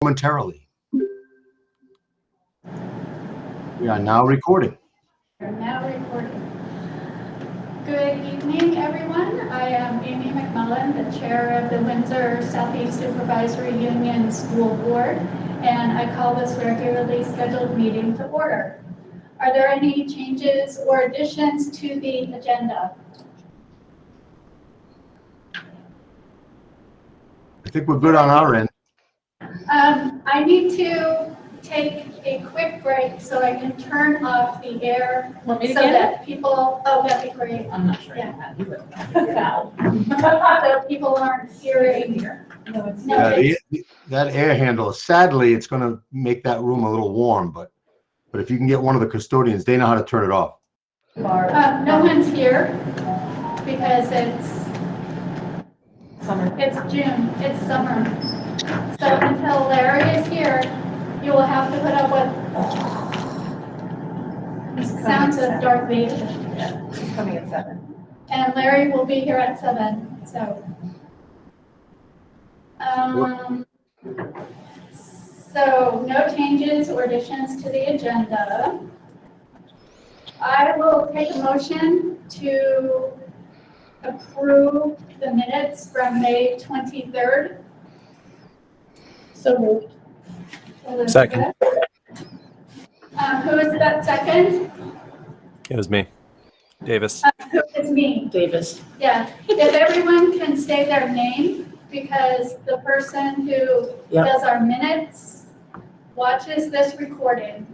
momentarily. We are now recording. We're now recording. Good evening, everyone. I am Amy McMullen, the chair of the Windsor Southeast Supervisory Union School Board, and I call this regularly scheduled meeting to order. Are there any changes or additions to the agenda? I think we're good on our end. I need to take a quick break so I can turn off the air so that people, oh, that'd be great. I'm not sure. Yeah. No. So people aren't hearing. No, it's No, Yeah, that air handle, sadly, it's going to make that room a little warm, but if you can get one of the custodians, they know how to turn it off. no one's here because it's summer. It's June, it's summer. So until Larry is here, you will have to put up with sounds of Darth Vader. Yeah, she's coming at 7. And Larry will be here at 7, so. So no changes or additions to the agenda. I will take a motion to approve the minutes from May 23rd. So moved. Elizabeth. Second. Who is that second? It was me, Davis. Who is me? Davis. Yeah, if everyone can say their name, because the person who does our minutes watches this recording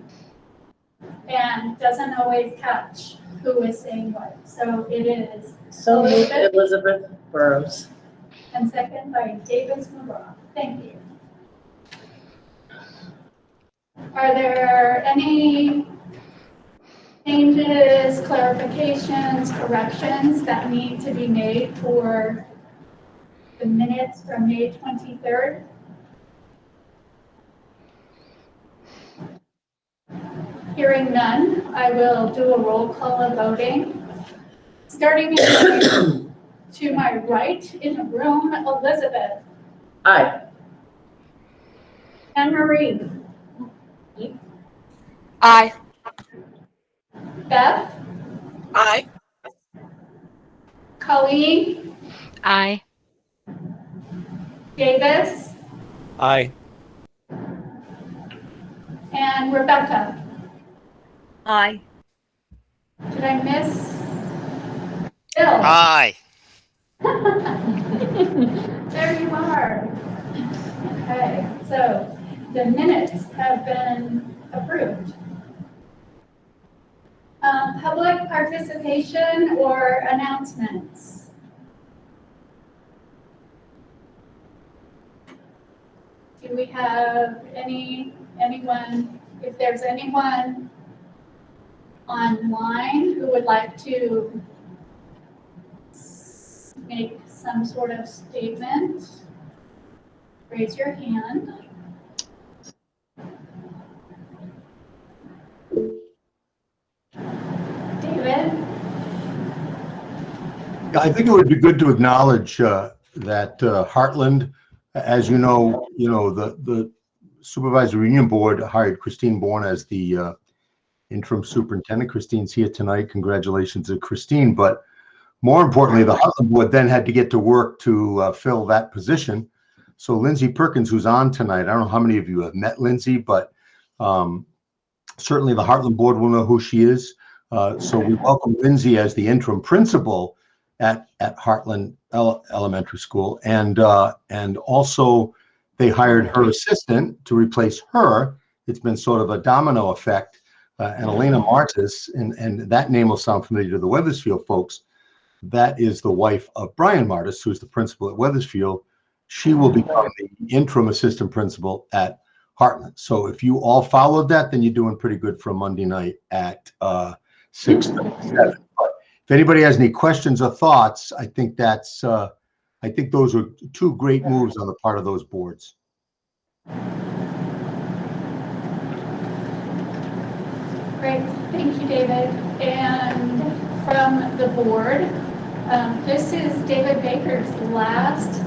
and doesn't always catch who is saying what. So it is So moved, Elizabeth. Elizabeth Burrows. And second by Davis McGraw. Thank you. Are there any changes, clarifications, corrections that need to be made for the minutes from May 23rd? Hearing none, I will do a roll call of voting. Starting to my right in the room, Elizabeth. Aye. Anne Marie. Aye. Beth. Aye. Colleen. Aye. Davis. Aye. And Rebecca. Aye. Did I miss Bill? Aye. There you are. Okay, so the minutes have been approved. Public participation or announcements? Do we have anyone, if there's anyone online who would like to make some sort of statement, raise your hand. David? I think it would be good to acknowledge that Heartland, as you know, the Supervisory Union Board hired Christine Bourne as the interim superintendent. Christine's here tonight. Congratulations to Christine. But more importantly, the Heartland Board then had to get to work to fill that position. So Lindsey Perkins, who's on tonight, I don't know how many of you have met Lindsey, but certainly the Heartland Board will know who she is. So we welcome Lindsey as the interim principal at Heartland Elementary School, and also they hired her assistant to replace her. It's been sort of a domino effect, and Elena Martis, and that name will sound familiar to the Wethersfield folks. That is the wife of Brian Martis, who's the principal at Wethersfield. She will become the interim assistant principal at Heartland. So if you all followed that, then you're doing pretty good for a Monday night at 6 to 7. But if anybody has any questions or thoughts, I think those are two great moves on the part of those boards. Great, thank you, David. And from the board, this is David Baker's last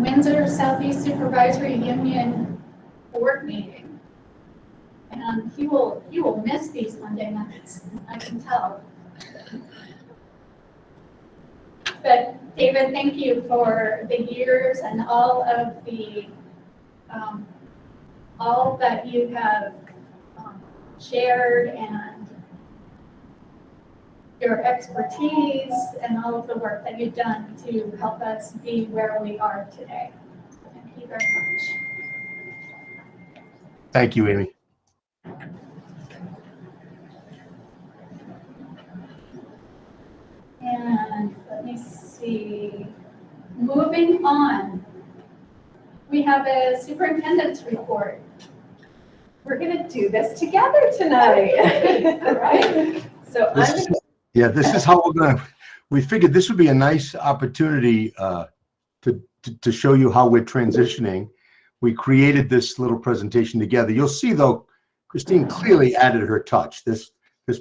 Windsor Southeast Supervisory Union board meeting. And he will miss these Monday nights, I can tell. But David, thank you for the years and all of the, all that you have shared and your expertise and all of the work that you've done to help us be where we are today. Thank you very much. Thank you, Amy. And let me see, moving on. We have a superintendent's report. We're gonna do this together tonight. All right. So This is how we're going to, we figured this would be a nice opportunity to show you how we're transitioning. We created this little presentation together. You'll see, though, Christine clearly added her touch. This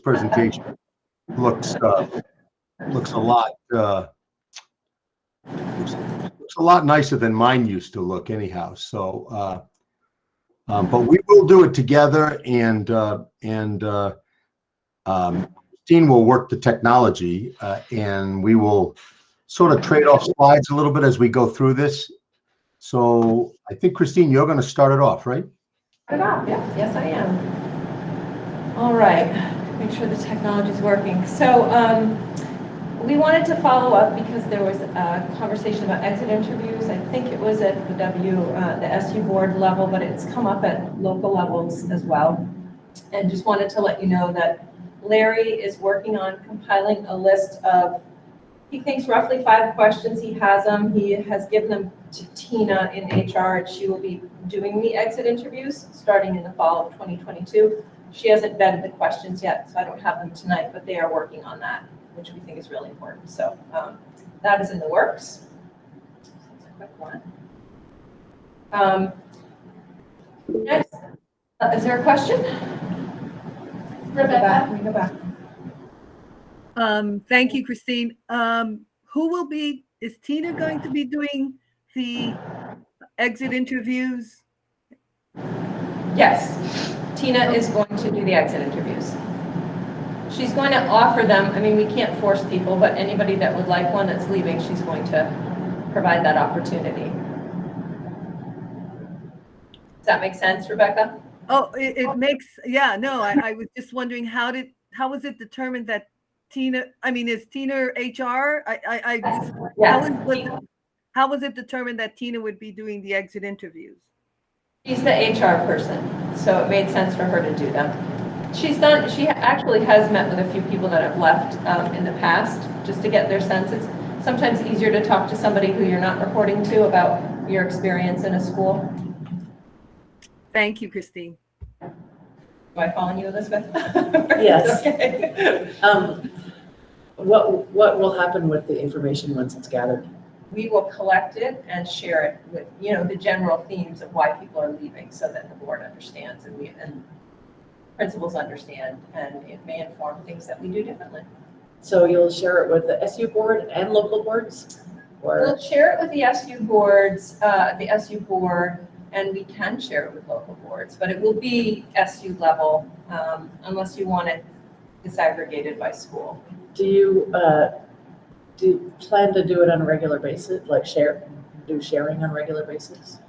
presentation looks a lot looks a lot nicer than mine used to look, anyhow. So, but we will do it together, and Christine will work the technology, and we will sort of trade off slides a little bit as we go through this. So I think, Christine, you're going to start it off, right? yeah, yes, I am. All right, make sure the technology is working. So we wanted to follow up because there was a conversation about exit interviews. I think it was at the the SU board level, but it's come up at local levels as well. And just wanted to let you know that Larry is working on compiling a list of, he thinks, roughly 5 questions. He has them. He has given them to Tina in HR, and she will be doing the exit interviews starting in the fall of 2022. She hasn't vetted the questions yet, so I don't have them tonight, but they are working on that, which we think is really important. So that is in the works. So it's a quick one. Next, is there a question? Rebecca? We go back. Thank you, Christine. Is Tina going to be doing the exit interviews? Yes, Tina is going to do the exit interviews. She's going to offer them. I mean, we can't force people, but anybody that would like one that's leaving, she's going to provide that opportunity. Does that make sense, Rebecca? Oh, it makes, yeah, no, I was just wondering how was it determined that Tina, is Tina HR? Yeah. How was it determined that Tina would be doing the exit interviews? She's the HR person, so it made sense for her to do them. She actually has met with a few people that have left in the past, just to get their sense. It's sometimes easier to talk to somebody who you're not reporting to about your experience in a school. Thank you, Christine. Am I following you, Elizabeth? Yes. Okay. What will happen with the information once it's gathered? We will collect it and share it with, the general themes of why people are leaving, so that the board understands and principals understand, and it may inform things that we do differently. So you'll share it with the SU board and local boards? We'll share it with the SU boards, the SU board, and we can share it with local boards, but it will be SU level unless you want it disaggregated by school. Do you plan to do it on a regular basis, like do sharing on a regular basis?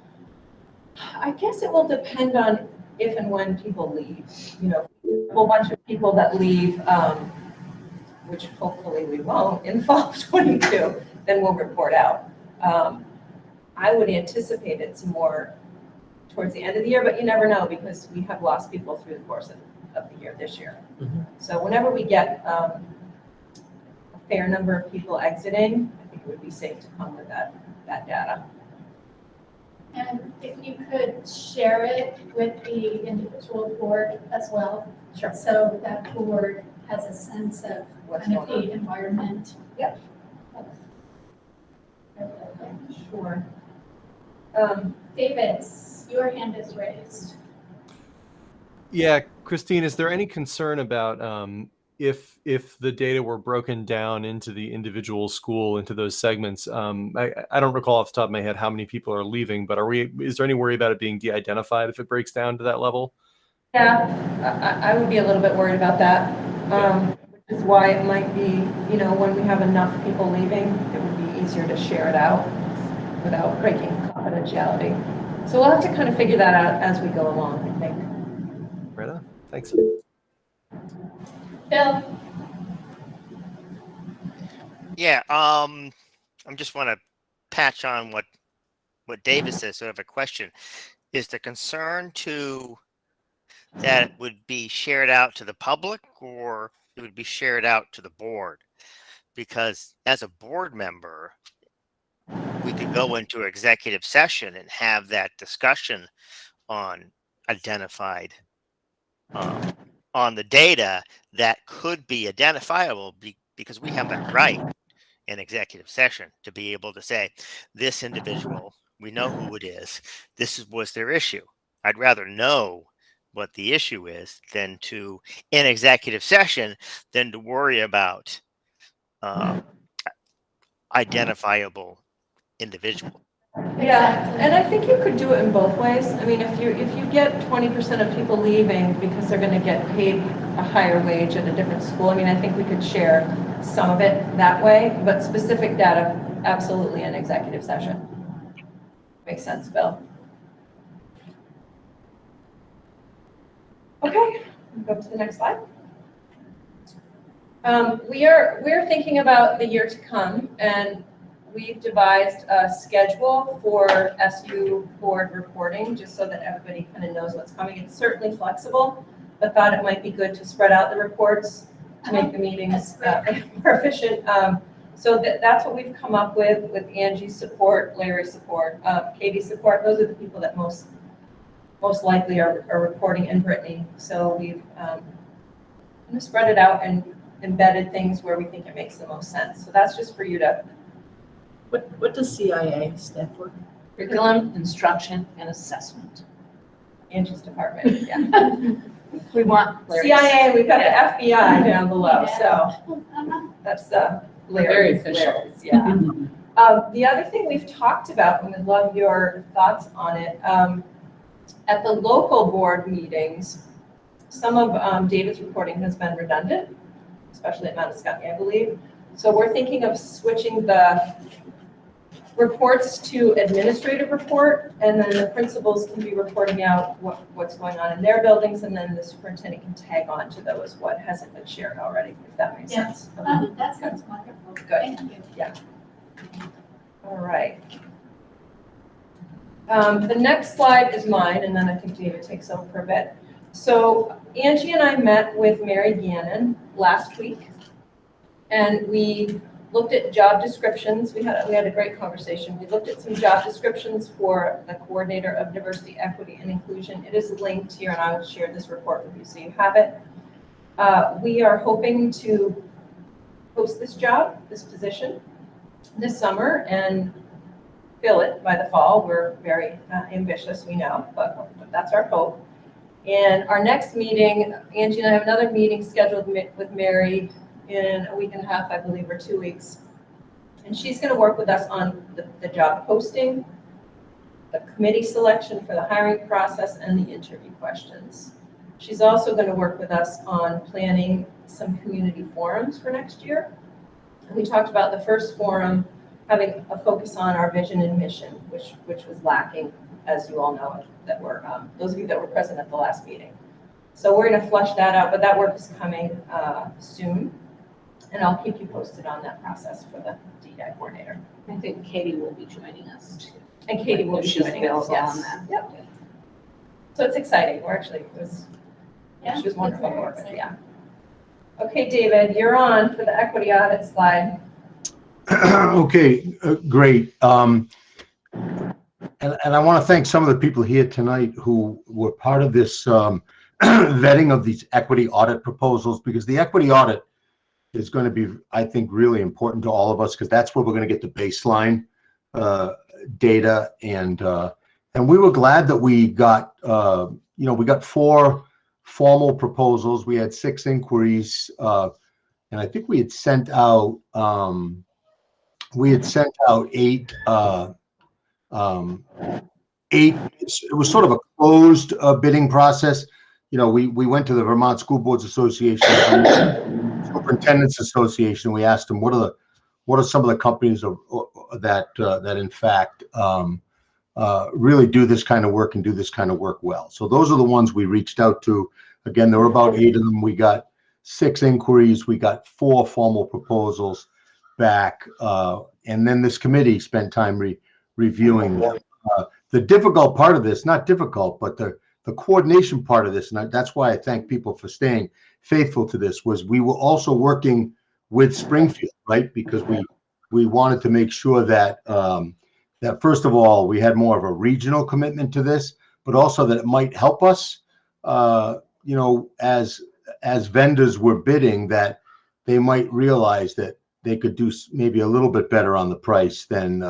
I guess it will depend on if and when people leave. A whole bunch of people that leave, which hopefully we won't in fall of 22, then we'll report out. I would anticipate it's more towards the end of the year, but you never know because we have lost people through the course of the year this year. Mm-hmm. So whenever we get a fair number of people exiting, I think it would be safe to come with that data. And if you could share it with the individual board as well. Sure. So that board has a sense of What's kind of going the environment. Yep. Sure. Davis, your hand is raised. Yeah, Christine, is there any concern about if the data were broken down into the individual school, into those segments, I don't recall off the top of my head how many people are leaving, but is there any worry about it being de-identified if it breaks down to that level? Yeah, I would be a little bit worried about that. Which is why it might be, when we have enough people leaving, it would be easier to share it out without breaking confidentiality. So we'll have to kind of figure that out as we go along, I think. Right on. Thanks. Bill? Yeah, I just want to patch on what Davis says. So I have a question. Is the concern that it would be shared out to the public, or it would be shared out to the board? Because as a board member, we could go into executive session and have that discussion on identified on the data that could be identifiable because we have that right in executive session to be able to say, this individual, we know who it is, was their issue. I'd rather know what the issue is in executive session than to worry about identifiable individual. Yeah, and I think you could do it in both ways. I mean, if you get 20% of people leaving because they're going to get paid a higher wage at a different school, I mean, I think we could share some of it that way, but specific data, absolutely in executive session. Makes sense, Bill. Okay, go to the next slide. We're thinking about the year to come, and we've devised a schedule for SU board reporting, just so that everybody kind of knows what's coming. It's certainly flexible, but thought it might be good to spread out the reports to make the meetings more efficient. So that's what we've come up with Angie's support, Larry's support, Katie's support. Those are the people that most likely are reporting, and Brittany. So we've spread it out and embedded things where we think it makes the most sense. So that's just for you to. What does CIA stand for? Curriculum, instruction, and assessment. Angie's department, yeah. We want CIA, we've got the FBI down below, so that's Larry's. Very official. Larry's, yeah. The other thing we've talked about, and we'd love your thoughts on it, at the local board meetings, some of David's reporting has been redundant, especially at Mount Scottney, I believe. So we're thinking of switching the reports to administrative report, and then the principals can be reporting out what's going on in their buildings, and then the superintendent can tag on to those what hasn't been shared already, if that makes sense. That sounds wonderful. Good. Thank you. Yeah. All right. The next slide is mine, and then I think David takes over for a bit. So Angie and I met with Mary Gannon last week, and we looked at job descriptions. We had a great conversation. We looked at some job descriptions for the coordinator of diversity, equity, and inclusion. It is linked here, and I will share this report with you so you have it. We are hoping to post this position this summer, and fill it by the fall. We're very ambitious, we know, but that's our hope. And our next meeting, Angie and I have another meeting scheduled with Mary in a week and a half, I believe, or 2 weeks. And she's going to work with us on the job posting, the committee selection for the hiring process, and the interview questions. She's also going to work with us on planning some community forums for next year. And we talked about the first forum having a focus on our vision and mission, which was lacking, as you all know, that were those of you that were present at the last meeting. So we're going to flush that out, but that work is coming soon. And I'll keep you posted on that process for the DEI coordinator. I think Katie will be joining us too. And Katie will be joining us, yes. Yep. So it's exciting. She was wonderful to work with, yeah. Okay, David, you're on for the equity audit slide. Okay, great. And I want to thank some of the people here tonight who were part of this vetting of these equity audit proposals, because the equity audit is going to be, I think, really important to all of us, because that's where we're going to get the baseline data. And we were glad that we got, we got four formal proposals. We had 6 inquiries, and I think we had sent out 8. 8. It was sort of a closed bidding process. You know, we went to the Vermont School Boards Association, Superintendents Association. We asked them what are some of the companies that in fact really do this kind of work and do this kind of work well. So those are the ones we reached out to. Again, there were about 8 of them. We got 6 inquiries. We got 4 formal proposals back, and then this committee spent time reviewing them. The difficult part of this, not difficult, but the coordination part of this, and that's why I thank people for staying faithful to this, was we were also working with Springfield, right? Because we wanted to make sure that that first of all, we had more of a regional commitment to this, but also that it might help us, you know, as vendors were bidding, that they might realize that they could do maybe a little bit better on the price than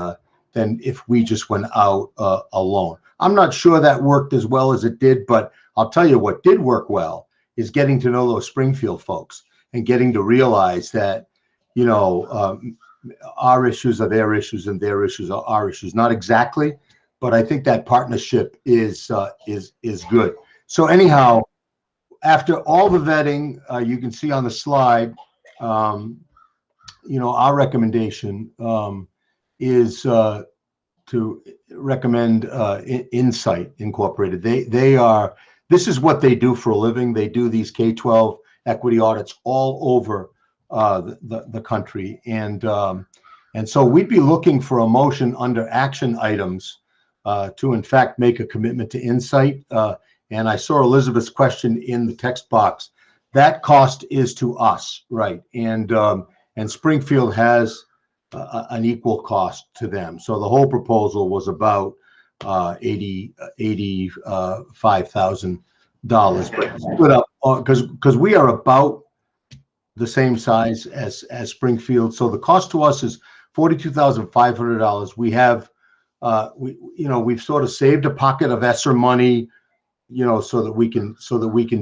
if we just went out alone. I'm not sure that worked as well as it did, but I'll tell you what did work well is getting to know those Springfield folks and getting to realize that, you know, our issues are their issues and their issues are our issues. Not exactly, but I think that partnership is good. So anyhow, after all the vetting, you can see on the slide, you know, our recommendation is to recommend Insight Incorporated. This is what they do for a living. They do these K-12 equity audits all over the country, and so we'd be looking for a motion under action items to in fact make a commitment to Insight. And I saw Elizabeth's question in the text box. That cost is to us, right? And Springfield has an equal cost to them. So the whole proposal was about $85,000, but split up because we are about the same size as Springfield. So the cost to us is $42,500. We have, we've sort of saved a pocket of ESSER money, you know, so that we can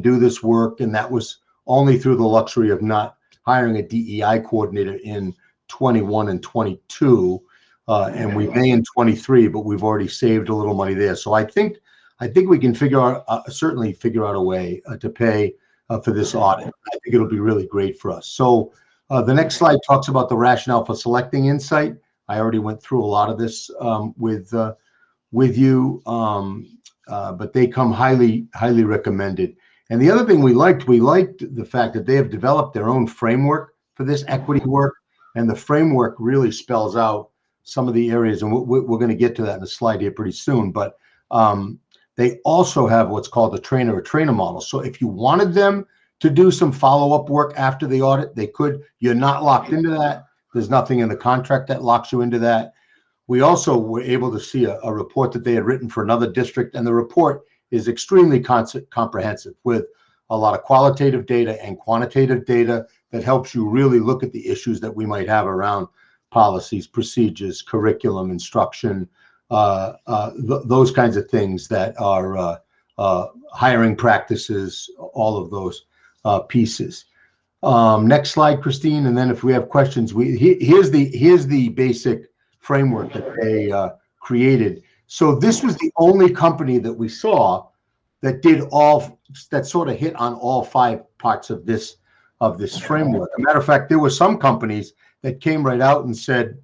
do this work. And that was only through the luxury of not hiring a DEI coordinator in 21 and 22, and we may in 23, but we've already saved a little money there. So I think we can certainly figure out a way to pay for this audit. I think it'll be really great for us. So the next slide talks about the rationale for selecting Insight. I already went through a lot of this with you, but they come highly recommended. And the other thing we liked the fact that they have developed their own framework for this equity work, and the framework really spells out some of the areas, and we're going to get to that in a slide here pretty soon. But they also have what's called a trainer model. So if you wanted them to do some follow-up work after the audit, they could. You're not locked into that. There's nothing in the contract that locks you into that. We also were able to see a report that they had written for another district, and the report is extremely comprehensive with a lot of qualitative data and quantitative data that helps you really look at the issues that we might have around policies, procedures, curriculum, instruction, those kinds of things that are hiring practices, all of those pieces. Next slide, Christine, and then if we have questions, here's the basic framework that they created. So this was the only company that we saw that sort of hit on all 5 parts of this framework. As a matter of fact, there were some companies that came right out and said,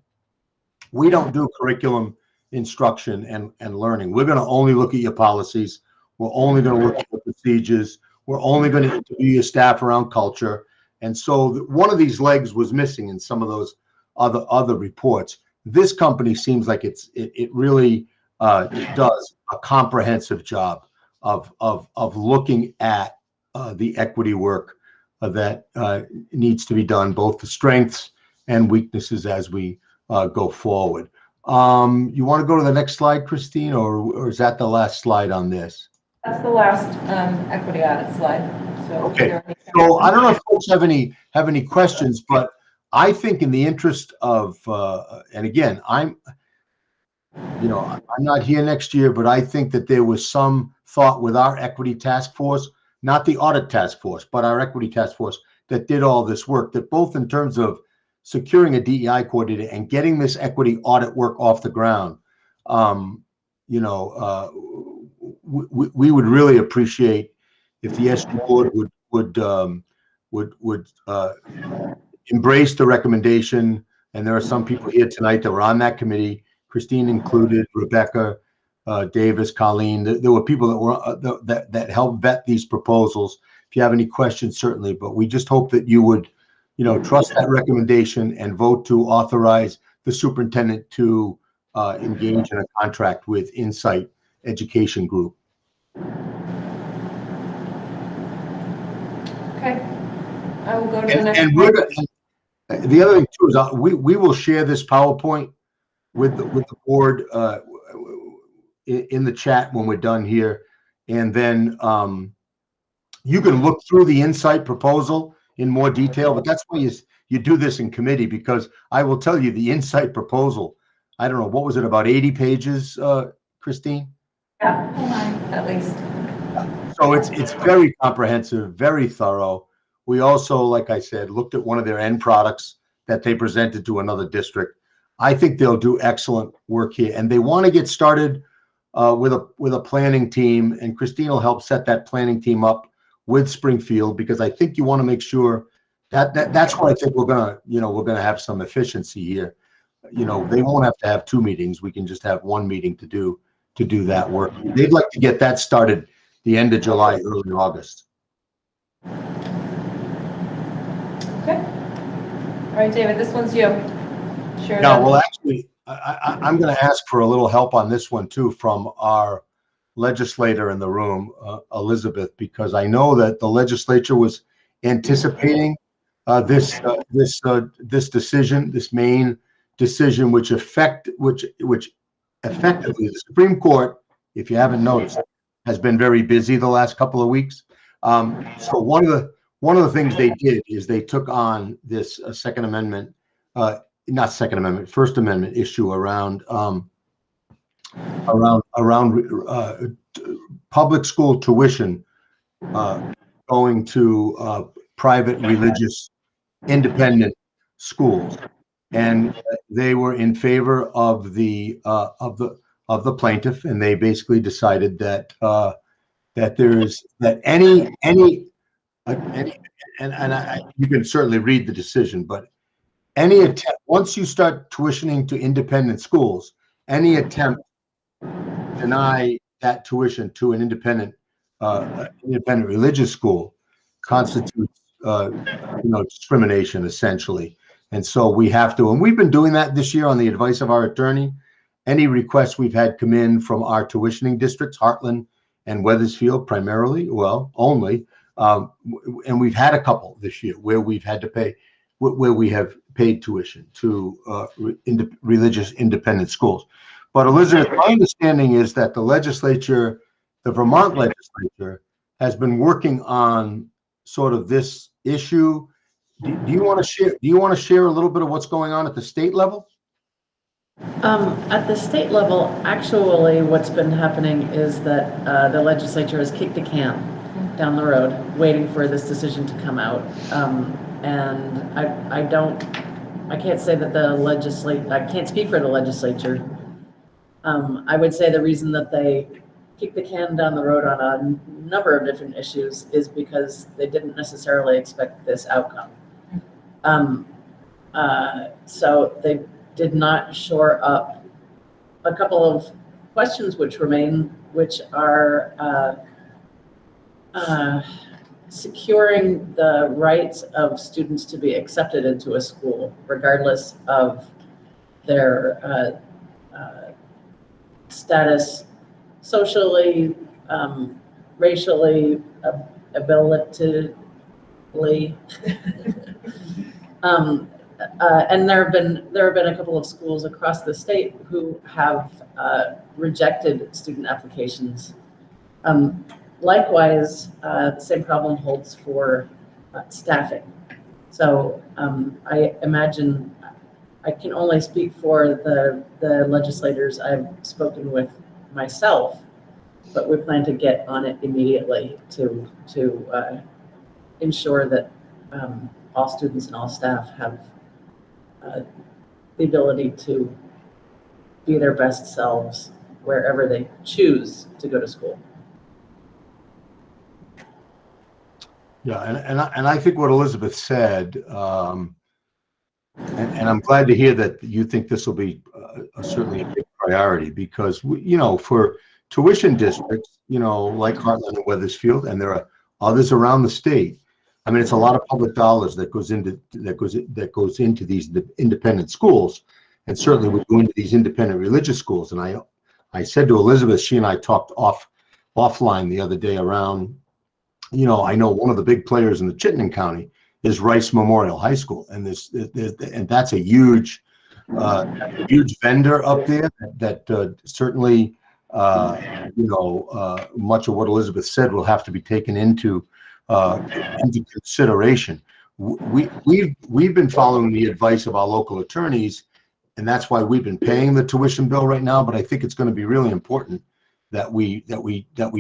we don't do curriculum instruction and learning. We're going to only look at your policies. We're only going to look at your procedures. We're only going to interview your staff around culture. And so one of these legs was missing in some of those other reports. This company seems like it really does a comprehensive job of looking at the equity work that needs to be done, both the strengths and weaknesses as we go forward. You want to go to the next slide, Christine, or is that the last slide on this? That's the last equity audit slide. So okay. So I don't know if folks have any questions, but I think in the interest of, and again, I'm not here next year, but I think that there was some thought with our equity task force not the audit task force, but our equity task force that did all this work, that both in terms of securing a DEI coordinator and getting this equity audit work off the ground, we would really appreciate if the SU board would embrace the recommendation. And there are some people here tonight that were on that committee, Christine included, Rebecca, Davis, Colleen. There were people that were that helped vet these proposals. If you have any questions, certainly, but we just hope that you would, trust that recommendation and vote to authorize the superintendent to engage in a contract with Insight Education Group. Okay, I will go to the next. And the other thing too is we will share this PowerPoint with the board in the chat when we're done here, and then you can look through the Insight proposal in more detail. But that's why you do this in committee, because I will tell you the Insight proposal. I don't know, what was it, about 80 pages, Christine? Yeah, at least. So it's very comprehensive, very thorough. We also, like I said, looked at one of their end products that they presented to another district. I think they'll do excellent work here, and they want to get started with a planning team, and Christine will help set that planning team up with Springfield, because I think you want to make sure that's why I think we're gonna have some efficiency here. They won't have to have 2 meetings. We can just have 1 meeting to do that work. They'd like to get that started the end of July, early August. Okay. All right, David, this one's you. Sure. Yeah, well, actually, I'm going to ask for a little help on this one too from our legislator in the room, Elizabeth, because I know that the legislature was anticipating this decision, this main decision, which effectively the Supreme Court, if you haven't noticed, has been very busy the last couple of weeks. So one of the things they did is they took on this First Amendment issue around public school tuition going to private religious independent schools, and they were in favor of the plaintiff, and they basically decided that you can certainly read the decision, but any attempt, once you start tuitioning to independent schools, any attempt to deny that tuition to an independent religious school constitutes discrimination, essentially. And so we have to, and we've been doing that this year on the advice of our attorney. Any requests we've had come in from our tuitioning districts, Heartland and Wethersfield primarily, only, and we've had a couple this year where we've had to pay, where we have paid tuition to religious independent schools. But Elizabeth, my understanding is that the Vermont legislature, has been working on sort of this issue. Do you want to share? Do you want to share a little bit of what's going on at the state level? At the state level, actually, what's been happening is that the legislature has kicked the can down the road, waiting for this decision to come out. And I can't say that I can't speak for the legislature. I would say the reason that they kicked the can down the road on a number of different issues is because they didn't necessarily expect this outcome. So they did not shore up a couple of questions which remain, which are securing the rights of students to be accepted into a school, regardless of their status socially, racially, abilitatively. And there have been a couple of schools across the state who have rejected student applications. Likewise, the same problem holds for staffing. So I imagine, I can only speak for the legislators I've spoken with myself, but we plan to get on it immediately to ensure that all students and all staff have the ability to be their best selves wherever they choose to go to school. Yeah, and I think what Elizabeth said, and I'm glad to hear that you think this will be certainly a big priority, because for tuition districts, like Heartland and Wethersfield, and there are others around the state. I mean, it's a lot of public dollars that goes into these independent schools, and certainly we're going to these independent religious schools. And I said to Elizabeth, she and I talked offline the other day around. I know one of the big players in the Chittenden County is Rice Memorial High School, and and that's a huge vendor up there that certainly much of what Elizabeth said will have to be taken into consideration. We've been following the advice of our local attorneys, and that's why we've been paying the tuition bill right now. But I think it's going to be really important that we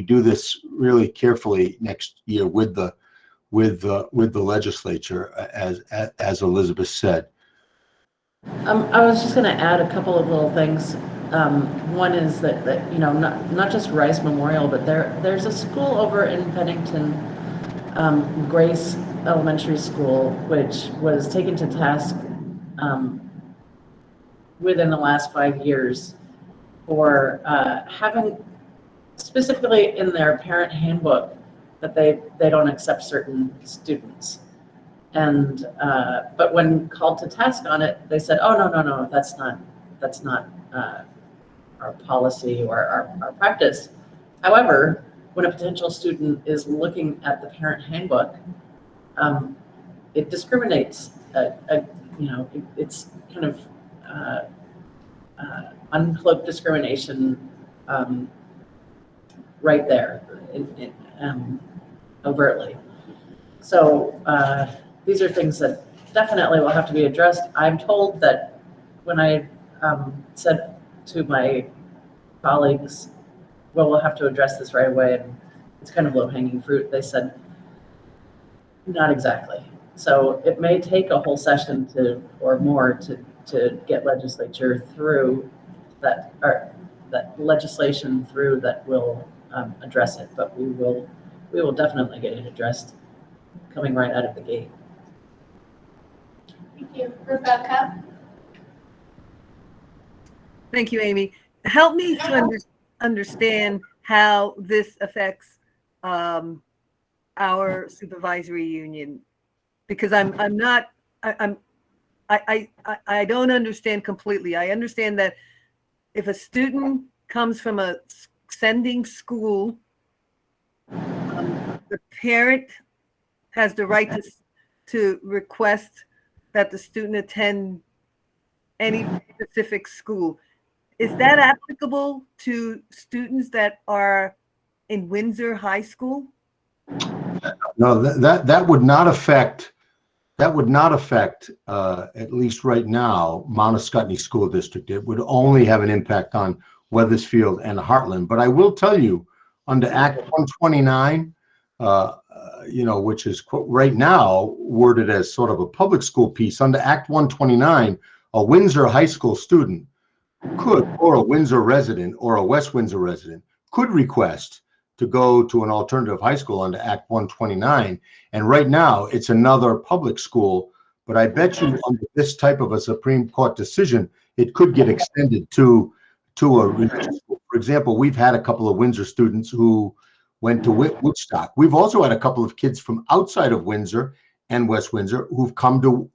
do this really carefully next year with the legislature, as Elizabeth said. I was just going to add a couple of little things. One is that not just Rice Memorial, but there's a school over in Pennington, Grace Elementary School, which was taken to task within the last 5 years for having, specifically in their parent handbook, that they don't accept certain students. And but when called to task on it, they said, "Oh, no, that's not our policy or our practice." However, when a potential student is looking at the parent handbook, it discriminates. It's kind of uncloaked discrimination right there, overtly. So these are things that definitely will have to be addressed. I'm told that when I said to my colleagues, well, we'll have to address this right away, and it's kind of low-hanging fruit, they said, not exactly. So it may take a whole session or more to get legislature through that, or that legislation through that will address it, but we will definitely get it addressed coming right out of the gate. Thank you. Rebecca? Thank you, Amy. Help me to understand how this affects our supervisory union, because I don't understand completely. I understand that if a student comes from a sending school, the parent has the right to request that the student attend any specific school. Is that applicable to students that are in Windsor High School? No, that would not affect. That would not affect, at least right now, Mount Scottney School District. It would only have an impact on Wethersfield and Heartland. But I will tell you, under Act 129, which is right now worded as sort of a public school piece, under Act 129, a Windsor High School student could, or a Windsor resident or a West Windsor resident, could request to go to an alternative high school under Act 129. And right now, it's another public school. But I bet you under this type of a Supreme Court decision, it could get extended to a religious school. For example, we've had a couple of Windsor students who went to Woodstock. We've also had a couple of kids from outside of Windsor and West Windsor who've come to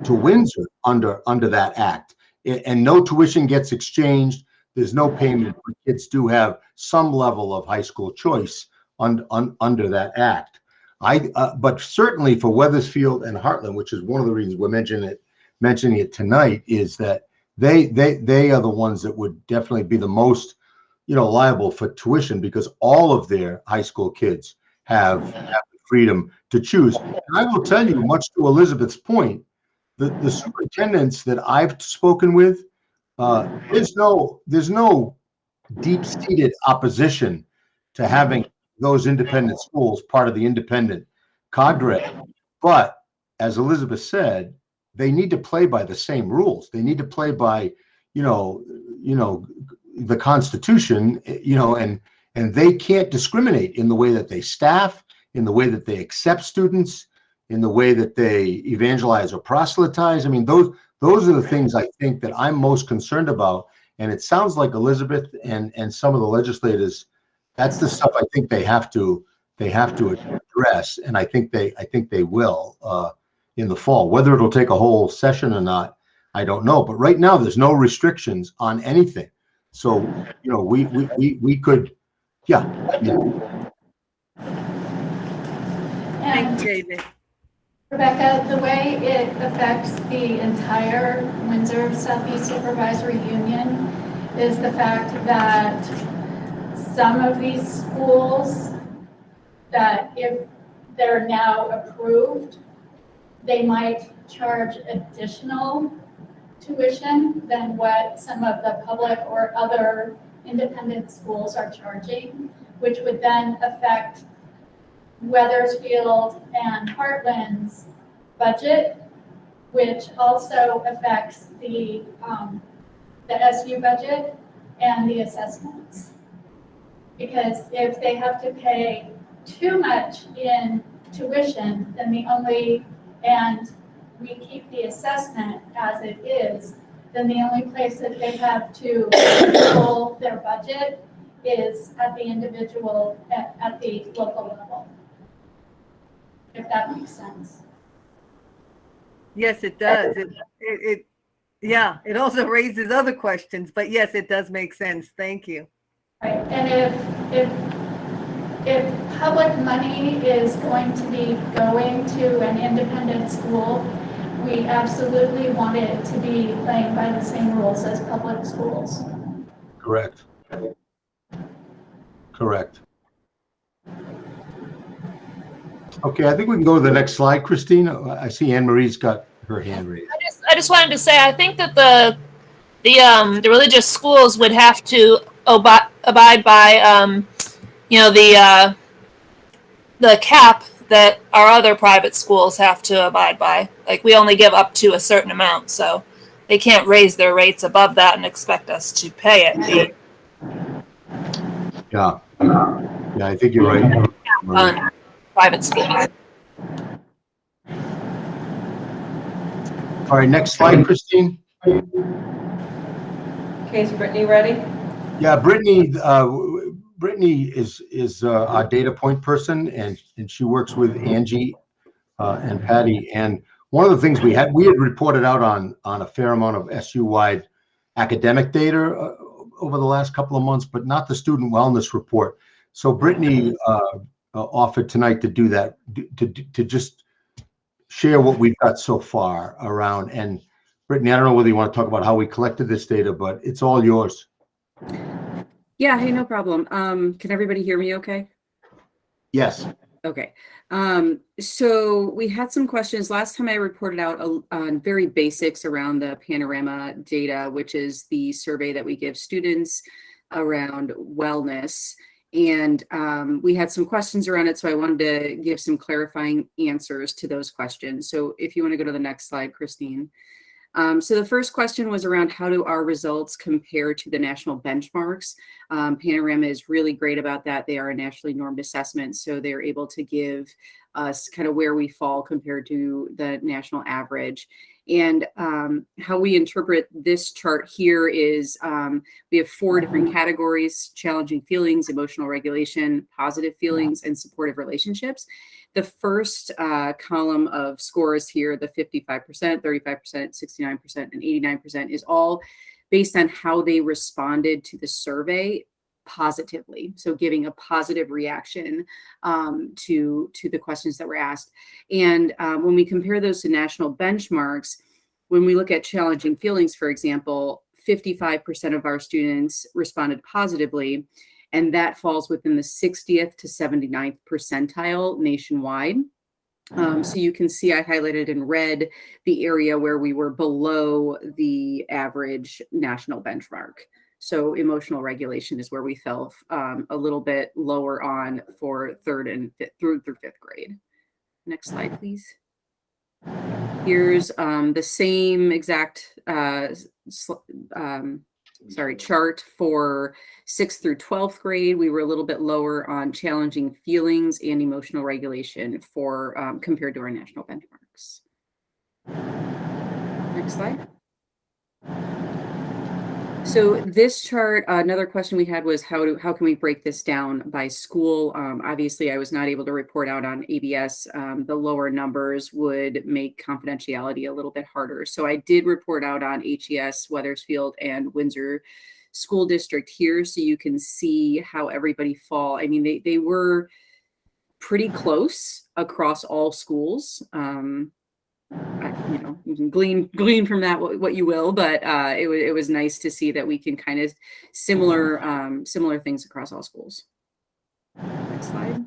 Windsor under that act. And no tuition gets exchanged. There's no payment, but kids do have some level of high school choice under that act. But certainly for Wethersfield and Heartland, which is one of the reasons we're mentioning it tonight, is that they are the ones that would definitely be the most, liable for tuition, because all of their high school kids have the freedom to choose. And I will tell you, much to Elizabeth's point, the superintendents that I've spoken with, there's no deep-seated opposition to having those independent schools part of the independent cadre. But as Elizabeth said, they need to play by the same rules. They need to play by, the Constitution, and they can't discriminate in the way that they staff, in the way that they accept students, in the way that they evangelize or proselytize. I mean, those are the things I think that I'm most concerned about. And it sounds like Elizabeth and some of the legislators, that's the stuff I think they have to address, and I think they will in the fall. Whether it'll take a whole session or not, I don't know. But right now, there's no restrictions on anything. So we could, yeah. Thank you, David. Rebecca, the way it affects the entire Windsor Southeast Supervisory Union is the fact that some of these schools that if they're now approved, they might charge additional tuition than what some of the public or other independent schools are charging, which would then affect Weathersfield and Heartland's budget, which also affects the SU budget and the assessments. Because if they have to pay too much in tuition, then and we keep the assessment as it is, then the only place that they have to control their budget is at the individual, at the local level. If that makes sense. Yes, it does. Yeah, it also raises other questions, but yes, it does make sense. Thank you. Right, and if public money is going to be going to an independent school, we absolutely want it to be playing by the same rules as public schools. Correct. Okay, I think we can go to the next slide, Christine. I see Anne Marie's got her hand raised. I just wanted to say, I think that the religious schools would have to abide by the cap that our other private schools have to abide by. Like, we only give up to a certain amount, so they can't raise their rates above that and expect us to pay it. Yeah, I think you're right. On private schools. All right, next slide, Christine. Okay, is Brittany ready? Yeah, Brittany is our data point person, and she works with Angie and Patty. And one of the things we had reported out on a fair amount of SU-wide academic data over the last couple of months, but not the student wellness report. So Brittany offered tonight to do that, to just share what we've got so far around. And Brittany, I don't know whether you want to talk about how we collected this data, but it's all yours. Yeah, hey, no problem. Can everybody hear me okay? Yes. Okay. So we had some questions. Last time I reported out on very basics around the Panorama data, which is the survey that we give students around wellness. And we had some questions around it, so I wanted to give some clarifying answers to those questions. So if you want to go to the next slide, Christine. So the first question was around how do our results compare to the national benchmarks? Panorama is really great about that. They are a nationally normed assessment, so they're able to give us kind of where we fall compared to the national average. And how we interpret this chart here is we have 4 different categories: challenging feelings, emotional regulation, positive feelings, and supportive relationships. The first column of scores here, the 55%, 35%, 69%, and 89%, is all based on how they responded to the survey positively. So giving a positive reaction to the questions that were asked. And when we compare those to national benchmarks, when we look at challenging feelings, for example, 55% of our students responded positively, and that falls within the 60th to 79th percentile nationwide. So you can see I highlighted in red the area where we were below the average national benchmark. So emotional regulation is where we fell a little bit lower on for third and through fifth grade. Next slide, please. Here's the same exact chart for 6th through 12th grade. We were a little bit lower on challenging feelings and emotional regulation for compared to our national benchmarks. Next slide. So this chart, another question we had was how can we break this down by school? Obviously, I was not able to report out on ABS. The lower numbers would make confidentiality a little bit harder. So I did report out on HES, Wethersfield, and Windsor School District here, so you can see how everybody fall. I mean, they were pretty close across all schools. You can glean from that what you will, but it was nice to see that we can kind of similar things across all schools. Next slide.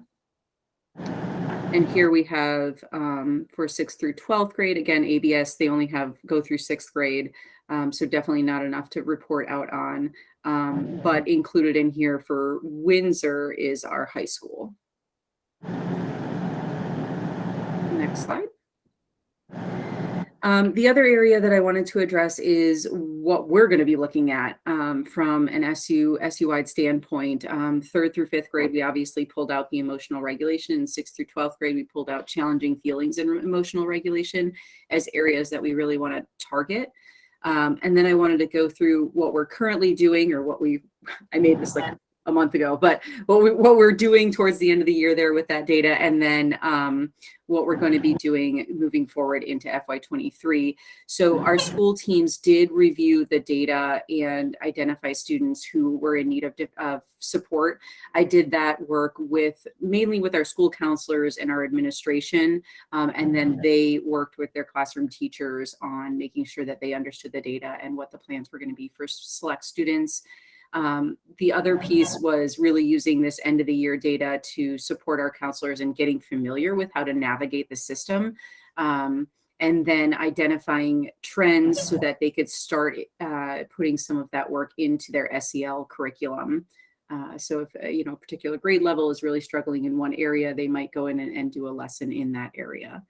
And here we have for 6th through 12th grade, again, ABS, they only go through 6th grade, so definitely not enough to report out on. But included in here for Windsor is our high school. Next slide. The other area that I wanted to address is what we're going to be looking at from an SU-wide standpoint. 3rd through 5th grade, we obviously pulled out the emotional regulation. 6th through 12th grade, we pulled out challenging feelings and emotional regulation as areas that we really want to target. And then I wanted to go through what we're currently doing, or I made this like a month ago, but what we're doing towards the end of the year there with that data, and then what we're going to be doing moving forward into FY23. So our school teams did review the data and identify students who were in need of support. I did that work mainly with our school counselors and our administration, and then they worked with their classroom teachers on making sure that they understood the data and what the plans were going to be for select students. The other piece was really using this end of the year data to support our counselors in getting familiar with how to navigate the system, and then identifying trends so that they could start putting some of that work into their SEL curriculum. So if a particular grade level is really struggling in one area, they might go in and do a lesson in that area.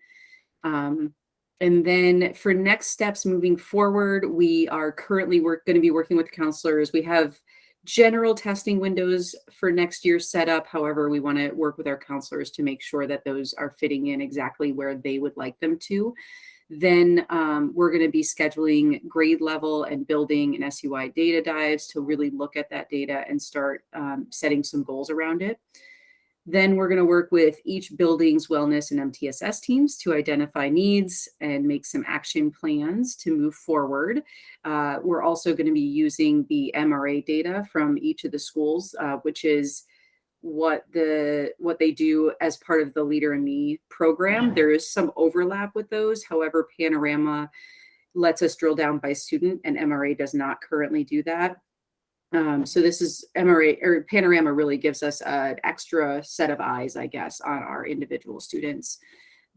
And then for next steps moving forward, we are currently going to be working with counselors. We have general testing windows for next year set up. However, we want to work with our counselors to make sure that those are fitting in exactly where they would like them to. Then we're going to be scheduling grade level and building an SU-wide data dives to really look at that data and start setting some goals around it. Then we're going to work with each building's wellness and MTSS teams to identify needs and make some action plans to move forward. We're also going to be using the MRA data from each of the schools, which is what they do as part of the Leader in Me program. There is some overlap with those. However, Panorama lets us drill down by student, and MRA does not currently do that. So this is Panorama really gives us an extra set of eyes, I guess, on our individual students.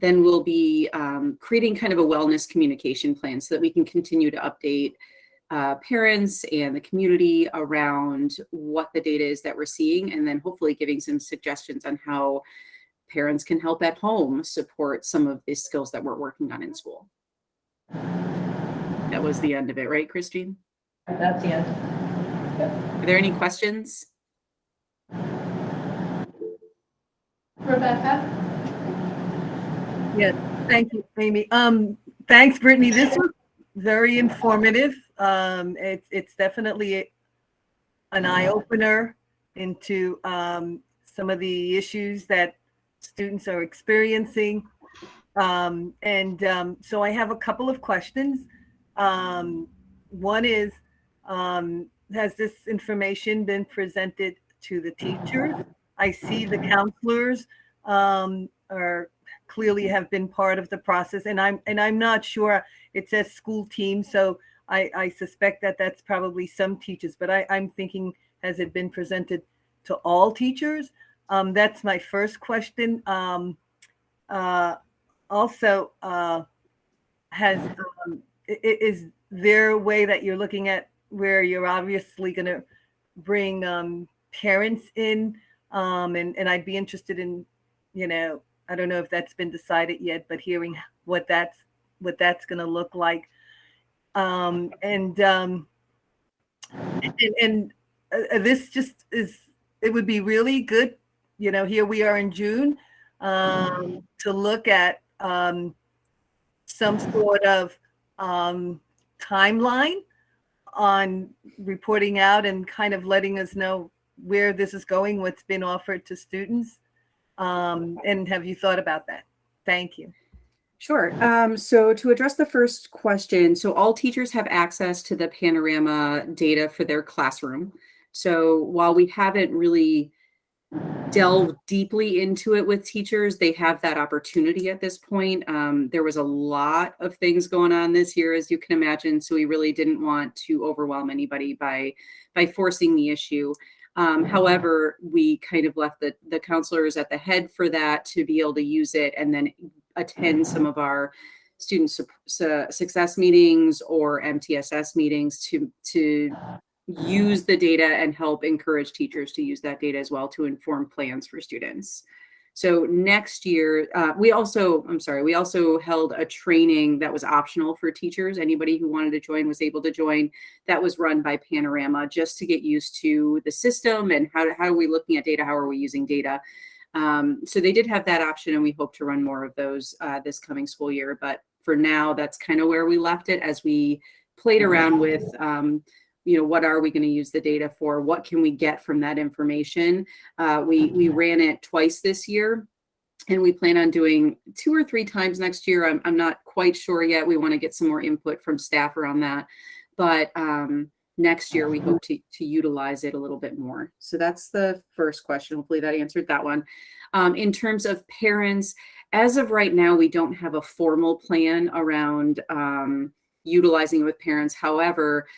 Then we'll be creating kind of a wellness communication plan so that we can continue to update parents and the community around what the data is that we're seeing, and then hopefully giving some suggestions on how parents can help at home support some of the skills that we're working on in school. That was the end of it, right, Christine? That's the end. Are there any questions? Rebecca? Yes, thank you, Amy. Thanks, Brittany. This was very informative. It's definitely an eye-opener into some of the issues that students are experiencing. So I have a couple of questions. One is, has this information been presented to the teachers? I see the counselors are clearly have been part of the process, and I'm not sure. It says school team, so I suspect that that's probably some teachers, but I'm thinking, has it been presented to all teachers? That's my first question. Also, is there a way that you're looking at where you're obviously going to bring parents in, and I'd be interested in, I don't know if that's been decided yet, but hearing what that's going to look like. This just is, it would be really good, here we are in June, to look at some sort of timeline on reporting out and kind of letting us know where this is going, what's been offered to students. And have you thought about that? Thank you. Sure. So to address the first question, so all teachers have access to the Panorama data for their classroom. So while we haven't really delved deeply into it with teachers, they have that opportunity at this point. There was a lot of things going on this year, as you can imagine, so we really didn't want to overwhelm anybody by forcing the issue. However, we kind of left the counselors at the head for that to be able to use it and then attend some of our student success meetings or MTSS meetings to use the data and help encourage teachers to use that data as well to inform plans for students. So next year, we also held a training that was optional for teachers. Anybody who wanted to join was able to join. That was run by Panorama, just to get used to the system and how are we looking at data, how are we using data. So they did have that option, and we hope to run more of those this coming school year. But for now, that's kind of where we left it as we played around with, what are we going to use the data for? What can we get from that information? We ran it twice this year, and we plan on doing 2 or 3 times next year. I'm not quite sure yet. We want to get some more input from staff around that. But next year, we hope to utilize it a little bit more. So that's the first question. Hopefully that answered that one. In terms of parents, as of right now, we don't have a formal plan around utilizing it with parents. However,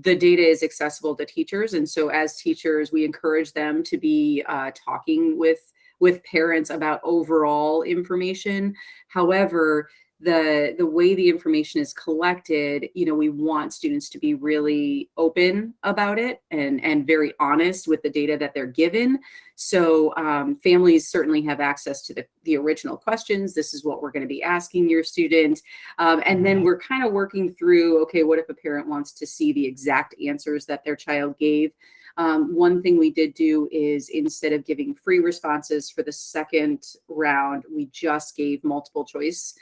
the data is accessible to teachers. And so as teachers, we encourage them to be talking with parents about overall information. However, the way the information is collected, we want students to be really open about it and very honest with the data that they're given. So families certainly have access to the original questions. This is what we're going to be asking your student. And then we're kind of working through, okay, what if a parent wants to see the exact answers that their child gave? One thing we did do is, instead of giving free responses for the second round, we just gave multiple choice.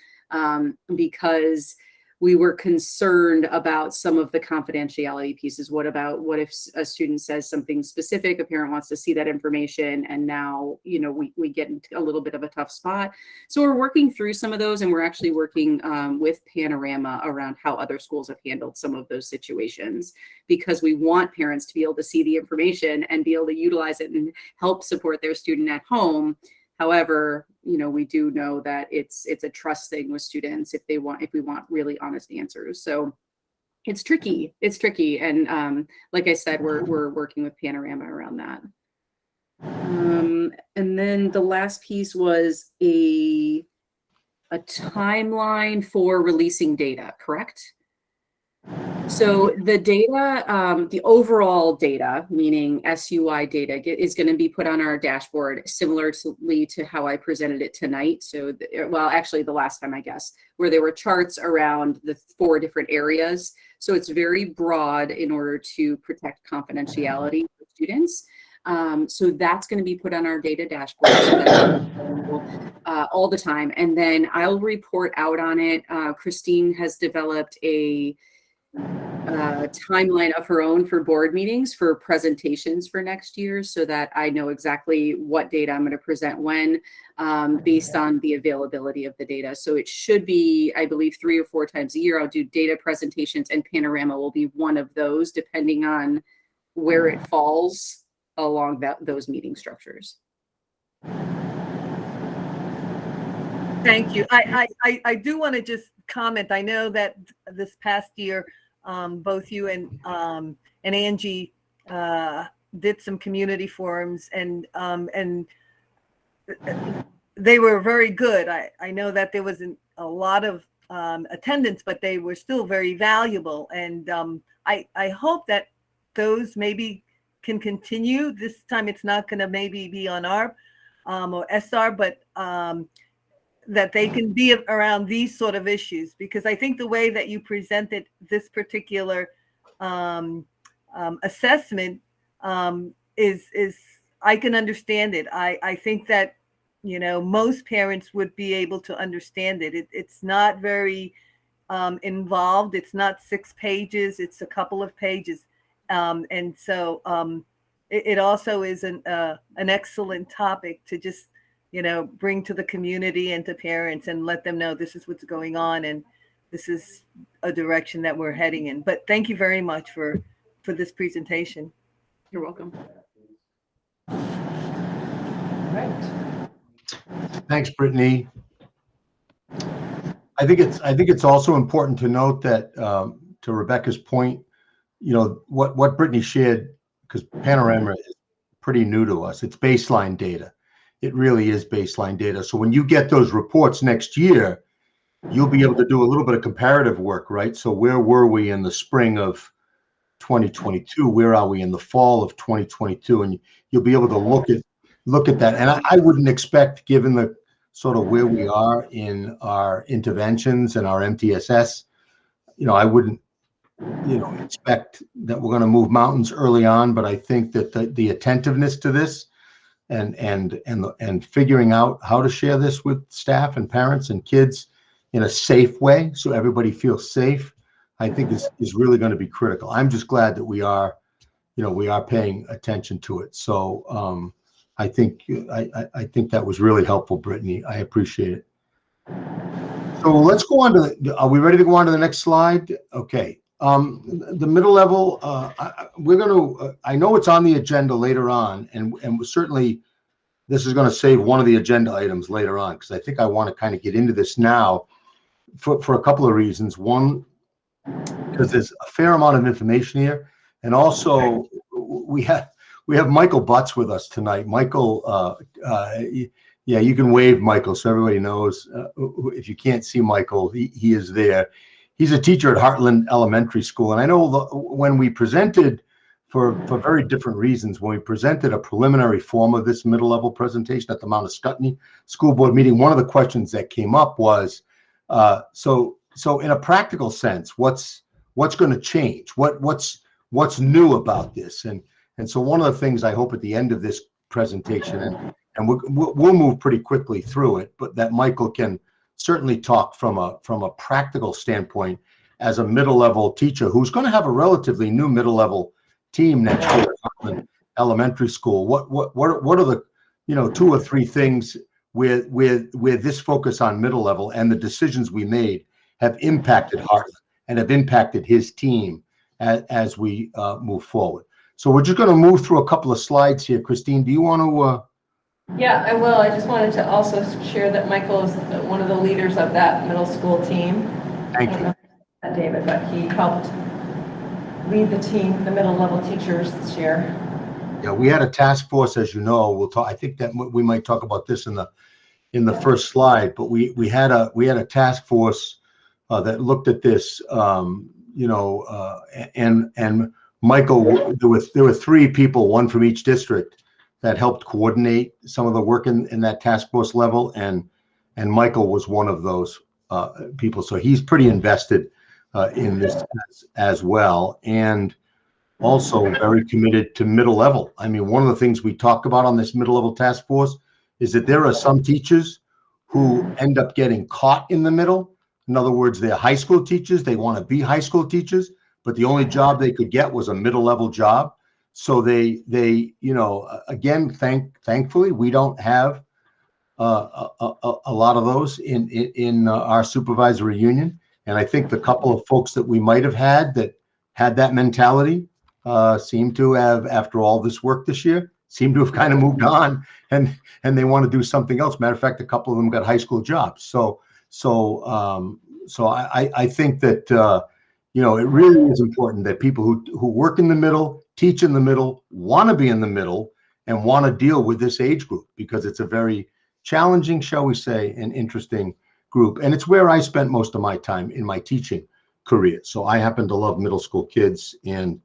Because we were concerned about some of the confidentiality pieces. What if a student says something specific, a parent wants to see that information, and now, we get into a little bit of a tough spot. So we're working through some of those, and we're actually working with Panorama around how other schools have handled some of those situations, because we want parents to be able to see the information and be able to utilize it and help support their student at home. However, we do know that it's a trust thing with students if we want really honest answers. So it's tricky. And like I said, we're working with Panorama around that. And then the last piece was a timeline for releasing data, correct? So the data, the overall data, meaning SUI data, is going to be put on our dashboard similarly to how I presented it tonight. So, actually the last time, I guess, where there were charts around the 4 different areas. So it's very broad in order to protect confidentiality for students. So that's going to be put on our data dashboard so that all the time. And then I'll report out on it. Christine has developed a timeline of her own for board meetings for presentations for next year, so that I know exactly what data I'm going to present when, based on the availability of the data. So it should be, I believe, 3 or 4 times a year I'll do data presentations, and Panorama will be one of those, depending on where it falls along those meeting structures. Thank you. I do want to just comment. I know that this past year, both you and Angie did some community forums, and they were very good. I know that there wasn't a lot of attendance, but they were still very valuable. And I hope that those maybe can continue. This time it's not going to maybe be on ARP or SR, but that they can be around these sort of issues, because I think the way that you presented this particular assessment is I can understand it. I think that, you know, most parents would be able to understand it. It's not very involved. It's not 6 pages. It's a couple of pages. And so it also is an excellent topic to just, you know, bring to the community and to parents and let them know this is what's going on and this is a direction that we're heading in. But thank you very much for this presentation. You're welcome. Right. Thanks, Brittany. I think it's also important to note that to Rebecca's point, you know, what Brittany shared, because Panorama is pretty new to us. It's baseline data. It really is baseline data. So when you get those reports next year, you'll be able to do a little bit of comparative work, right? So where were we in the spring of 2022? Where are we in the fall of 2022? And you'll be able to look at that. And I wouldn't expect, given the sort of where we are in our interventions and our MTSS, you know, I wouldn't, you know, expect that we're going to move mountains early on. But I think that the attentiveness to this and figuring out how to share this with staff and parents and kids in a safe way, so everybody feels safe, I think is really going to be critical. I'm just glad that we are paying attention to it. So I think that was really helpful, Brittany. I appreciate it. So let's go on to are we ready to go on to the next slide? Okay. The middle level, I know it's on the agenda later on, and certainly this is going to save one of the agenda items later on, because I think I want to kind of get into this now for a couple of reasons. One, because there's a fair amount of information here, and also we have Michael Butts with us tonight. Michael, yeah, you can wave, Michael, so everybody knows. If you can't see Michael, he is there. He's a teacher at Heartland Elementary School. And I know when we presented, for very different reasons, when we presented a preliminary form of this middle level presentation at the Mount Escutney School Board meeting, one of the questions that came up was, so in a practical sense, what's going to change? What's new about this? And so one of the things I hope at the end of this presentation, and we'll move pretty quickly through it, but that Michael can certainly talk from a practical standpoint as a middle level teacher who's going to have a relatively new middle level team next year at elementary school. What are the 2 or 3 things where this focus on middle level and the decisions we made have impacted Heartland and have impacted his team as we move forward. So we're just going to move through a couple of slides here. Christine, do you want to? Yeah, I will. I just wanted to also share that Michael is one of the leaders of that middle school team. Thank you. David, but he helped lead the team, the middle level teachers this year. Yeah, we had a task force, as you know. We'll talk. I think that we might talk about this in the first slide. But we had a task force that looked at this. And Michael, there were 3 people, one from each district, that helped coordinate some of the work in that task force level, and Michael was one of those people. So he's pretty invested in this as well, and also very committed to middle level. I mean, one of the things we talk about on this middle level task force is that there are some teachers who end up getting caught in the middle. In other words, they're high school teachers. They want to be high school teachers, but the only job they could get was a middle level job. So they again, thankfully, we don't have a lot of those in our supervisory union. And I think the couple of folks that we might have had that mentality seem to have, after all this work this year, seem to have kind of moved on and they want to do something else. Matter of fact, a couple of them got high school jobs. So I think that it really is important that people who work in the middle, teach in the middle, want to be in the middle, and want to deal with this age group, because it's a very challenging, shall we say, and interesting group. And it's where I spent most of my time in my teaching career. So I happen to love middle school kids, and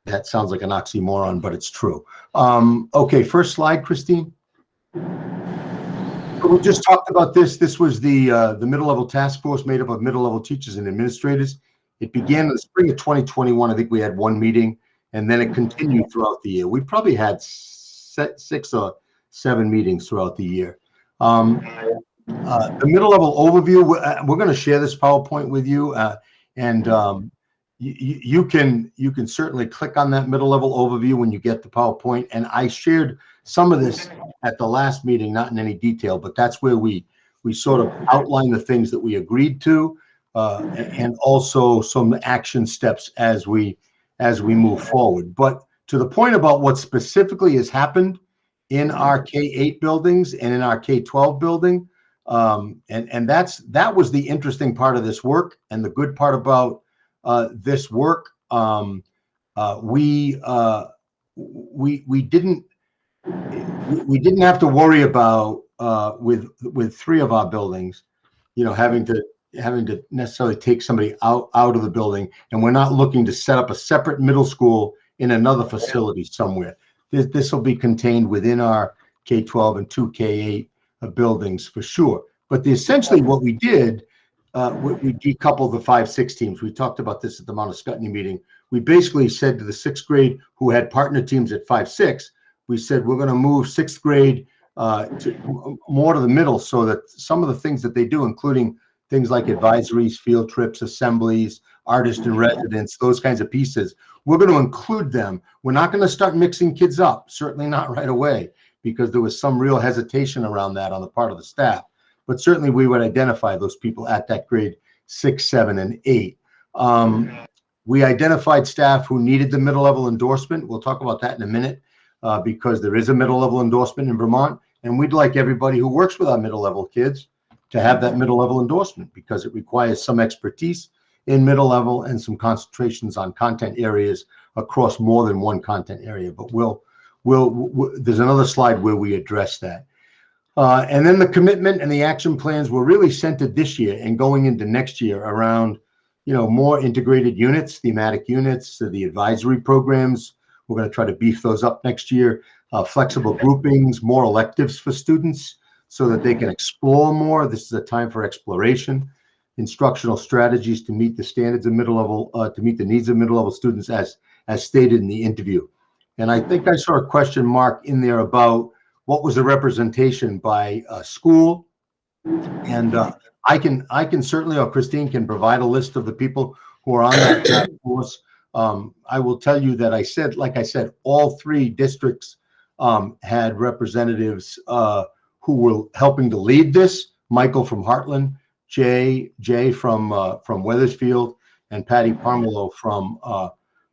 that sounds like an oxymoron, but it's true. Okay, first slide, Christine. We just talked about this. This was the middle level task force made up of middle level teachers and administrators. It began in the spring of 2021. I think we had one meeting, and then it continued throughout the year. We probably had 6 or 7 meetings throughout the year. The middle level overview, we're going to share this PowerPoint with you, and you can certainly click on that middle level overview when you get the PowerPoint. And I shared some of this at the last meeting, not in any detail, but that's where we sort of outline the things that we agreed to, and also some action steps as we move forward. But to the point about what specifically has happened in our K-8 buildings and in our K-12 building, and that was the interesting part of this work. And the good part about this work, we didn't have to worry about with 3 of our buildings, having to necessarily take somebody out of the building, and we're not looking to set up a separate middle school in another facility somewhere. This will be contained within our K-12 and 2 K-8 buildings for sure. But essentially what we did, we decoupled the 5-6 teams. We talked about this at the Mount Scottney meeting. We basically said to the 6th grade who had partner teams at 5-6, we said we're going to move 6th grade more to the middle, so that some of the things that they do, including things like advisories, field trips, assemblies, artist in residence, those kinds of pieces, we're going to include them. We're not going to start mixing kids up, certainly not right away, because there was some real hesitation around that on the part of the staff. But certainly we would identify those people at that grade 6, 7, and 8. We identified staff who needed the middle level endorsement. We'll talk about that in a minute, because there is a middle level endorsement in Vermont, and we'd like everybody who works with our middle level kids to have that middle level endorsement, because it requires some expertise in middle level and some concentrations on content areas across more than one content area. But there's another slide where we address that. And then the commitment and the action plans were really centered this year and going into next year around, more integrated units, thematic units, the advisory programs. We're going to try to beef those up next year. Flexible groupings, more electives for students so that they can explore more. This is a time for exploration. Instructional strategies to meet the standards of middle level, to meet the needs of middle level students as stated in the interview. And I think I saw a question mark in there about what was the representation by school. And I can certainly, or Christine can provide a list of the people who are on that task force. I will tell you that like I said, all 3 districts had representatives who were helping to lead this. Michael from Heartland, Jay from Wethersfield, and Patty Parmelo from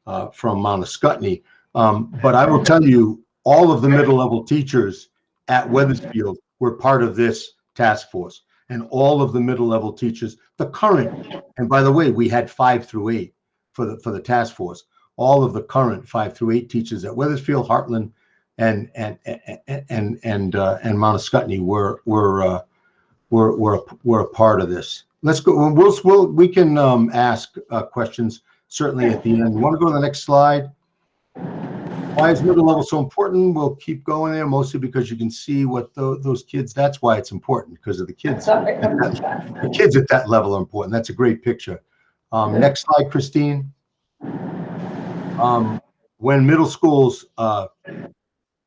Mount Scottney. But I will tell you, all of the middle level teachers at Wethersfield were part of this task force, and all of the middle level teachers, the current, and by the way, we had 5 through 8 for the task force. All of the current 5 through 8 teachers at Wethersfield, Heartland, and Mount Scottney were a part of this. Let's go. We can ask questions certainly at the end. You want to go to the next slide? Why is middle level so important? We'll keep going there, mostly because you can see what those kids. That's why it's important, because of the kids. The kids at that level are important. That's a great picture. Next slide, Christine. When middle schools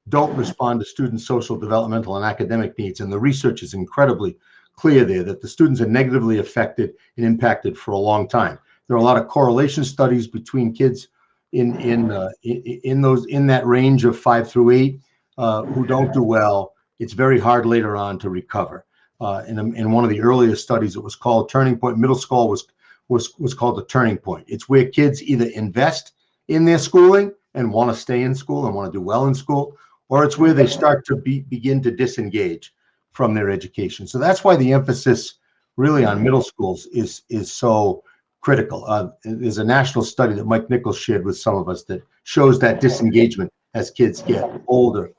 don't respond to students' social, developmental, and academic needs, and the research is incredibly clear there that the students are negatively affected and impacted for a long time. There are a lot of correlation studies between kids in that range of 5 through 8 who don't do well. It's very hard later on to recover. In one of the earliest studies, it was called Turning Point. Middle school was called the Turning Point. It's where kids either invest in their schooling and want to stay in school and want to do well in school, or it's where they start to begin to disengage from their education. So that's why the emphasis really on middle schools is so critical. There's a national study that Mike Nichols shared with some of us that shows that disengagement as kids get older.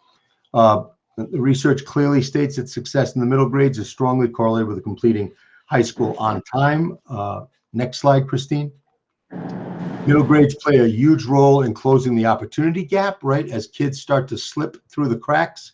The research clearly states that success in the middle grades is strongly correlated with completing high school on time. Next slide, Christine. Middle grades play a huge role in closing the opportunity gap, right? As kids start to slip through the cracks.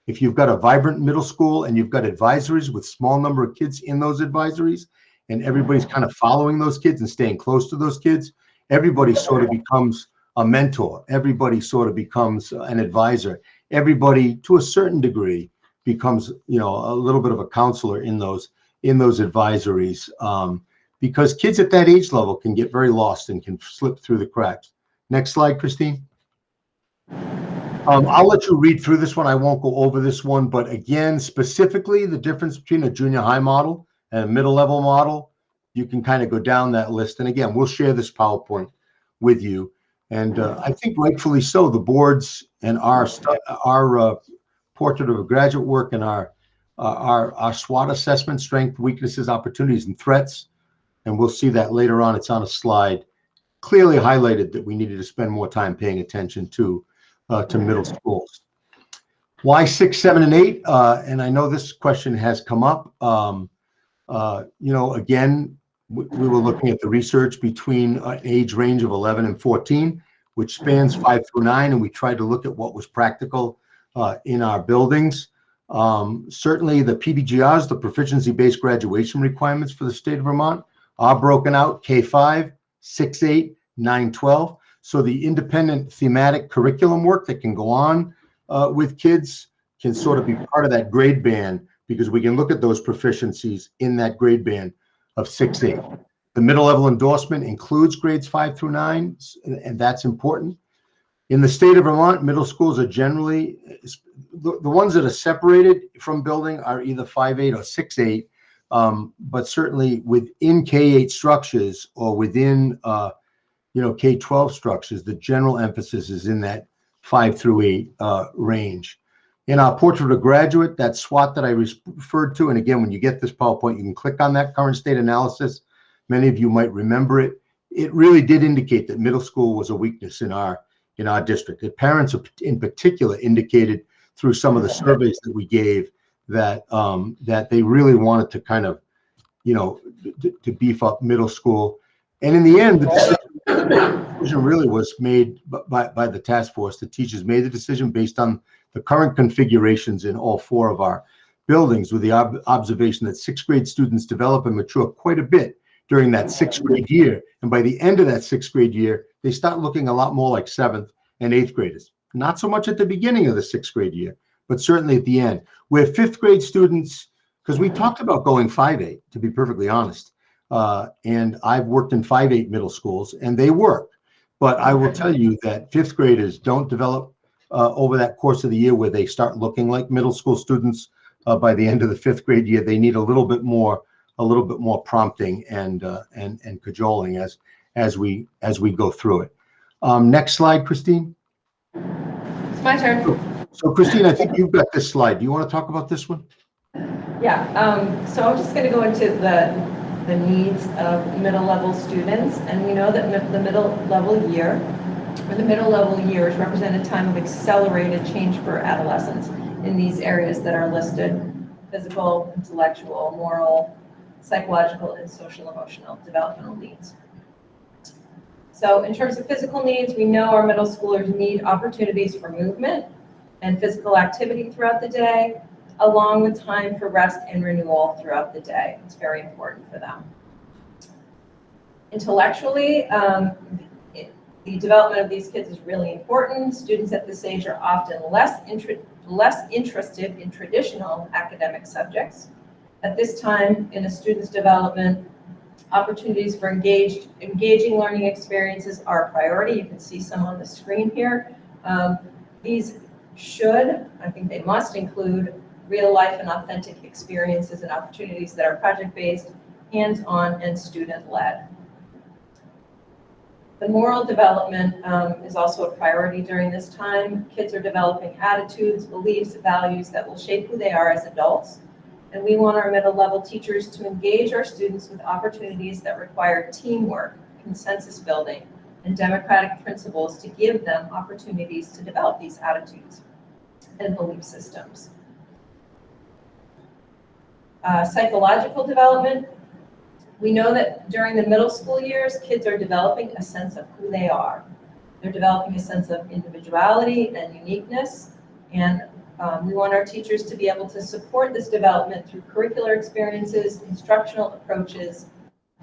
If you've got a vibrant middle school and you've got advisories with small number of kids in those advisories, and everybody's kind of following those kids and staying close to those kids, everybody sort of becomes a mentor. Everybody sort of becomes an advisor. Everybody, to a certain degree, becomes, you know, a little bit of a counselor in those advisories, because kids at that age level can get very lost and can slip through the cracks. Next slide, Christine. I'll let you read through this one. I won't go over this one, but again, specifically the difference between a junior high model and a middle level model, you can kind of go down that list. And again, we'll share this PowerPoint with you. And I think rightfully so, the boards and our portrait of a graduate work and our SWOT assessment, strength, weaknesses, opportunities, and threats. And we'll see that later on. It's on a slide, clearly highlighted that we needed to spend more time paying attention to middle schools. Why 6, 7, and 8? And I know this question has come up. You know, again, we were looking at the research between an age range of 11 and 14, which spans 5 through 9, and we tried to look at what was practical in our buildings. Certainly the PBGRs, the proficiency-based graduation requirements for the state of Vermont, are broken out K5, 6, 8, 9, 12. So the independent thematic curriculum work that can go on with kids can sort of be part of that grade band, because we can look at those proficiencies in that grade band of 6, 8. The middle level endorsement includes grades 5 through 9, and that's important. In the state of Vermont, middle schools are generally, the ones that are separated from building are either 5, 8 or 6, 8. But certainly within K-8 structures or within you know, K-12 structures, the general emphasis is in that 5 through 8 range. In our portrait of graduate, that SWOT that I referred to, and again, when you get this PowerPoint, you can click on that current state analysis. Many of you might remember it. It really did indicate that middle school was a weakness in our district. The parents in particular indicated through some of the surveys that we gave that that they really wanted to kind of, you know, to beef up middle school. And in the end, the decision really was made by the task force. The teachers made the decision based on the current configurations in all 4 of our buildings, with the observation that 6th grade students develop and mature quite a bit during that 6th grade year. And by the end of that 6th grade year, they start looking a lot more like 7th and 8th graders. Not so much at the beginning of the 6th grade year, but certainly at the end. Where 5th grade students, because we talked about going 5-8, to be perfectly honest. And I've worked in 5-8 middle schools, and they work. But I will tell you that 5th graders don't develop over that course of the year where they start looking like middle school students by the end of the 5th grade year. They need a little bit more prompting and cajoling as we go through it. Next slide, Christine. It's my turn. So Christine, I think you've got this slide. Do you want to talk about this one? Yeah, so I'm just going to go into the needs of middle level students, and we know that the middle level year, or the middle level years, represent a time of accelerated change for adolescents in these areas that are listed: physical, intellectual, moral, psychological, and social emotional developmental needs. So in terms of physical needs, we know our middle schoolers need opportunities for movement and physical activity throughout the day, along with time for rest and renewal throughout the day. It's very important for them. Intellectually, the development of these kids is really important. Students at this age are often less interested in traditional academic subjects. At this time in a student's development, opportunities for engaging learning experiences are a priority. You can see some on the screen here. These should, I think they must, include real life and authentic experiences and opportunities that are project-based, hands-on, and student-led. The moral development is also a priority during this time. Kids are developing attitudes, beliefs, values that will shape who they are as adults. And we want our middle level teachers to engage our students with opportunities that require teamwork, consensus building, and democratic principles to give them opportunities to develop these attitudes and belief systems. Psychological development, We know that during the middle school years, kids are developing a sense of who they are. They're developing a sense of individuality and uniqueness, and we want our teachers to be able to support this development through curricular experiences, instructional approaches,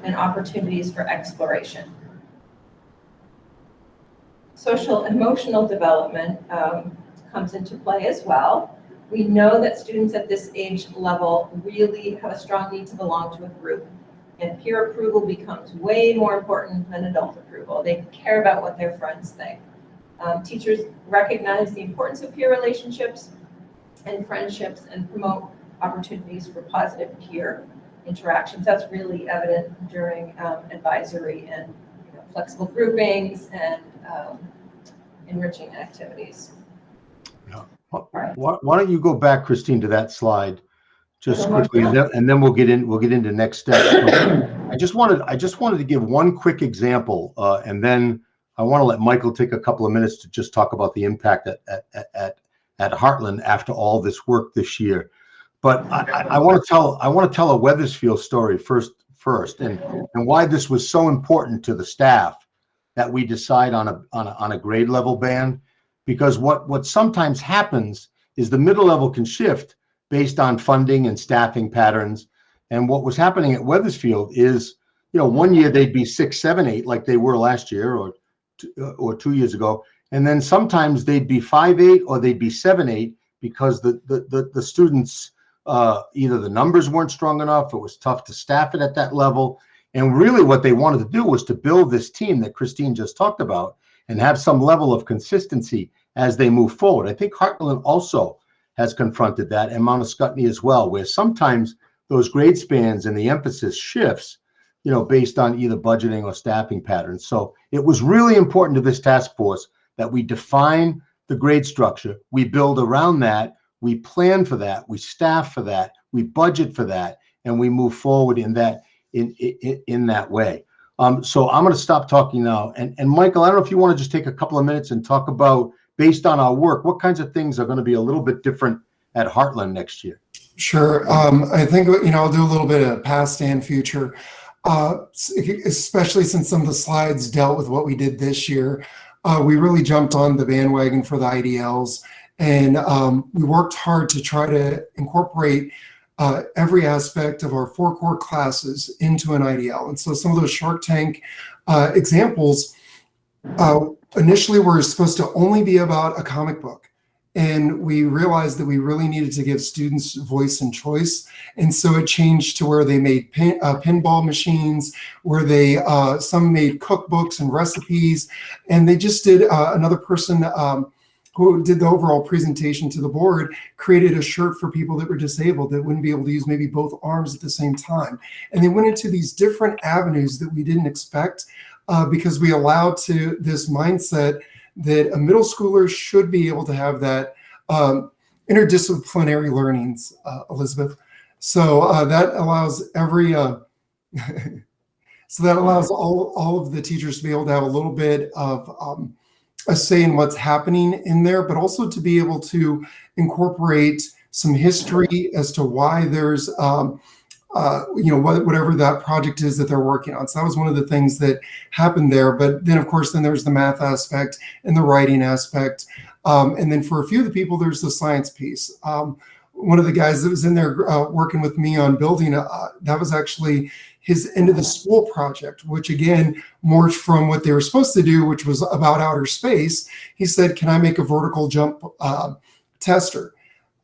and opportunities for exploration. Social emotional development comes into play as well. We know that students at this age level really have a strong need to belong to a group, and peer approval becomes way more important than adult approval. They care about what their friends think. Teachers recognize the importance of peer relationships and friendships and promote opportunities for positive peer interactions. That's really evident during advisory and flexible groupings and enriching activities. Yeah. Why don't you go back, Christine, to that slide just quickly, and then we'll get into next steps. I just wanted to give one quick example, and then I want to let Michael take a couple of minutes to just talk about the impact at Heartland after all this work this year. But I want to tell a Wethersfield story first, and why this was so important to the staff that we decide on a grade level band, because what sometimes happens is the middle level can shift based on funding and staffing patterns. And what was happening at Wethersfield is, one year they'd be 6, 7, 8 like they were last year or 2 years ago, and then sometimes they'd be 5, 8 or they'd be 7, 8 because the students either the numbers weren't strong enough, it was tough to staff it at that level. And really what they wanted to do was to build this team that Christine just talked about and have some level of consistency as they move forward. I think Heartland also has confronted that, and Mount Scottney as well, where sometimes those grade spans and the emphasis shifts, based on either budgeting or staffing patterns. So it was really important to this task force that we define the grade structure, we build around that, we plan for that, we staff for that, we budget for that, and we move forward in that way. So I'm going to stop talking now. And Michael, I don't know if you want to just take a couple of minutes and talk about, based on our work, what kinds of things are going to be a little bit different at Heartland next year? Sure. I think, I'll do a little bit of past and future, especially since some of the slides dealt with what we did this year. We really jumped on the bandwagon for the IDLs, and we worked hard to try to incorporate every aspect of our 4 core classes into an IDL. And so some of those Shark Tank examples initially were supposed to only be about a comic book. And we realized that we really needed to give students voice and choice. And so it changed to where they made pinball machines, where they some made cookbooks and recipes. And they just did, another person who did the overall presentation to the board, created a shirt for people that were disabled that wouldn't be able to use maybe both arms at the same time. And they went into these different avenues that we didn't expect because we allowed to this mindset that a middle schooler should be able to have that interdisciplinary learnings, Elizabeth. So that allows so that allows all of the teachers to be able to have a little bit of a say in what's happening in there, but also to be able to incorporate some history as to why there's whatever that project is that they're working on. So that was one of the things that happened there. But then, of course, then there's the math aspect and the writing aspect. And then for a few of the people, there's the science piece. One of the guys that was in there working with me on building, that was actually his end of the school project, which again, morphed from what they were supposed to do, which was about outer space. He said, can I make a vertical jump tester?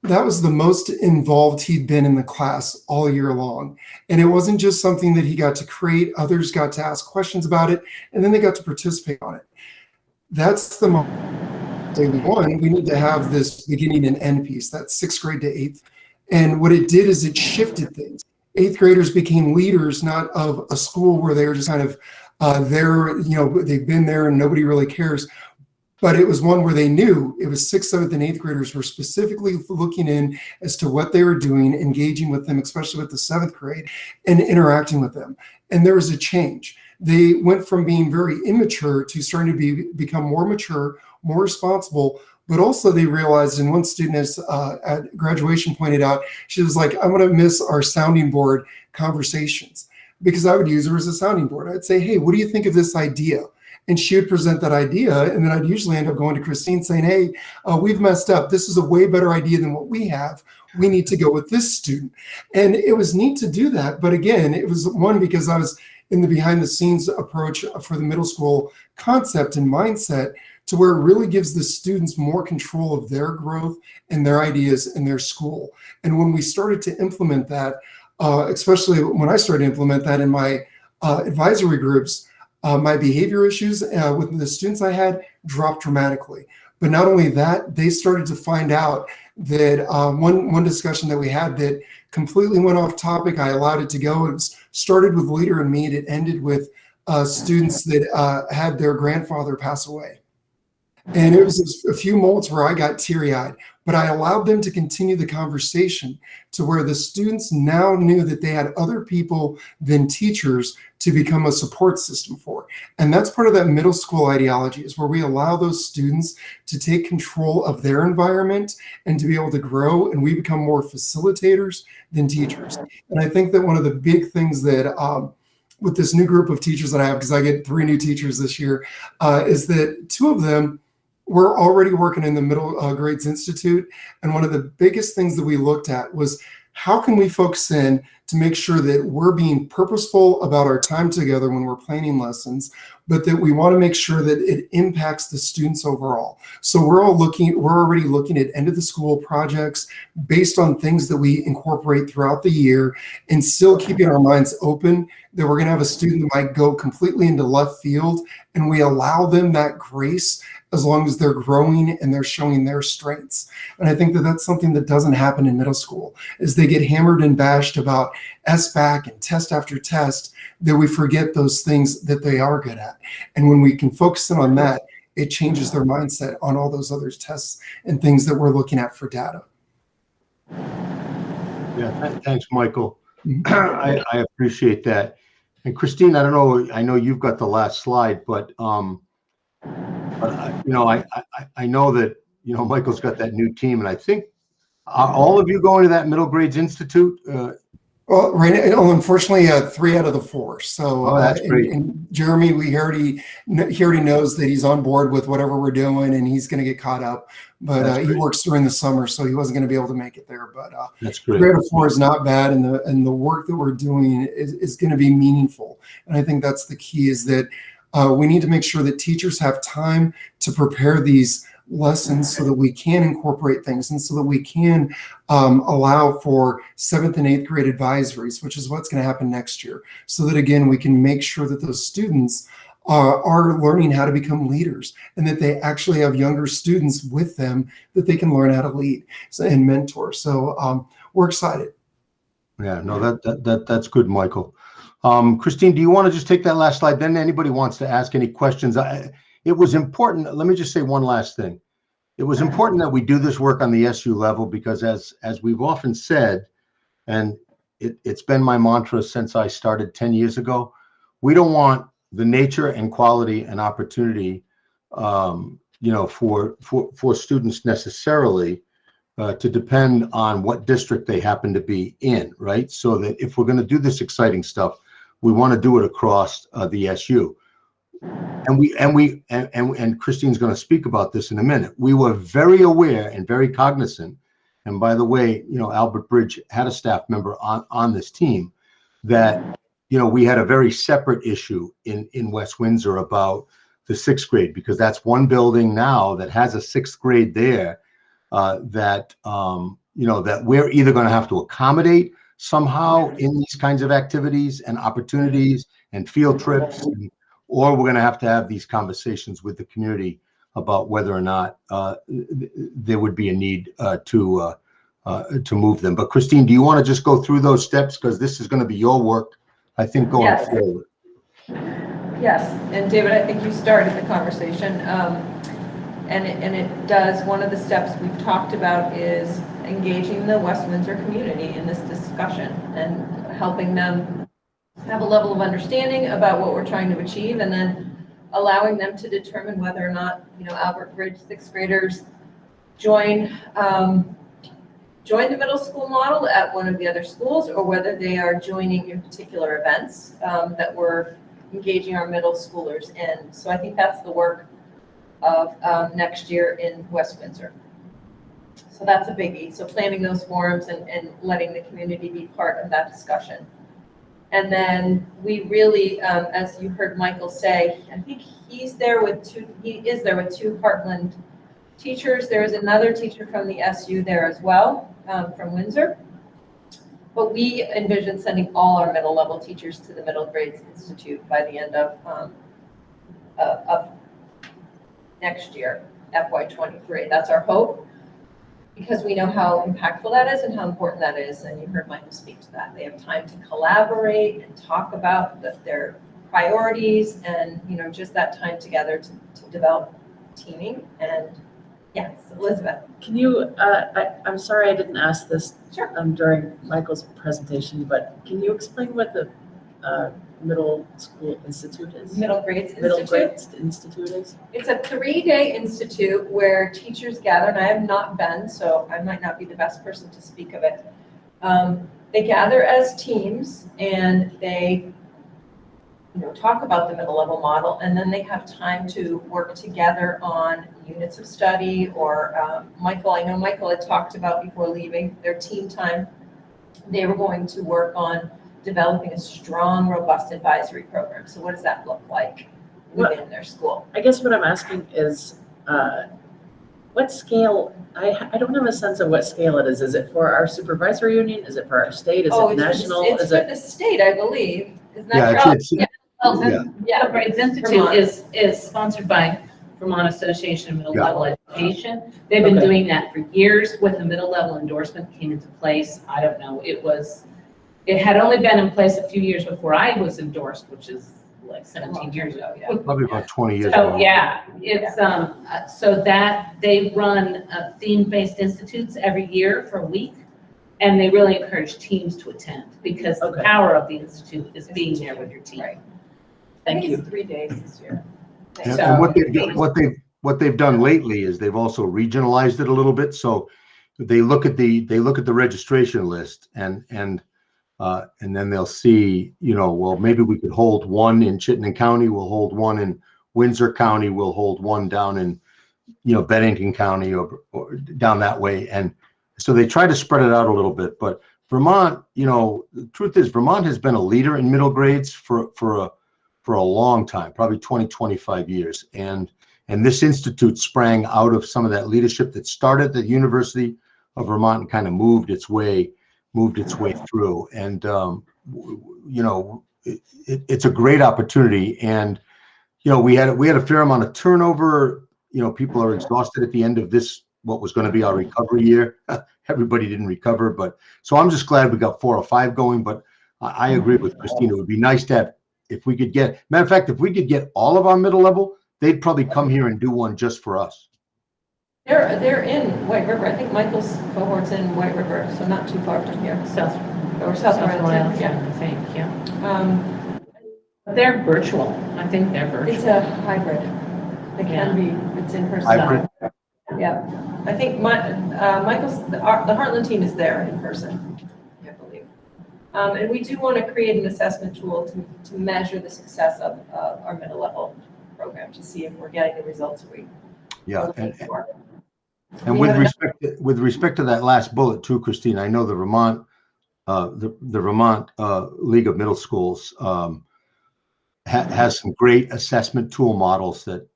That was the most involved he'd been in the class all year long. And it wasn't just something that he got to create, others got to ask questions about it, and then they got to participate on it. That's the one, we need to have this beginning and end piece, that's 6th grade to 8th. And what it did is it shifted things. 8th graders became leaders, not of a school where they were just kind of there, they've been there and nobody really cares. But it was one where they knew it was 6th, 7th, and 8th graders were specifically looking in as to what they were doing, engaging with them, especially with the 7th grade, and interacting with them. And there was a change. They went from being very immature to starting to become more mature, more responsible, but also they realized, and one student has, at graduation pointed out, she was like, I'm going to miss our sounding board conversations. because I would use her as a sounding board. I'd say, hey, what do you think of this idea? And she would present that idea, and then I'd usually end up going to Christine saying, hey, we've messed up. This is a way better idea than what we have. We need to go with this student. And it was neat to do that. But again, it was one, because I was in the behind the scenes approach for the middle school concept and mindset, to where it really gives the students more control of their growth and their ideas in their school. And when we started to implement that, especially when I started to implement that in my advisory groups, my behavior issues with the students I had dropped dramatically. But not only that, they started to find out that one discussion that we had that completely went off topic, I allowed it to go. It started with Leader and Me. It ended with students that had their grandfather pass away. And it was a few moments where I got teary-eyed, but I allowed them to continue the conversation to where the students now knew that they had other people than teachers to become a support system for. And that's part of that middle school ideology, is where we allow those students to take control of their environment and to be able to grow, and we become more facilitators than teachers. And I think that one of the big things that with this new group of teachers that I have, because I get 3 new teachers this year, is that 2 of them we're already working in the Middle Grades Institute. And one of the biggest things that we looked at was, how can we focus in to make sure that we're being purposeful about our time together when we're planning lessons, but that we want to make sure that it impacts the students overall. So we're already looking at end of the school projects based on things that we incorporate throughout the year, and still keeping our minds open that we're going to have a student that might go completely into left field, and we allow them that grace as long as they're growing and they're showing their strengths. And I think that that's something that doesn't happen in middle school, is they get hammered and bashed about SBAC and test after test, that we forget those things that they are good at. And when we can focus in on that, it changes their mindset on all those other tests and things that we're looking at for data. Yeah, thanks, Michael. I appreciate that. And Christine, I don't know, I know you've got the last slide, but you know, I know that, you know, Michael's got that new team, and I think, are all of you going to that Middle Grades Institute? Well, right now, unfortunately, 3 out of the 4. So that's great. And Jeremy, he already knows that he's on board with whatever we're doing, and he's going to get caught up. But he works during the summer, so he wasn't going to be able to make it there. But that's great. 3 out of 4 is not bad, and the work that we're doing is going to be meaningful. And I think that's the key, is that we need to make sure that teachers have time to prepare these lessons so that we can incorporate things, and so that we can allow for 7th and 8th grade advisories, which is what's going to happen next year, so that, again, we can make sure that those students are learning how to become leaders, and that they actually have younger students with them that they can learn how to lead and mentor. So we're excited. Yeah, no, that's good, Michael. Christine, do you want to just take that last slide? Then anybody wants to ask any questions. It was important. Let me just say one last thing. It was important that we do this work on the SU level, because as we've often said, and it's been my mantra since I started 10 years ago, we don't want the nature and quality and opportunity, you know, for students necessarily to depend on what district they happen to be in, right? So that if we're going to do this exciting stuff, we want to do it across the SU. And Christine's going to speak about this in a minute. We were very aware and very cognizant. And by the way, you know, Albert Bridge had a staff member on this team, that, you know, we had a very separate issue in West Windsor about the 6th grade, because that's one building now that has a 6th grade there that, you know, that we're either going to have to accommodate somehow in these kinds of activities and opportunities and field trips, or we're going to have these conversations with the community about whether or not there would be a need to move them. But Christine, do you want to just go through those steps? Because this is going to be your work, I think, going forward. Yes, and David, I think you started the conversation, and it does. One of the steps we've talked about is engaging the West Windsor community in this discussion and helping them have a level of understanding about what we're trying to achieve, and then allowing them to determine whether or not, you know, Albert Bridge 6th graders join joined the middle school model at one of the other schools, or whether they are joining in particular events that we're engaging our middle schoolers in. So I think that's the work of next year in West Windsor. So that's a biggie. So planning those forums and letting the community be part of that discussion. And then we really, as you heard Michael say, I think he is there with two Heartland teachers. There is another teacher from the SU there as well, from Windsor. But we envision sending all our middle level teachers to the Middle Grades Institute by the end of next year, FY23. That's our hope, because we know how impactful that is and how important that is. And you heard Michael speak to that. They have time to collaborate and talk about their priorities and, you know, just that time together to develop teaming. And yes, Elizabeth. Can you, I'm sorry I didn't ask this Sure. During Michael's presentation, but can you explain what the Middle School Institute is? Middle Grades Middle Institute. Grades Institute is? It's a 3-day institute where teachers gather, and I have not been, so I might not be the best person to speak of it. They gather as teams and they, you know, talk about the middle level model, and then they have time to work together on units of study or Michael, I know Michael had talked about before leaving their team time. They were going to work on developing a strong, robust advisory program. So what does that look like within their school? I guess what I'm asking is, what scale, I don't have a sense of what scale it is. Is it for our supervisory union? Is it for our state? Is it national? It's Is for it? the state, I believe. Isn't Yeah, that correct? it's, Middle Grades Institute Vermont. is sponsored by Vermont Association of Middle Yeah. Level Education. They've been Okay. doing that for years. When the middle level endorsement came into place, I don't know, it had only been in place a few years before I was endorsed, which is like 17 years ago, yeah. probably about 20 years So, ago. yeah, it's, so that they run theme-based institutes every year for a week. And they really encourage teams to attend because the Okay. power of the institute is being there with your team. Right. Thank you. It's 3 days this year. And, So- and what they've done lately is they've also regionalized it a little bit. So they look at the registration list and then they'll see, you know, well, maybe we could hold one in Chittenden County, we'll hold one in Windsor County, we'll hold one down in, you know, Bennington County or down that way. And so they try to spread it out a little bit. But Vermont, you know, the truth is Vermont has been a leader in middle grades for a long time, probably 20, 25 years. And this institute sprang out of some of that leadership that started at the University of Vermont and kind of moved its way through. And, you know, it's a great opportunity. And, you know, we had a fair amount of turnover. You know, people are exhausted at the end of this, what was going to be our recovery year. Everybody didn't recover, but so I'm just glad we got 4 or 5 going. But I agree with Christina. It would be nice to have, if we could get, matter of fact, if we could get all of our middle level, they'd probably come here and do one just for us. They're in White River. I think Michael's cohort's in White River, so not too far from here. South Royalton, yeah, I think, yeah. Um, But they're virtual. I think they're virtual. It's a hybrid. It can be, it's in person. Hybrid. Yeah. I think Michael's, the Heartland team is there in person, I believe. And we do want to create an assessment tool to measure the success of our middle level program to see if we're getting the results we Yeah. are looking for. And We with have respect to that last bullet too, Christine, I know the Vermont, League of Middle Schools has some great assessment tool models that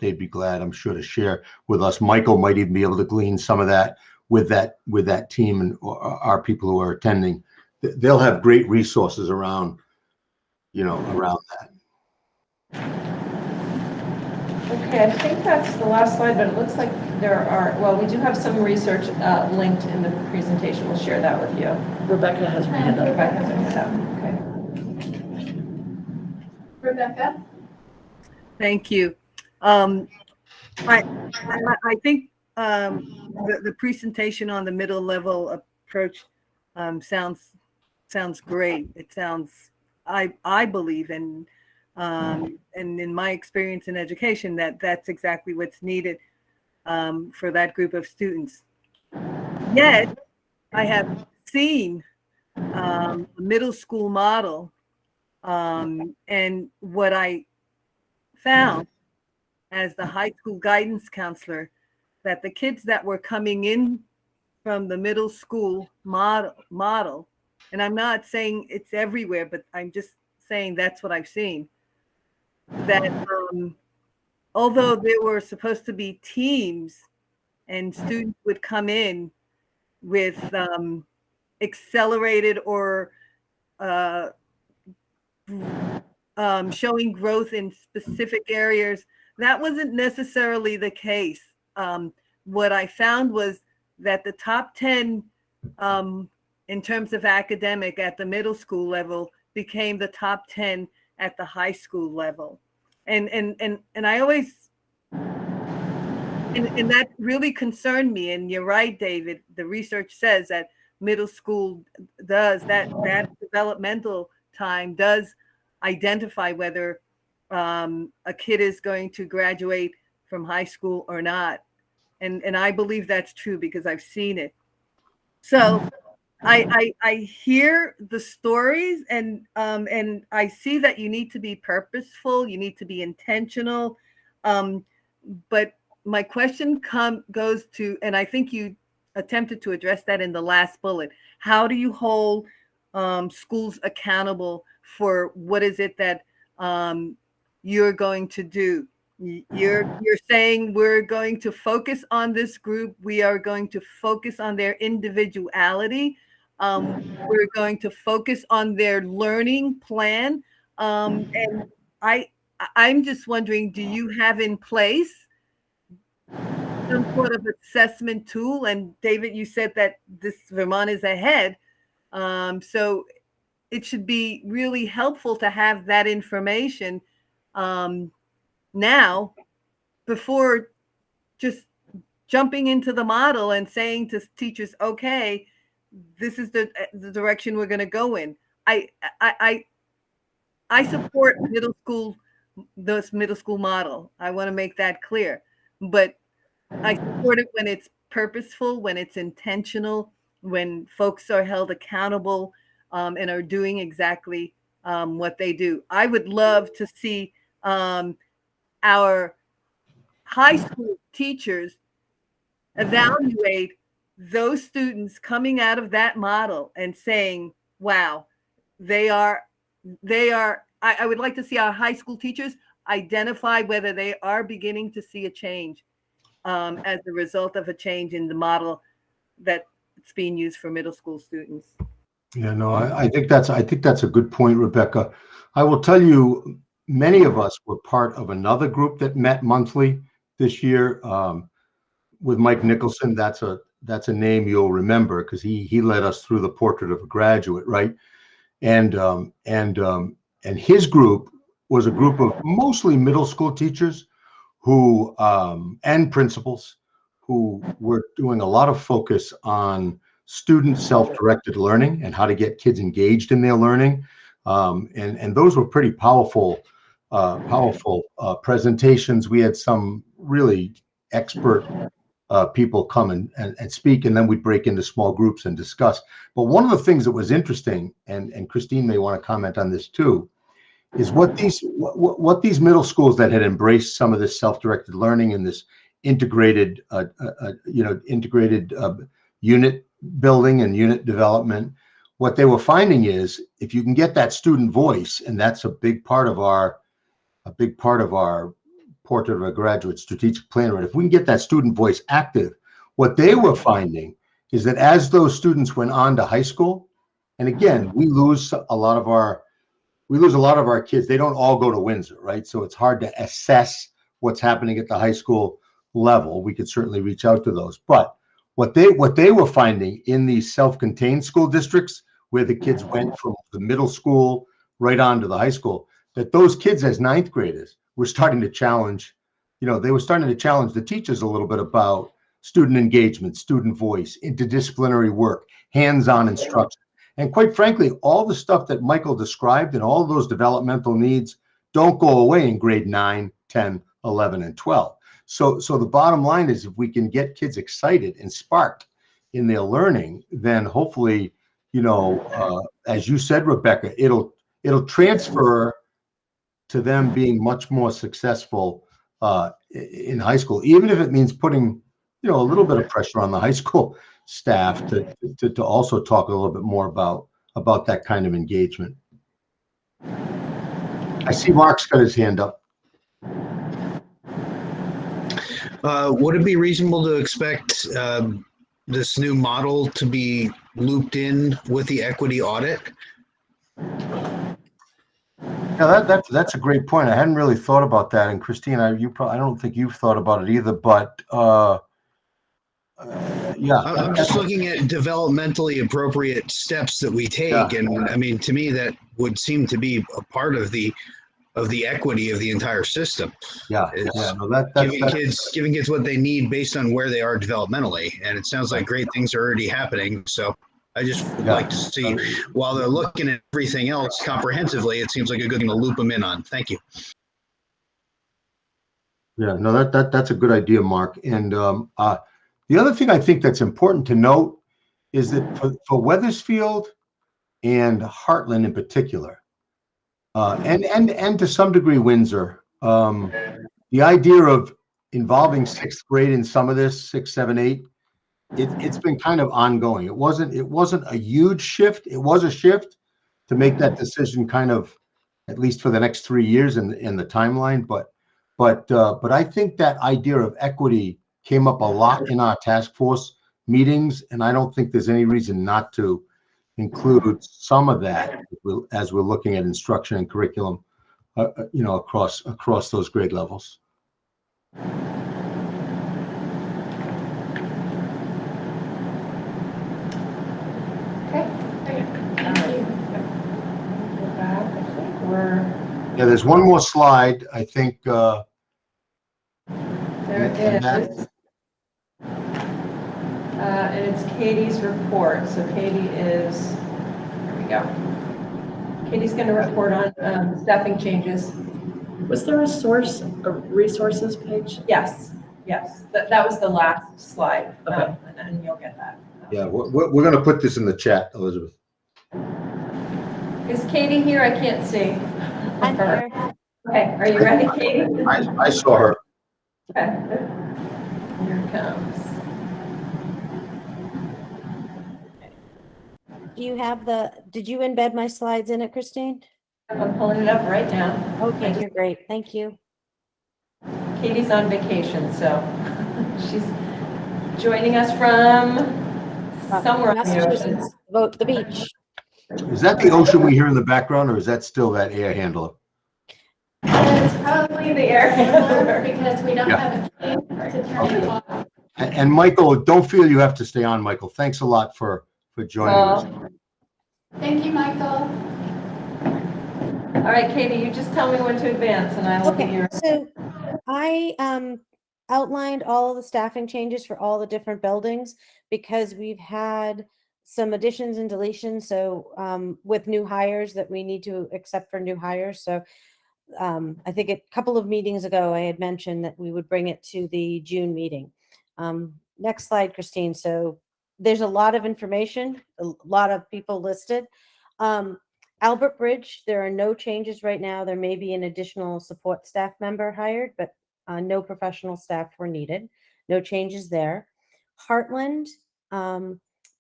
they'd be glad, I'm sure, to share with us. Michael might even be able to glean some of that with that team and our people who are attending. They'll have great resources around that. Okay, I think that's the last slide, but it looks like we do have some research linked in the presentation. We'll share that with you. Rebecca has her hand up. Rebecca has her hand up. Okay. Rebecca? Thank you. I think the presentation on the middle level approach sounds great. It sounds, I believe, and in my experience in education, that's exactly what's needed for that group of students. Yet, I have seen a middle school model, and what I found as the high school guidance counselor, that the kids that were coming in from the middle school model, and I'm not saying it's everywhere, but I'm just saying that's what I've seen, that although there were supposed to be teams and students would come in with accelerated or showing growth in specific areas, that wasn't necessarily the case. What I found was that the top 10 in terms of academic at the middle school level became the top 10 at the high school level. And I always, and that really concerned me. And you're right, David, the research says that middle school does, that developmental time does identify whether a kid is going to graduate from high school or not. And I believe that's true because I've seen it. So I hear the stories, and I see that you need to be purposeful, you need to be intentional. But my question goes to, and I think you attempted to address that in the last bullet. How do you hold schools accountable for what is it that you're going to do? You're saying we're going to focus on this group. We are going to focus on their individuality. We're going to focus on their learning plan. And I'm just wondering, do you have in place some sort of assessment tool? And David, you said that Vermont is ahead. So it should be really helpful to have that information now, before just jumping into the model and saying to teachers, okay, this is the direction we're going to go in. I support middle school, this middle school model. I want to make that clear, but I support it when it's purposeful, when it's intentional, when folks are held accountable and are doing exactly what they do. I would love to see our high school teachers evaluate those students coming out of that model and saying, wow, I would like to see our high school teachers identify whether they are beginning to see a change as a result of a change in the model that's being used for middle school students. Yeah, no, I think that's a good point, Rebecca. I will tell you, many of us were part of another group that met monthly this year with Mike Nicholson. That's a name you'll remember because he led us through the Portrait of a Graduate, right? And his group was a group of mostly middle school teachers who and principals who were doing a lot of focus on student self-directed learning and how to get kids engaged in their learning. And those were pretty powerful presentations. We had some really expert people come and speak, and then we'd break into small groups and discuss. But one of the things that was interesting, and Christine may want to comment on this too, is what these middle schools that had embraced some of this self-directed learning and this integrated unit building and unit development, what they were finding is if you can get that student voice, and that's a big part of our Portrait of a Graduate strategic plan, right? If we can get that student voice active, what they were finding is that as those students went on to high school, and again, we lose a lot of our kids. They don't all go to Windsor, right? So it's hard to assess what's happening at the high school level. We could certainly reach out to those, but what they were finding in these self-contained school districts where the kids went from the middle school right on to the high school, that those kids as ninth graders were starting to challenge, they were starting to challenge the teachers a little bit about student engagement, student voice, interdisciplinary work, hands-on instruction. And quite frankly, all the stuff that Michael described and all those developmental needs don't go away in grade 9, 10, 11, and 12. So the bottom line is if we can get kids excited and sparked in their learning, then hopefully, as you said, Rebecca, it'll transfer to them being much more successful in high school, even if it means putting, a little bit of pressure on the high school staff to also talk a little bit more about that kind of engagement. I see Mark's got his hand up. Would it be reasonable to expect this new model to be looped in with the equity audit? Yeah, that's a great point. I hadn't really thought about that. And Christine, I don't think you've thought about it either. But yeah, I'm just looking at developmentally appropriate steps that we take, and I mean, to me, that would seem to be a part of the equity of the entire system. No, Giving kids what they need based on where they are developmentally, and it sounds like great things are already happening. So I just would like to see, while they're looking at everything else comprehensively, it seems like a good thing to loop them in on. Thank you. Yeah, no, that's a good idea, Mark. And the other thing I think that's important to note is that for Wethersfield and Heartland in particular, and to some degree Windsor, the idea of involving sixth grade in some of this, 6, 7, 8, it's been kind of ongoing. It wasn't a huge shift. It was a shift to make that decision kind of, at least for the next 3 years in the timeline. But I think that idea of equity came up a lot in our task force meetings, and I don't think there's any reason not to include some of that as we're looking at instruction and curriculum, across those grade levels. Okay. Thank you. Go back. I think Yeah, there's one more slide, I think. there it is. And it's Katie's report. So Katie is, here we go. Katie's going to report on staffing changes. Was there a resources page? Yes. That was the last slide. Okay. And then you'll get that. Yeah, we're going to put this in the chat, Elizabeth. Is Katie here? I can't see. I'm here. Okay, are you ready, Katie? I saw her. Okay. Here it comes. Do you have did you embed my slides in it, Christine? I'm pulling it up right now. Okay, you're great. Thank you. Katie's on vacation, so she's joining us from somewhere on the ocean. Massachusetts, the beach. Is that the ocean we hear in the background, or is that still that air handler? It's probably the air handler because we don't have a key to turn it off. And Michael, don't feel you have to stay on, Michael. Thanks a lot for joining us. Thank you, Michael. All right, Katie, you just tell me when to advance and I will be your. So I outlined all of the staffing changes for all the different buildings because we've had some additions and deletions. So with new hires that we need to accept for new hires. So I think a couple of meetings ago, I had mentioned that we would bring it to the June meeting. Next slide, Christine. So there's a lot of information, a lot of people listed. Albert Bridge, there are no changes right now. There may be an additional support staff member hired, but no professional staff were needed. No changes there. Heartland,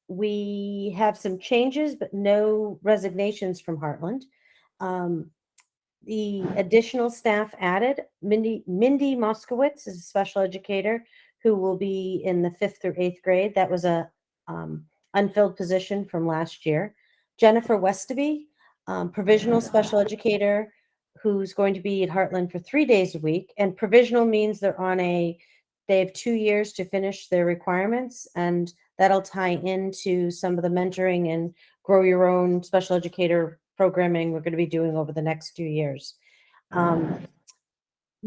we have some changes, but no resignations from Heartland. The additional staff added, Mindy Moskowitz is a special educator who will be in the 5th through 8th grade. That was a unfilled position from last year. Jennifer Westaby, provisional special educator who's going to be at Heartland for 3 days a week. And provisional means they have 2 years to finish their requirements, and that'll tie into some of the mentoring and grow your own special educator programming we're going to be doing over the next 2 years.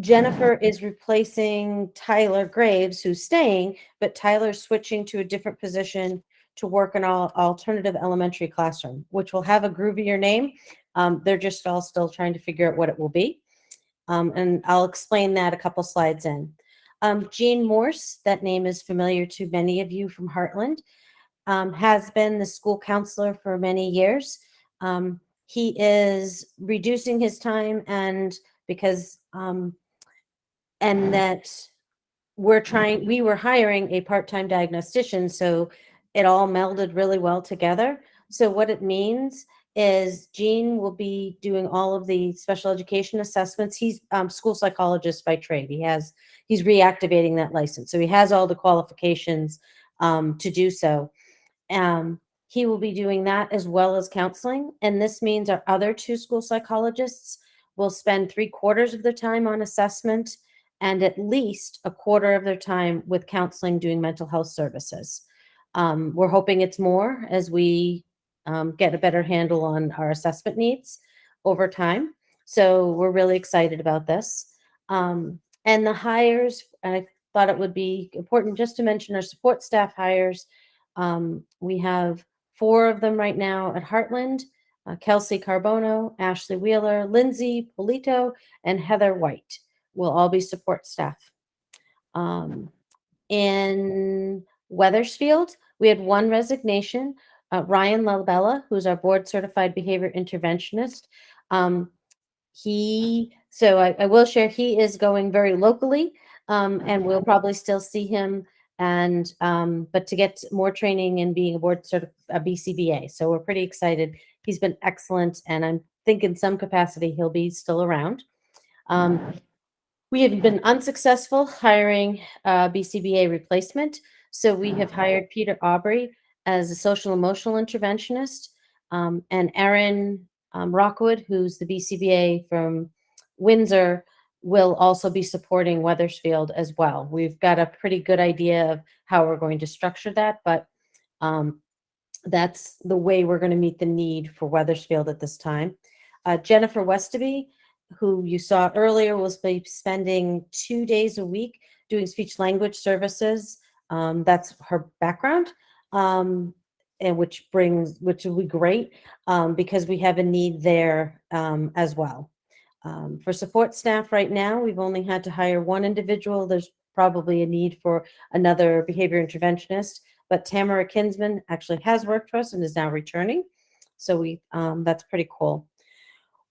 Jennifer is replacing Tyler Graves, who's staying, but Tyler's switching to a different position to work in an alternative elementary classroom, which will have a groovier name. They're just all still trying to figure out what it will be. And I'll explain that a couple slides in. Jean Morse, that name is familiar to many of you from Heartland. has been the school counselor for many years. He is reducing his time and because, and that we were hiring a part-time diagnostician, so it all melded really well together. So what it means is Gene will be doing all of the special education assessments. He's school psychologist by trade. He's reactivating that license. So he has all the qualifications to do so. He will be doing that as well as counseling. And this means our other two school psychologists will spend 3/4 of their time on assessment and at least 1/4 of their time with counseling doing mental health services. We're hoping it's more as we get a better handle on our assessment needs over time. So we're really excited about this. And the hires, I thought it would be important just to mention our support staff hires. We have 4 of them right now at Heartland, Kelsey Carbono, Ashley Wheeler, Lindsey Polito, and Heather White will all be support staff. In Wethersfield, we had 1 resignation, Ryan Labella, who's our board certified behavior interventionist. I will share he is going very locally, and we'll probably still see him and but to get more training and being a board certified Bcba. So we're pretty excited. He's been excellent, and I'm thinking in some capacity he'll be still around. We have been unsuccessful hiring a Bcba replacement. So we have hired Peter Aubrey as a social emotional interventionist, and Erin Rockwood, who's the Bcba from Windsor, will also be supporting Wethersfield as well. We've got a pretty good idea of how we're going to structure that, but that's the way we're going to meet the need for Wethersfield at this time. Jennifer Westaby, who you saw earlier, will be spending 2 days a week doing speech language services. That's her background, and which will be great because we have a need there as well. For support staff right now, we've only had to hire 1 individual. There's probably a need for another behavior interventionist, but Tamara Kinsman actually has worked for us and is now returning. So that's pretty cool.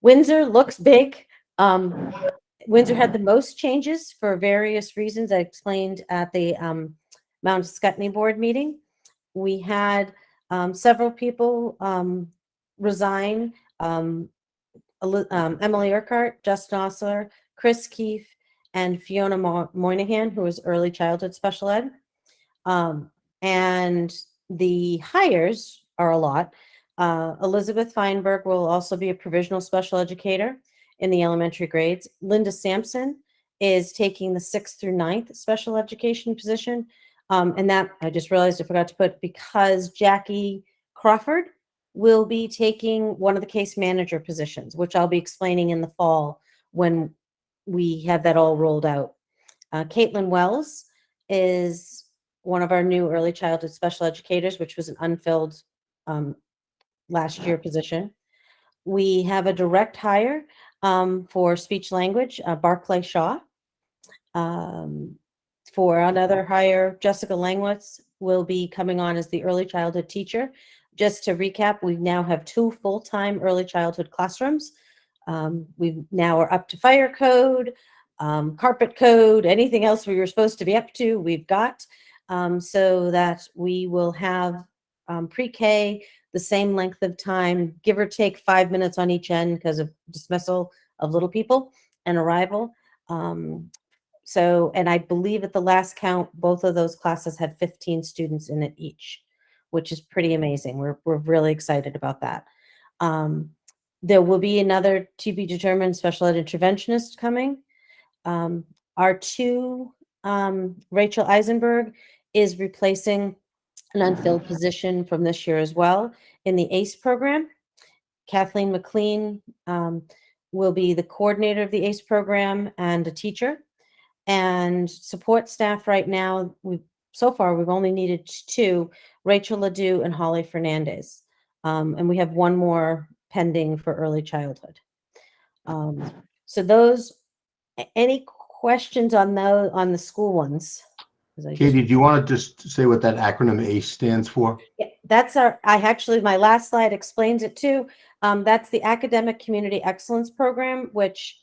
Windsor looks big. Windsor had the most changes for various reasons I explained at the Mount Scottney board meeting. We had several people resign. Emily Urquhart, Justin Osler, Chris Keefe, and Fiona Moynihan, who is early childhood special ed. And the hires are a lot. Elizabeth Feinberg will also be a provisional special educator in the elementary grades. Linda Sampson is taking the 6th through 9th special education position. And that I just realized I forgot to put because Jackie Crawford will be taking one of the case manager positions, which I'll be explaining in the fall when we have that all rolled out. Caitlin Wells is one of our new early childhood special educators, which was an unfilled last year position. We have a direct hire for speech language, Barclay Shaw. For another hire, Jessica Langwitz will be coming on as the early childhood teacher. Just to recap, we now have 2 full-time early childhood classrooms. We now are up to fire code, carpet code, anything else we were supposed to be up to, we've got, so that we will have pre-K the same length of time, give or take 5 minutes on each end because of dismissal of little people and arrival. And I believe at the last count, both of those classes had 15 students in it each, which is pretty amazing. We're really excited about that. There will be another to be determined special ed interventionist coming. Our 2, Rachel Eisenberg is replacing an unfilled position from this year as well in the ACE program. Kathleen McLean will be the coordinator of the ACE program and a teacher. And support staff right now, so far we've only needed 2, Rachel Ledoux and Holly Fernandez. And we have 1 more pending for early childhood. So those, any questions on the school ones? Katie, do you want to just say what that acronym ACE stands for? Yeah, that's my last slide explains it too. That's the Academic Community Excellence Program, which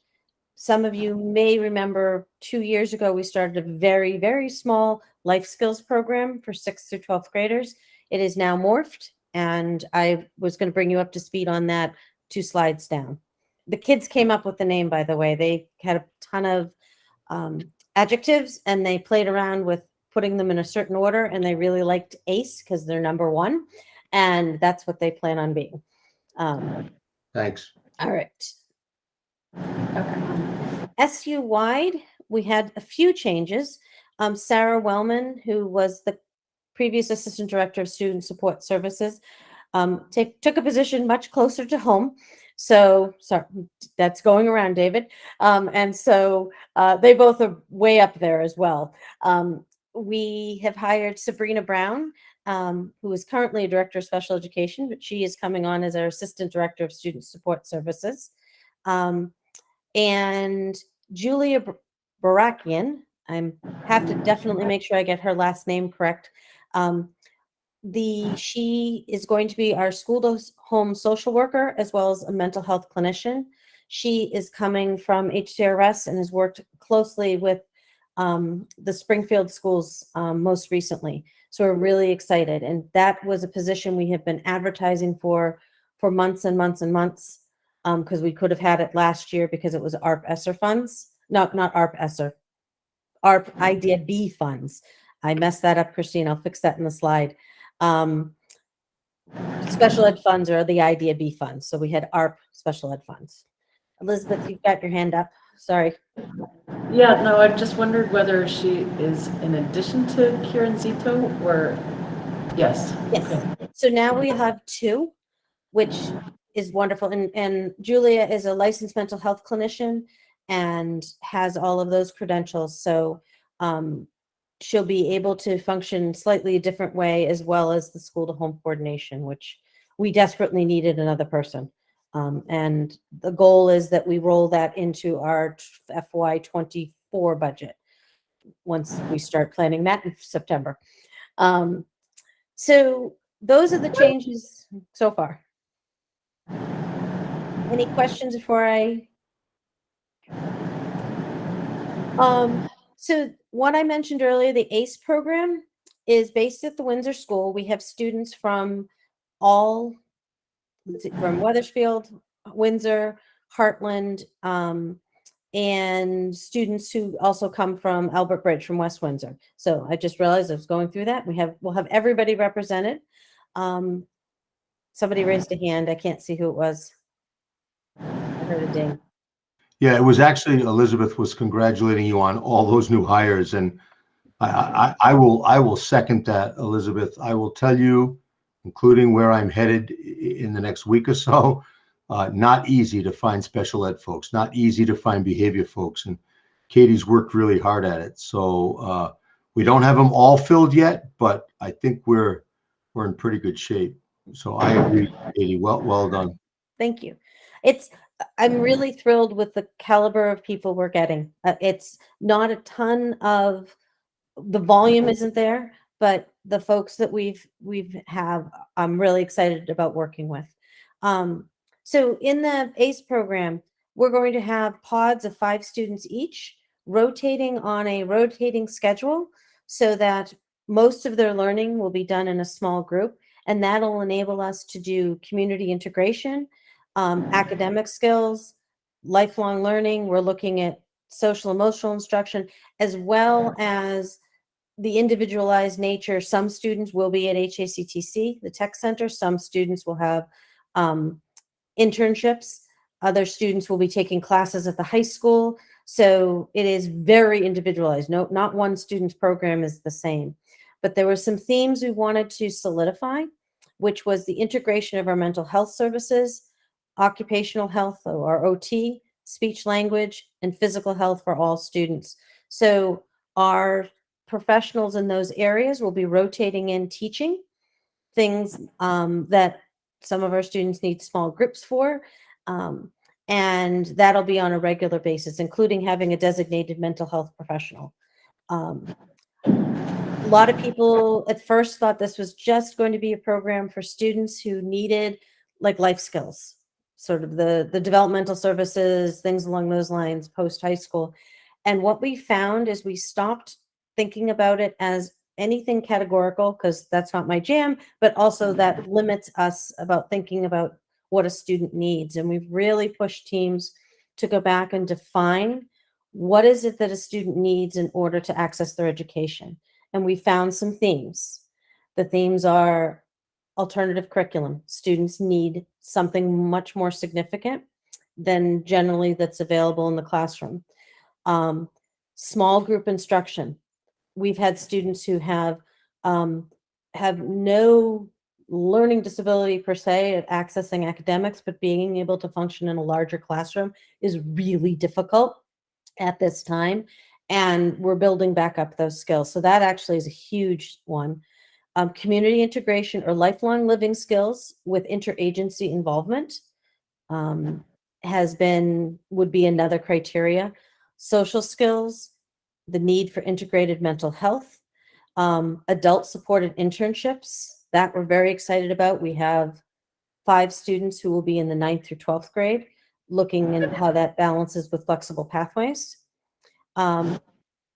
some of you may remember 2 years ago, we started a very, very small life skills program for 6th through 12th graders. It is now morphed, and I was going to bring you up to speed on that 2 slides down. The kids came up with the name, by the way. They had a ton of adjectives, and they played around with putting them in a certain order, and they really liked ACE because they're number 1, and that's what they plan on being. Thanks. All right. SU-wide, we had a few changes. Sarah Wellman, who was the previous Assistant Director of Student Support Services, took a position much closer to home. So, sorry, that's going around, David. And so they both are way up there as well. We have hired Sabrina Brown, who is currently a Director of Special Education, but she is coming on as our Assistant Director of Student Support Services. And Julia Barakian, I have to definitely make sure I get her last name correct. She is going to be our school home social worker as well as a mental health clinician. She is coming from HCRS and has worked closely with the Springfield schools most recently. So we're really excited. And that was a position we have been advertising for months and months and months. Because we could have had it last year because it was ARP ESSER funds. No, not ARP ESSER. ARP Idea B funds. I messed that up, Christine. I'll fix that in the slide. Special ed funds are the Idea B funds. So we had ARP special ed funds. Elizabeth, you've got your hand up. Sorry. Yeah, no, I just wondered whether she is in addition to Kieran Zito or yes. Yes. Okay. So now we have 2, which is wonderful. And Julia is a licensed mental health clinician and has all of those credentials. So she'll be able to function slightly a different way, as well as the school to home coordination, which we desperately needed another person. And the goal is that we roll that into our FY24 budget once we start planning that in September. So those are the changes so far. Any questions before I? So what I mentioned earlier, the ACE program is based at the Windsor School. We have students from Wethersfield, Windsor, Heartland, and students who also come from Albert Bridge from West Windsor. So I just realized I was going through that. We'll have everybody represented. Somebody raised a hand. I can't see who it was. I heard a ding. Yeah, it was actually Elizabeth was congratulating you on all those new hires, and I will second that, Elizabeth. I will tell you, including where I'm headed in the next week or so, not easy to find special ed folks, not easy to find behavior folks, and Katie's worked really hard at it. So we don't have them all filled yet, but I think we're in pretty good shape. So I agree, Katie. Well done. Thank you. I'm really thrilled with the caliber of people we're getting. It's not a ton of, the volume isn't there, but the folks that I'm really excited about working with. So in the ACE program, we're going to have pods of 5 students each, rotating on a rotating schedule so that most of their learning will be done in a small group, and that'll enable us to do community integration, academic skills, lifelong learning. We're looking at social emotional instruction, as well as the individualized nature. Some students will be at HACTC, the tech center. Some students will have internships. Other students will be taking classes at the high school. So it is very individualized. No, not one student's program is the same. But there were some themes we wanted to solidify, which was the integration of our mental health services, occupational health, or OT, speech language, and physical health for all students. So our professionals in those areas will be rotating in teaching things that some of our students need small groups for. And that'll be on a regular basis, including having a designated mental health professional. lot of people at first thought this was just going to be a program for students who needed like life skills, sort of the developmental services, things along those lines, post high school. And what we found is we stopped thinking about it as anything categorical, because that's not my jam, but also that limits us about thinking about what a student needs. And we've really pushed teams to go back and define what is it that a student needs in order to access their education. And we found some themes. The themes are alternative curriculum. Students need something much more significant than generally that's available in the classroom. Small group instruction. We've had students who have no learning disability per se at accessing academics, but being able to function in a larger classroom is really difficult at this time. And we're building back up those skills. So that actually is a huge one. Community integration or lifelong living skills with interagency involvement would be another criteria. Social skills, the need for integrated mental health, adult supported internships that we're very excited about. We have 5 students who will be in the 9th through 12th grade, looking at how that balances with flexible pathways.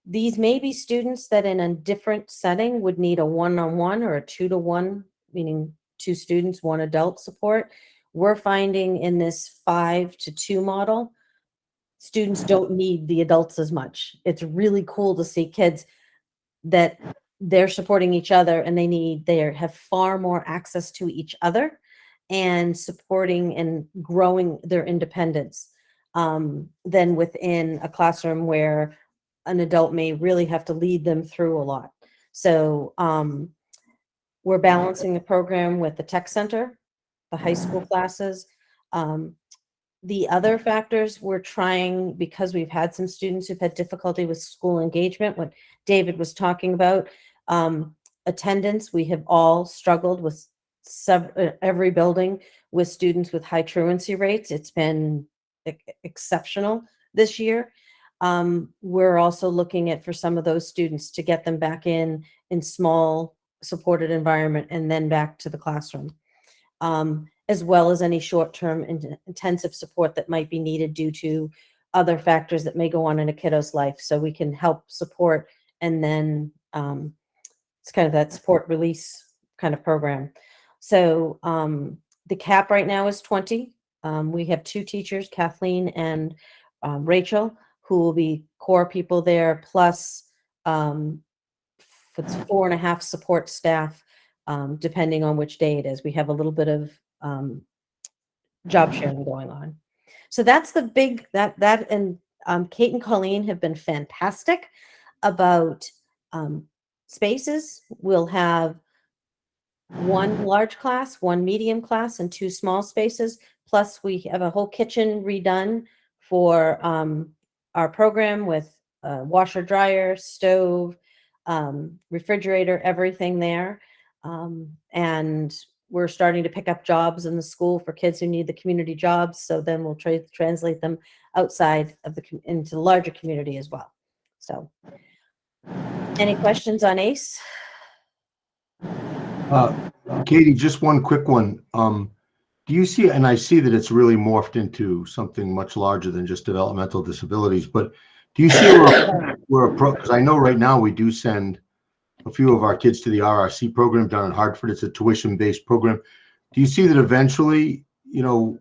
These may be students that in a different setting would need a one-on-one or a 2-to-1, meaning 2 students, 1 adult support. We're finding in this 5-to-2 model, students don't need the adults as much. It's really cool to see kids that they're supporting each other and they have far more access to each other and supporting and growing their independence than within a classroom where an adult may really have to lead them through a lot. So we're balancing the program with the tech center, the high school classes. The other factors we're trying, because we've had some students who've had difficulty with school engagement, what David was talking about, attendance, we have all struggled with every building with students with high truancy rates. It's been exceptional this year. We're also looking at for some of those students to get them back in small supported environment and then back to the classroom, as well as any short-term intensive support that might be needed due to other factors that may go on in a kiddo's life. So we can help support, and then it's kind of that support release kind of program. So the cap right now is 20. We have 2 teachers, Kathleen and Rachel, who will be core people there, plus it's 4.5 support staff, depending on which day it is. We have a little bit of job sharing going on. So that's the big, and Kate and Colleen have been fantastic about spaces. We'll have 1 large class, 1 medium class, and 2 small spaces. Plus we have a whole kitchen redone for our program with washer, dryer, stove, refrigerator, everything there. And we're starting to pick up jobs in the school for kids who need the community jobs. So then we'll translate them outside of into the larger community as well. So any questions on ACE? Katie, just one quick one. Do you see, and I see that it's really morphed into something much larger than just developmental disabilities, but do you see because I know right now we do send a few of our kids to the RRC program down in Hartford. It's a tuition-based program. Do you see that eventually, you know,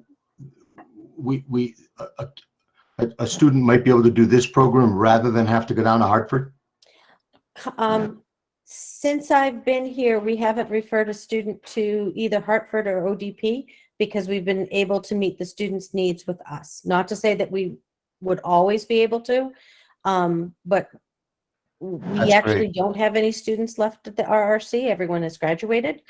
a student might be able to do this program rather than have to go down to Hartford? Since I've been here, we haven't referred a student to either Hartford or ODP because we've been able to meet the students' needs with us. Not to say that we would always be able to, but we actually don't have any students left at the RRC. Everyone has graduated.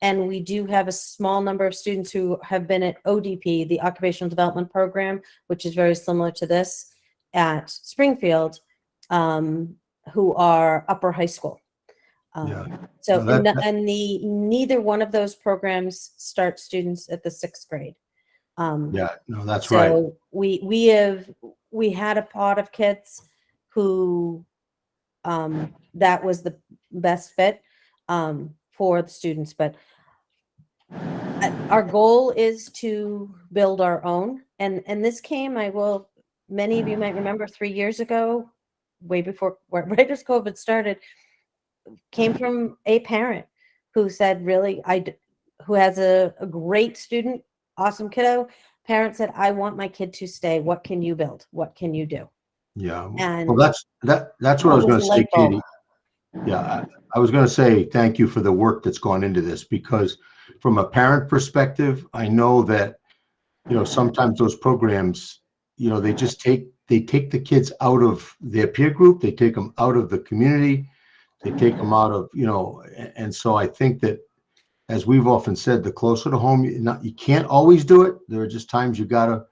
And we do have a small number of students who have been at ODP, the Occupational Development Program, which is very similar to this at Springfield, who are upper high school. So neither one of those programs start students at the 6th grade. That's right. So we had a pot of kids who that was best fit for the students. But our goal is to build our own. And this came, many of you might remember 3 years ago, way before, right as COVID started, came from a parent who said, really, who has a great student, awesome kiddo. Parent said, I want my kid to stay. What can you build? What can you do? Yeah. And Well, that's what I was going to say, Katie. Yeah, I was going to say thank you for the work that's gone into this, because from a parent perspective, I know that, sometimes those programs, they take the kids out of their peer group, they take them out of the community, they take them out of, and so I think that, as we've often said, the closer to home, you can't always do it. There are just times you got to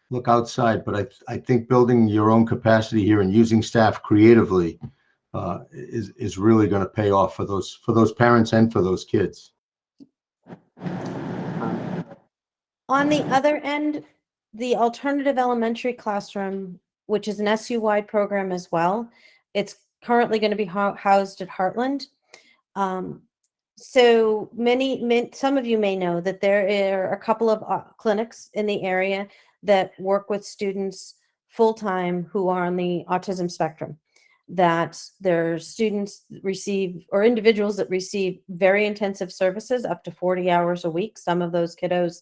look outside, but I think building your own capacity here and using staff creatively is really going to pay off for those parents and for those kids. On the other end, the alternative elementary classroom, which is an SU-wide program as well, it's currently going to be housed at Heartland. So some of you may know that there are a couple of clinics in the area that work with students full-time who are on the autism spectrum, that their students receive, or individuals that receive, very intensive services up to 40 hours a week. Some of those kiddos,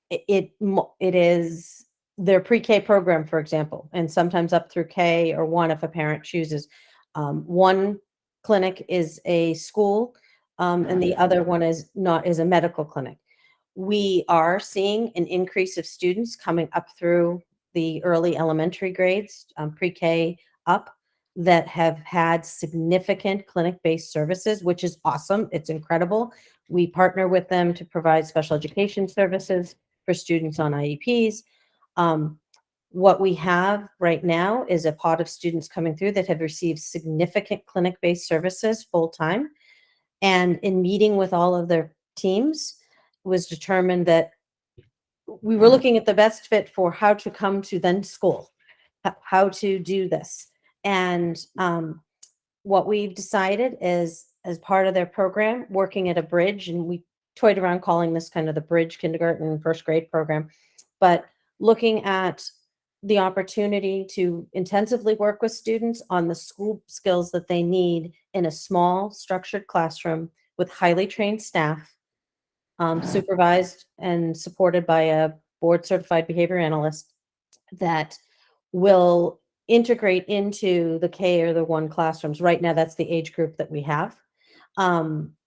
it is their pre-K program, for example, and sometimes up through K or 1 if a parent chooses. One clinic is a school, and the other one is a medical clinic. We are seeing an increase of students coming up through the early elementary grades, pre-K up, that have had significant clinic-based services, which is awesome. It's incredible. We partner with them to provide special education services for students on IEPs. What we have right now is a pot of students coming through that have received significant clinic-based services full-time. And in meeting with all of their teams, it was determined that we were looking at the best fit for how to come to then school, how to do this. And what we've decided is, as part of their program, working at a bridge, and we toyed around calling this kind of the bridge kindergarten and first grade program, but looking at the opportunity to intensively work with students on the school skills that they need in a small structured classroom with highly trained staff, supervised and supported by a board certified behavior analyst that will integrate into the K or the 1 classrooms. Right now, that's the age group that we have.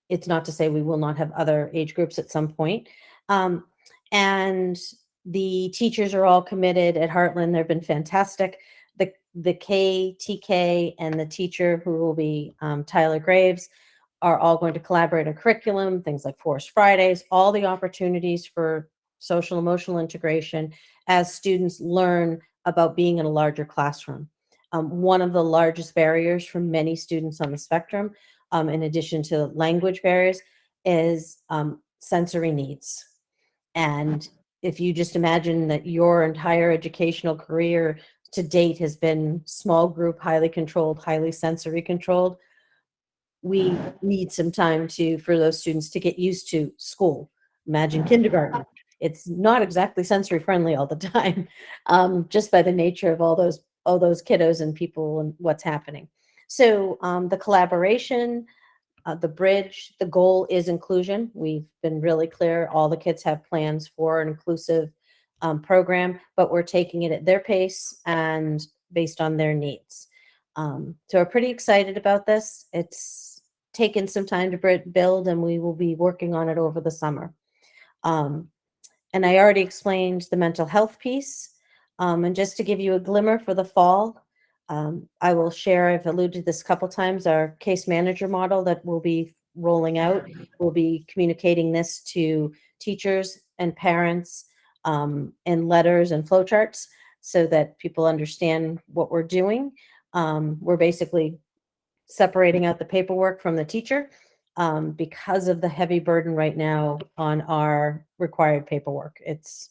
It's not to say we will not have other age groups at some point. And the teachers are all committed at Heartland. They've been fantastic. The K, TK, and the teacher, who will be Tyler Graves, are all going to collaborate on curriculum, things like Forest Fridays, all the opportunities for social emotional integration as students learn about being in a larger classroom. One of the largest barriers for many students on the spectrum, in addition to language barriers, is sensory needs. And if you just imagine that your entire educational career to date has been small group, highly controlled, highly sensory controlled, we need some time for those students to get used to school. Imagine kindergarten. It's not exactly sensory friendly all the time, just by the nature of all those kiddos and people and what's happening. So the collaboration, the bridge, the goal is inclusion. We've been really clear. All the kids have plans for an inclusive program, but we're taking it at their pace and based on their needs. So we're pretty excited about this. It's taken some time to build, and we will be working on it over the summer. And I already explained the mental health piece. And just to give you a glimmer for the fall, I will share, I've alluded to this a couple times, our case manager model that we'll be rolling out. We'll be communicating this to teachers and parents in letters and flowcharts so that people understand what we're doing. We're basically separating out the paperwork from the teacher because of the heavy burden right now on our required paperwork. It's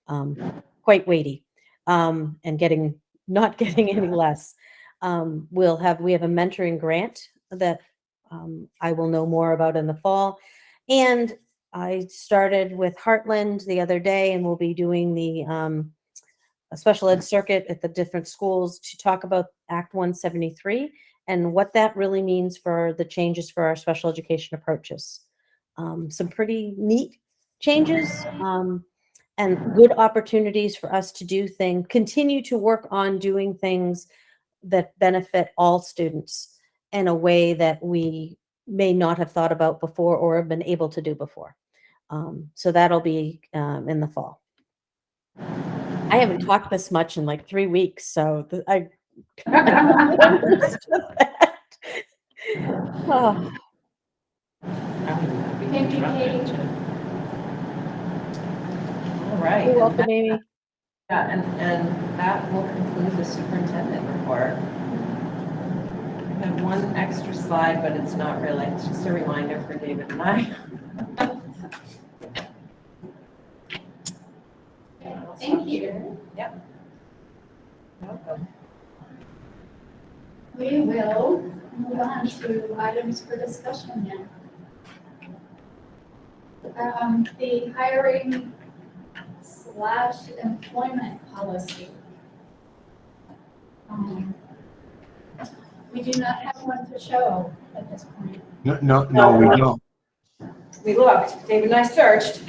quite weighty and not getting any less. We have a mentoring grant that I will know more about in the fall. And I started with Heartland the other day, and we'll be doing the a special ed circuit at the different schools to talk about Act 173 and what that really means for the changes for our special education approaches. Some pretty neat changes and good opportunities for us to do things, continue to work on doing things that benefit all students in a way that we may not have thought about before or have been able to do before. So that'll be in the fall. I haven't talked this much in like 3 weeks, so I understood that. Oh. Thank you, Katie. All right. You're welcome, Amy. Yeah, and that will conclude the superintendent report. I have one extra slide, but it's not really, it's just a reminder for David and I. Thank you. Yep. Welcome. We will move on to items for discussion now. The hiring / employment policy. We do not have one to show at this point. No, we don't. We looked, David and I searched.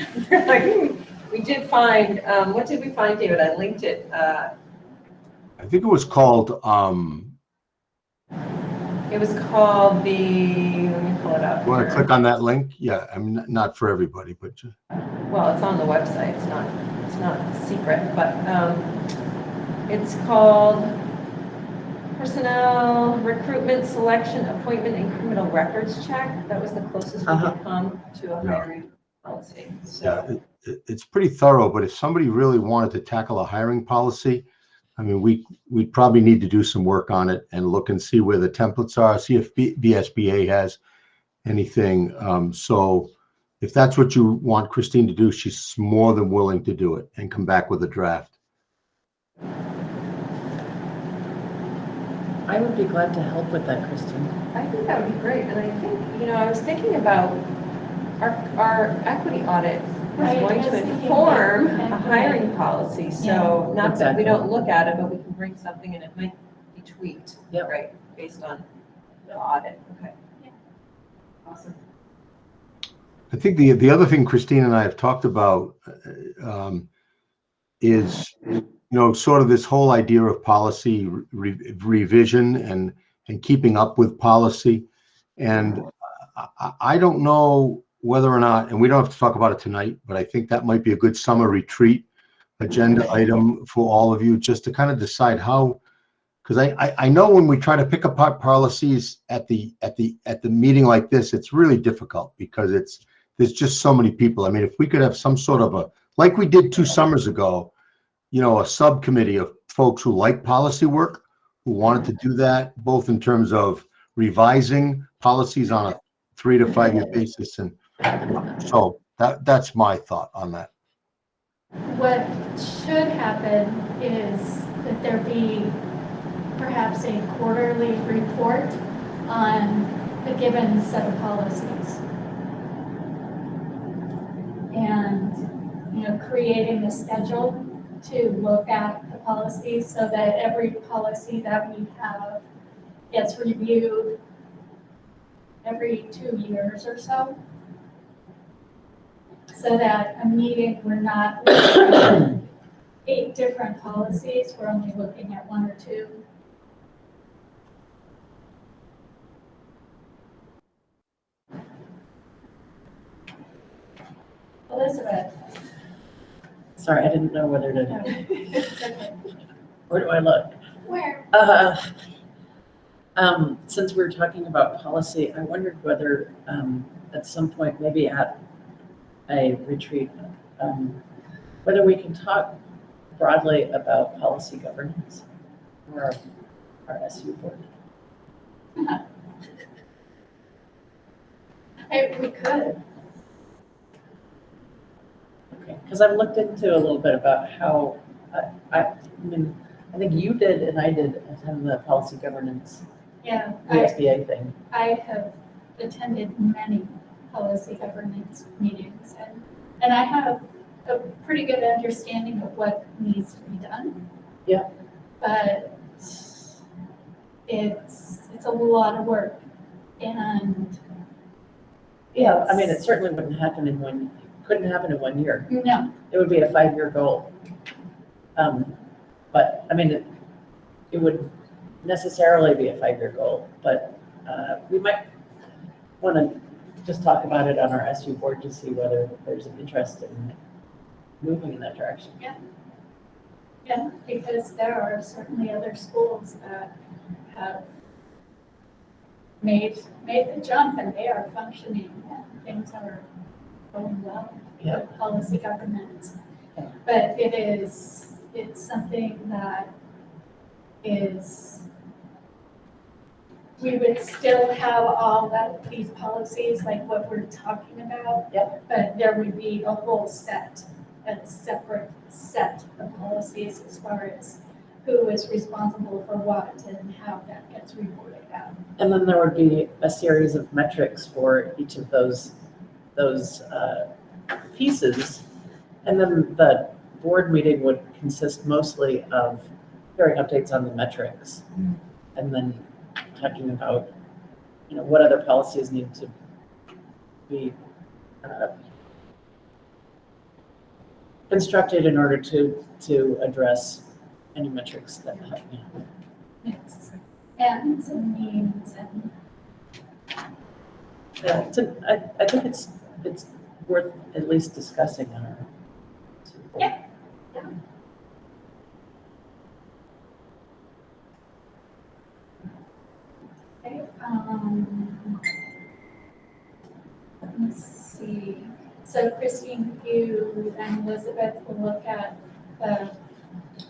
We did find, what did we find, David? I linked it. I think it was called, It was called the, let me pull it up. you want to here. click on that link? Yeah, I mean, not for everybody, but Well, it's on the website. It's not secret, but it's called Personnel Recruitment Selection Appointment and Criminal Records Check. That was the closest we could come to a hiring policy. So. yeah, it's pretty thorough, but if somebody really wanted to tackle a hiring policy, I mean, we'd probably need to do some work on it and look and see where the templates are, see if BSBA has anything. So if that's what you want Christine to do, she's more than willing to do it and come back with a draft. I would be glad to help with that, Christine. I think that would be great. And I think, I was thinking about our equity audit is Right, going I was to thinking inform about a hiring policy. So not that we exactly. don't look at it, but we can bring something and it might be tweaked, Yep. right, based on the audit. Okay. Yeah. Awesome. I think the other thing Christine and I have talked about is, sort of this whole idea of policy revision and keeping up with policy. And I don't know whether or not, and we don't have to talk about it tonight, but I think that might be a good summer retreat agenda item for all of you, just to kind of decide how, because I know when we try to pick apart policies at the meeting like this, it's really difficult because there's just so many people. I mean, if we could have some sort of like we did 2 summers ago, a subcommittee of folks who like policy work, who wanted to do that, both in terms of revising policies on a 3 to 5 year basis. And so that's my thought on that. What should happen is that there be perhaps a quarterly report on a given set of policies. And, creating a schedule to look at the policies so that every policy that we have gets reviewed every 2 years or so. So that a meeting, we're not looking at 8 different policies, we're only looking at 1 or 2. Elizabeth. Sorry, I didn't know whether to, where do I look? Where? Since we were talking about policy, I wondered whether at some point, maybe at a retreat, whether we can talk broadly about policy governance or our SU board. We could. Okay, because I've looked into a little bit about how, I think you did and I did attend the policy governance Yeah, the SBA thing. I have attended many policy governance meetings, and I have a pretty good understanding of what needs to be done. Yeah. But it's a lot of work, and Yeah, I mean, it certainly wouldn't happen in couldn't happen in 1 year. no, It would be a 5-year goal. But, I mean, it would necessarily be a 5-year goal, but we might want to just talk about it on our SU board to see whether there's an interest in moving in that direction. yeah, because there are certainly other schools that have made the jump and they are functioning and things are going well Yeah. with policy governance. Yeah. But it's something that is, we would still have all of these policies like what we're talking about. Yep. But there would be a whole separate set of policies as far as who is responsible for what and how that gets reported out. And then there would be a series of metrics for each of those pieces. And then the board meeting would consist mostly of hearing updates on the metrics and then talking about, what other policies need to be constructed in order to address any metrics that have, Yes. Ends and means and. Yeah, I think it's worth at least discussing on our. Yeah. Okay, let's see. So Christine, you and Elizabeth will look at the,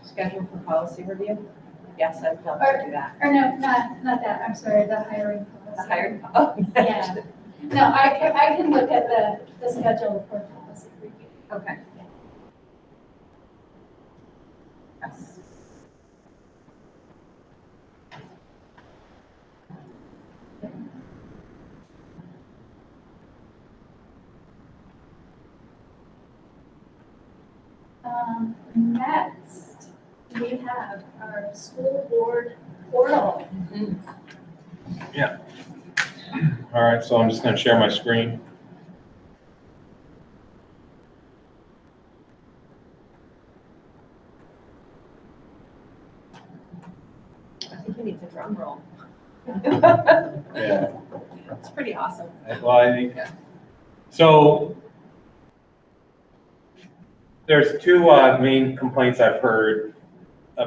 Schedule for policy review? Yes, I'd love to do that. or no, not that, I'm sorry, the hiring policy. The hiring, oh, Yeah. No, I can look at the schedule for policy review. okay. Yes. Next, we have our school board portal. All right, so I'm just going to share my screen. I think he needs a drum roll. Yeah. It's pretty awesome. Well, I think, so there's two main complaints I've heard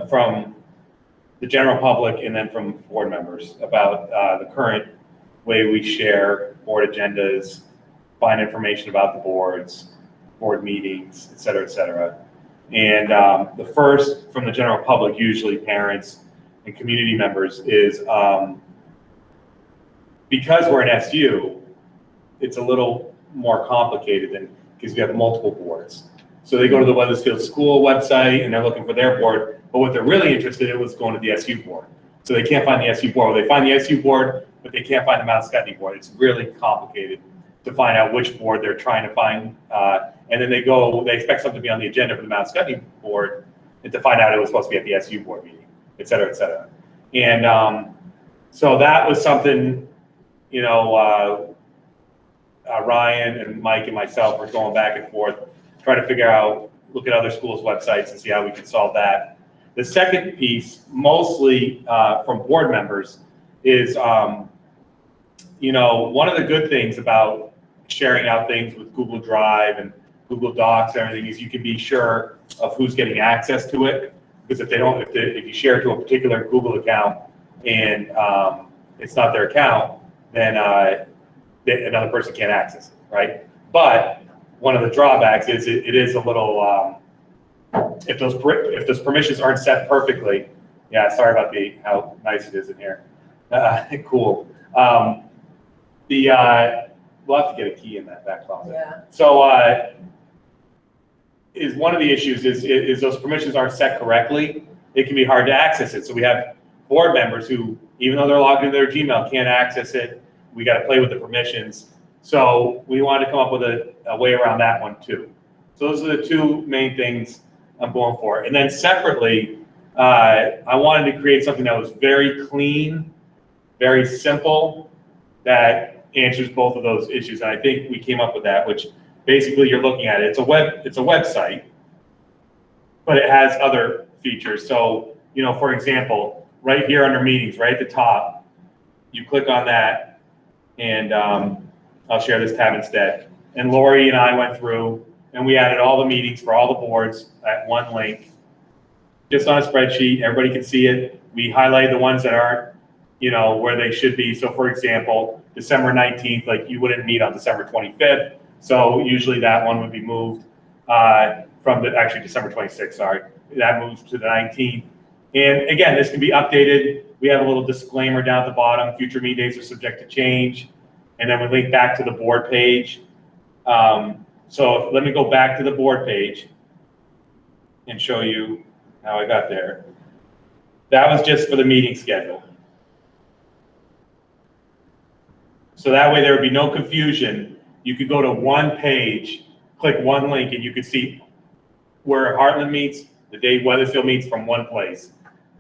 from the general public and then from board members about the current way we share board agendas, find information about the boards, board meetings, et cetera, et cetera. And the first from the general public, usually parents and community members, is because we're an SU, it's a little more complicated than because we have multiple boards. So they go to the Weathersfield School website and they're looking for their board, but what they're really interested in was going to the SU board. So they can't find the SU board, or they find the SU board, but they can't find the Mount Scotney board. It's really complicated to find out which board they're trying to find. And then they expect something to be on the agenda for the Mount Scotney board, and to find out it was supposed to be at the SU board meeting, et cetera, et cetera. And so that was something, Ryan and Mike and myself were going back and forth, trying to figure out, look at other schools' websites and see how we can solve that. The second piece, mostly from board members, is, one of the good things about sharing out things with Google Drive and Google Docs and everything is you can be sure of who's getting access to it. Because if you share it to a particular Google account and it's not their account, then another person can't access it, right? But one of the drawbacks is it is a little, if those permissions aren't set perfectly, yeah, sorry about how nice it is in here. Cool. We'll have to get a key in that closet. Yeah. So is one of the issues is those permissions aren't set correctly, it can be hard to access it. So we have board members who even though they're logged into their Gmail, can't access it. We got to play with the permissions. So we wanted to come up with a way around that one too. So those are the two main things I'm going for. And then separately, I wanted to create something that was very clean, very simple, that answers both of those issues. And I think we came up with that, which basically you're looking at it. It's a website, but it has other features. So, you know, for example, right here under meetings, right at the top, you click on that, and I'll share this tab instead. And Lori and I went through and we added all the meetings for all the boards at one link, just on a spreadsheet. Everybody can see it. We highlighted the ones that aren't, you know, where they should be. So for example, December 19th, like you wouldn't meet on December 25th. So usually that one would be moved from actually December 26th, sorry. That moves to the 19th. And again, this can be updated. We have a little disclaimer down at the bottom. Future meeting dates are subject to change. And then we link back to the board page. So let me go back to the board page and show you how I got there. That was just for the meeting schedule. So that way there would be no confusion. You could go to one page, click one link, and you could see where Heartland meets, the day Wethersfield meets from one place.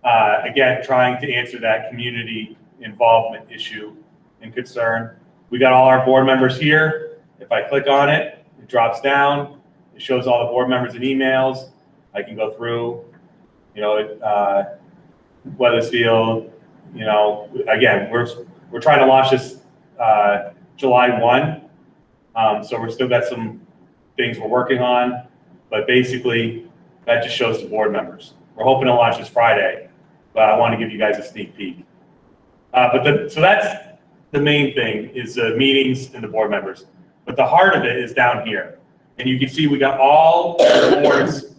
Again, trying to answer that community involvement issue and concern. We got all our board members here. If I click on it, it drops down. It shows all the board members and emails. I can go through, you know, Wethersfield, you know, again, we're trying to launch this July 1. So we're still got some things we're working on, but basically that just shows the board members. We're hoping to launch this Friday, but I want to give you guys a sneak peek. So that's the main thing, is the meetings and the board members. But the heart of it is down here. And you can see we got all the boards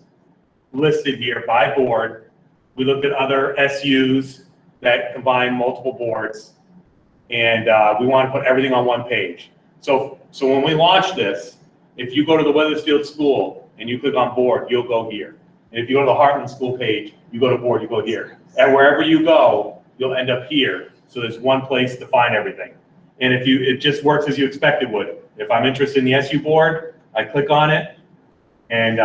listed here by board. We looked at other SUs that combine multiple boards, and we want to put everything on one page. So when we launch this, if you go to the Wethersfield School and you click on board, you'll go here. And if you go to the Heartland School page, you go to board, you go here. And wherever you go, you'll end up here. So there's one place to find everything. And it just works as you expect it would. If I'm interested in the SU board, I click on it, and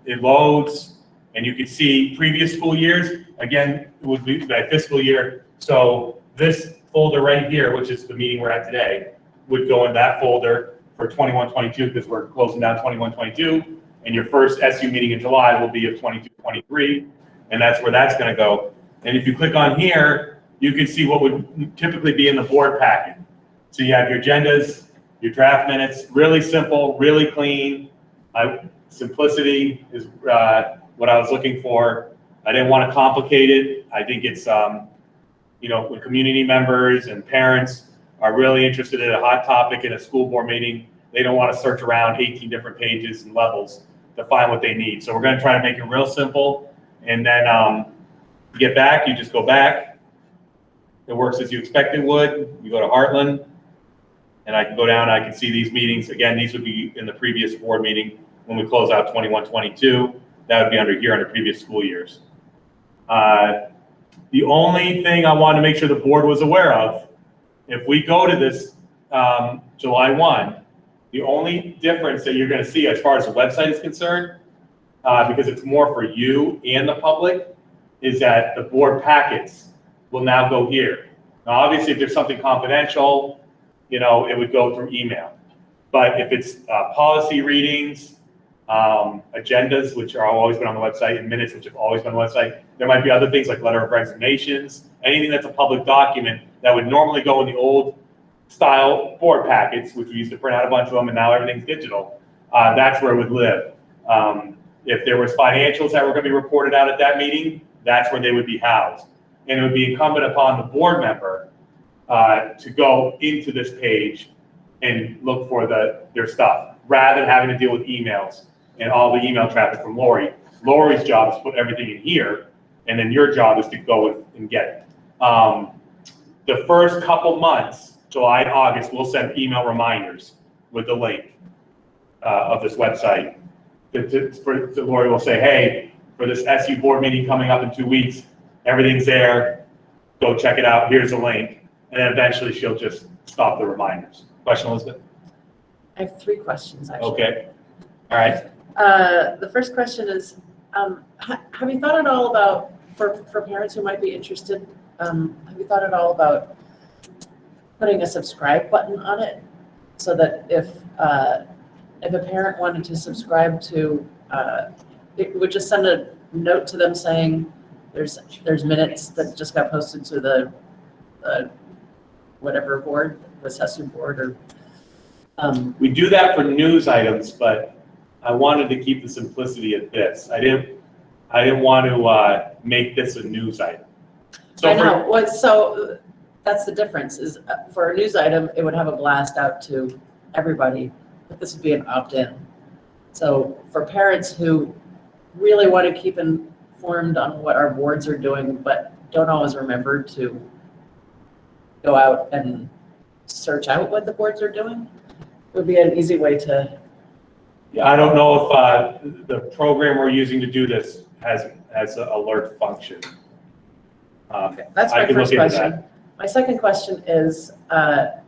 it loads, and you can see previous school years. Again, it would be by fiscal year. So this folder right here, which is the meeting we're at today, would go in that folder for 21-22, because we're closing down 21-22. And your first SU meeting in July will be of 22-23, and that's where that's going to go. And if you click on here, you can see what would typically be in the board packet. So you have your agendas, your draft minutes, really simple, really clean. Simplicity is what I was looking for. I didn't want to complicate it. I think it's, you know, when community members and parents are really interested in a hot topic in a school board meeting, they don't want to search around 18 different pages and levels to find what they need. So we're going to try to make it real simple. And then you get back, you just go back. It works as you expect it would. You go to Heartland, and I can go down, I can see these meetings. Again, these would be in the previous board meeting when we close out 21-22. That would be under here under previous school years. The only thing I wanted to make sure the board was aware of, if we go to this July 1, the only difference that you're going to see as far as the website is concerned, because it's more for you and the public, is that the board packets will now go here. Now, obviously, if there's something confidential, you know, it would go through email. But if it's policy readings, agendas, which are always been on the website, and minutes, which have always been on the website, there might be other things like letter of resignations, anything that's a public document that would normally go in the old style board packets, which we used to print out a bunch of them, and now everything's digital. That's where it would live. If there was financials that were going to be reported out at that meeting, that's where they would be housed. And it would be incumbent upon the board member to go into this page and look for their stuff, rather than having to deal with emails and all the email traffic from Lori. Lori's job is to put everything in here, and then your job is to go and get it. The first couple months, July and August, we'll send email reminders with the link of this website. Lori will say, hey, for this SU board meeting coming up in 2 weeks, everything's there. go check it out, here's a link, and then eventually she'll just stop the reminders. Question, Elizabeth? I have 3 questions, actually. Okay, all right. The first question is, have you thought at all about, for parents who might be interested, have you thought at all about putting a subscribe button on it? So that if a parent wanted to subscribe to, it would just send a note to them saying, there's minutes that just got posted to the whatever board, the SESU board, or We do that for news items, but I wanted to keep the simplicity of this. I didn't want to make this a news item. So I know. So that's the difference. Is for a news item, it would have a blast out to everybody, but this would be an opt-in. So for parents who really want to keep informed on what our boards are doing, but don't always remember to go out and search out what the boards are doing, it would be an easy way to. Yeah, I don't know if the program we're using to do this has an alert function. Okay, that's my first question. My second question is the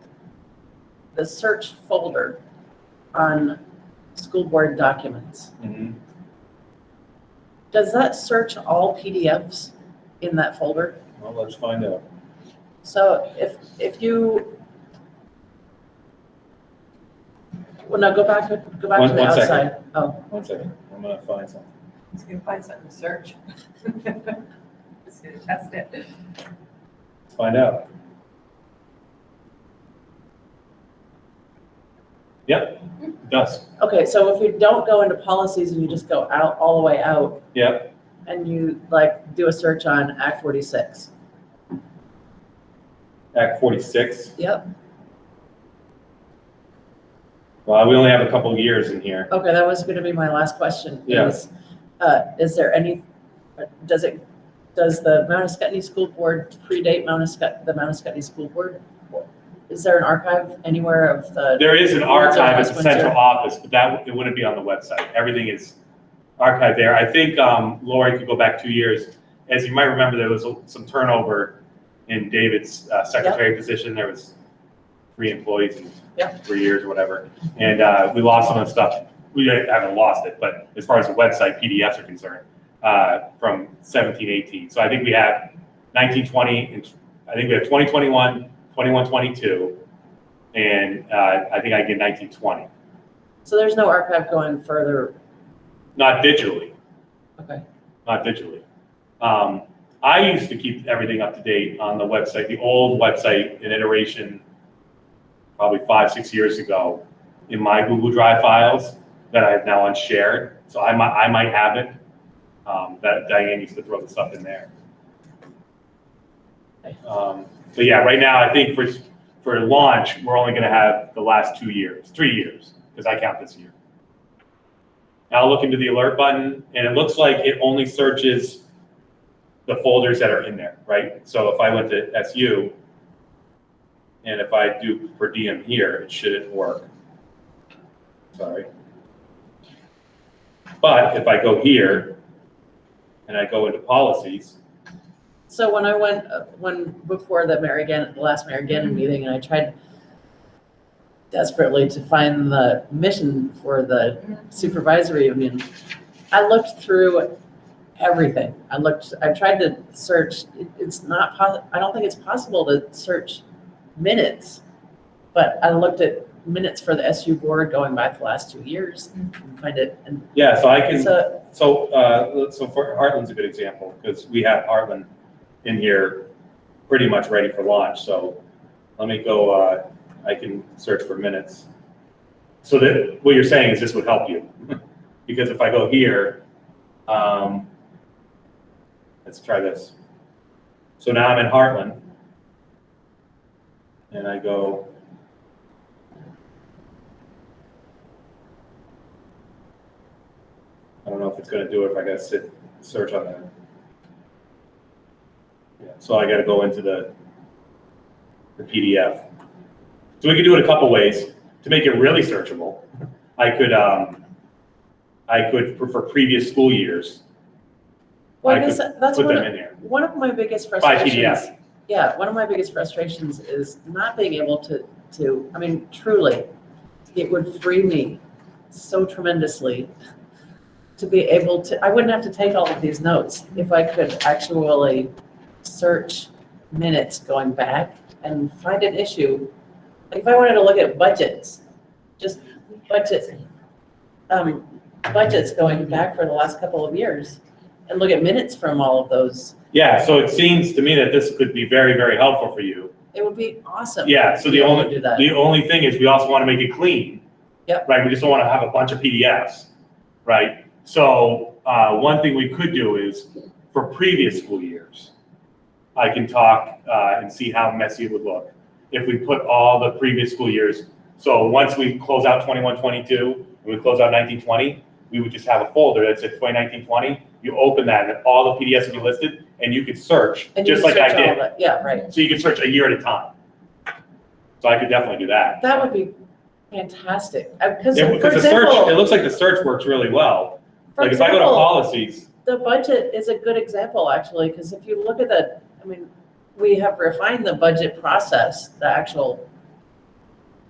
search folder on school board documents. Mm-hmm. Does that search all PDFs in that folder? Well, let's find out. So if you, well, no, go back to the One outside. second. Oh, 1 second. I'm gonna find something. He's gonna find something to search. Just gonna test it. Let's find out. Yep, it does. okay. So if you don't go into policies and you just go out all the way out, Yep. and you like do a search on Act 46. Act 46. Yep. Well, we only have a couple of years in here. Okay, that was going to be my last question. Yeah. Is there any? Does the Mount Escutney School Board predate the Mount Escutney School Board? Is there an archive anywhere of the? There is an archive at the Windsor? central office, but it wouldn't be on the website. Everything is archived there. I think Lori could go back 2 years. As you might remember, there was some turnover in David's secretary position. There was 3 employees in 3 years or whatever. And we lost some of the stuff. We haven't lost it, but as far as the website PDFs are concerned, from 17, 18. So I think we have 19, 20, and I think we have 2021, 21, 22, and I think I get 19, 20. So there's no archive going further. Not digitally. Okay. Not digitally. I used to keep everything up to date on the website, the old website in iteration, probably 5, 6 years ago, in my Google Drive files that I have now unshared. So I might have it. That Diane used to throw the stuff in there. But yeah, right now I think for launch we're only going to have the last 3 years, because I count this year. Now I'll look into the alert button, and it looks like it only searches the folders that are in there, right? So if I went to SU, and if I do per diem here, it shouldn't work. Sorry. But if I go here, and I go into policies. So when I went, before the last Mary Gannon meeting, and I tried desperately to find the mission for the supervisory union, I looked through everything. I tried to search. It's not I don't think it's possible to search minutes, but I looked at minutes for the SU board going back the last 2 years and find it. And yeah, so I can. So for Heartland's a good example, because we have Heartland in here pretty much ready for launch. So let me go. I can search for minutes. So that what you're saying is this would help you, because if I go here, let's try this. So now I'm in Heartland, and I go. I don't know if it's going to do it if I got to search on that. Yeah, so I got to go into the PDF. So we could do it a couple ways to make it really searchable. I could for previous school years. Well, I guess that's put them in there one of my biggest by frustrations. PDF. Yeah, one of my biggest frustrations is not being able to, I mean, truly, it would free me so tremendously to be able to, I wouldn't have to take all of these notes if I could actually search minutes going back and find an issue. Like if I wanted to look at budgets, just budgets, budgets going back for the last couple of years and look at minutes from all of those. Yeah, so it seems to me that this could be very, very helpful for you. It would be awesome. Yeah, so to be able to do that. the only thing is we also want to make it clean. Yep. Right, we just don't want to have a bunch of PDFs, right? So one thing we could do is for previous school years, I can talk and see how messy it would look if we put all the previous school years. So once we close out 21-22 and we close out 19-20, we would just have a folder that said 2019-20. You open that and all the PDFs would be listed and you could search And you just can like I search all did. of it. Yeah, right. So you could search a year at a time. So I could definitely do that. That would be fantastic. Because, Yeah, for because the search, it example, looks like the search works really well. for Like if I go to example, policies, the budget is a good example, actually, because if you look at the, I mean, we have refined the budget process, the actual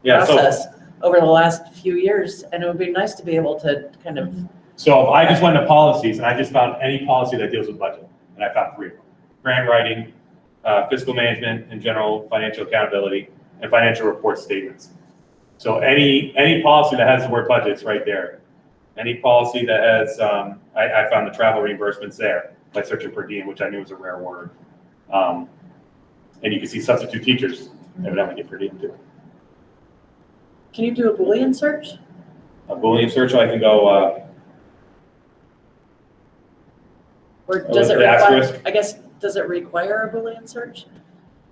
yeah, so, process over the last few years, and it would be nice to be able to kind of, so if I just went to policies and I just found any policy that deals with budget, and I found 3 of them: grant writing, fiscal management, and general financial accountability, and financial report statements. So any policy that has the word budget's right there. Any policy that has, I found the travel reimbursements there by searching per diem, which I knew was a rare word. And you can see substitute teachers evidently get per diem too. can you do a Boolean search? A Boolean search, I can go, Or does it the require, asterisk? I guess, does it require a Boolean search?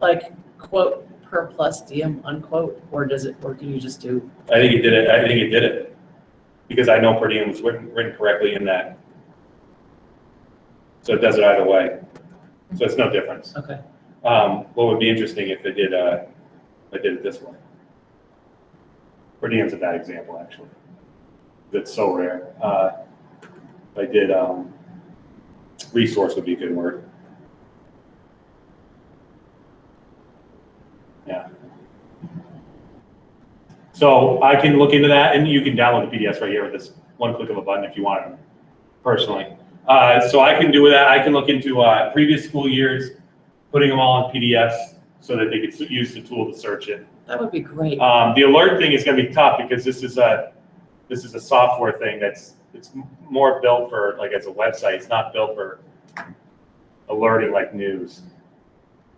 Like quote per plus diem unquote, or does it, or can you just do? I think it did it. I think it did it because I know per diem was written correctly in that. So it does it either way. So it's no difference. Okay. What would be interesting if they did it this way. Per diem's a bad example, actually. That's so rare. If I did, resource would be a good word. Yeah. So I can look into that, and you can download the PDFs right here with this one click of a button if you want them personally. So I can do that. I can look into previous school years, putting them all in PDFs so that they could use the tool to search it. That would be great. The alert thing is going to be tough because this is a software thing it's more built for like as a website. It's not built for alerting like news.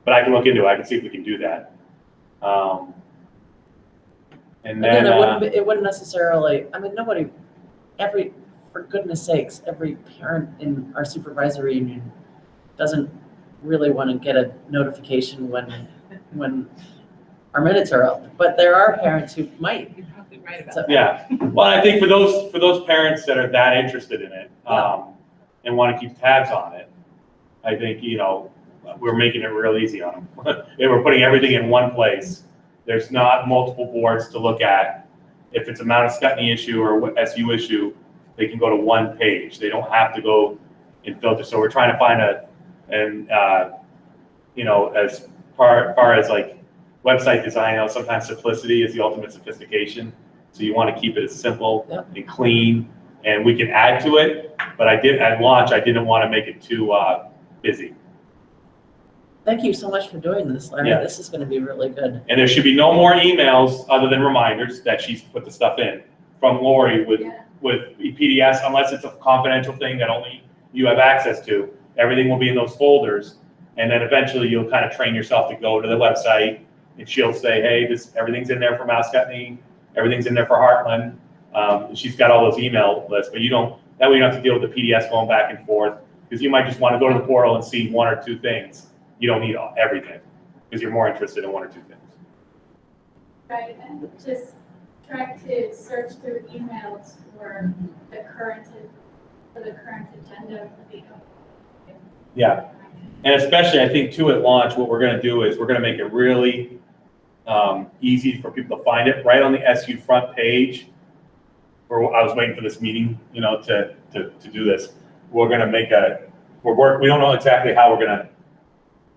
But I can look into it. I can see if we can do that. And then Again, it wouldn't necessarily, I mean, for goodness sakes, every parent in our supervisory union doesn't really want to get a notification when our minutes are up. But there are parents who might. You're probably right about So- that. yeah. Well, I think for those parents that are that interested in it and want to keep tabs on it, I think, we're making it real easy on them. And we're putting everything in one place. There's not multiple boards to look at. If it's a Mount Scottney issue or SU issue, they can go to one page. They don't have to go and filter. So we're trying to find as far as like website design, sometimes simplicity is the ultimate sophistication. So you want to keep it as simple and clean, and we can add to it. But at launch, I didn't want to make it too busy. Thank you so much for doing this, Larry. Yeah. This is going to be really good. And there should be no more emails other than reminders that she's put the stuff in from Lori with PDFs, unless it's a confidential thing that only you have access to. Everything will be in those folders. And then eventually you'll kind of train yourself to go to the website and she'll say, hey, everything's in there for Mount Scottney, everything's in there for Heartland. And she's got all those email lists, but that way you don't have to deal with the PDFs going back and forth because you might just want to go to the portal and see 1 or 2 things. You don't need everything because you're more interested in 1 or 2 things. Right, and just try to search through emails for the current agenda of the. Yeah, and especially I think too at launch, what we're going to do is we're going to make it really easy for people to find it right on the SU front page. I was waiting for this meeting, to do this. We're going to make we don't know exactly how we're going to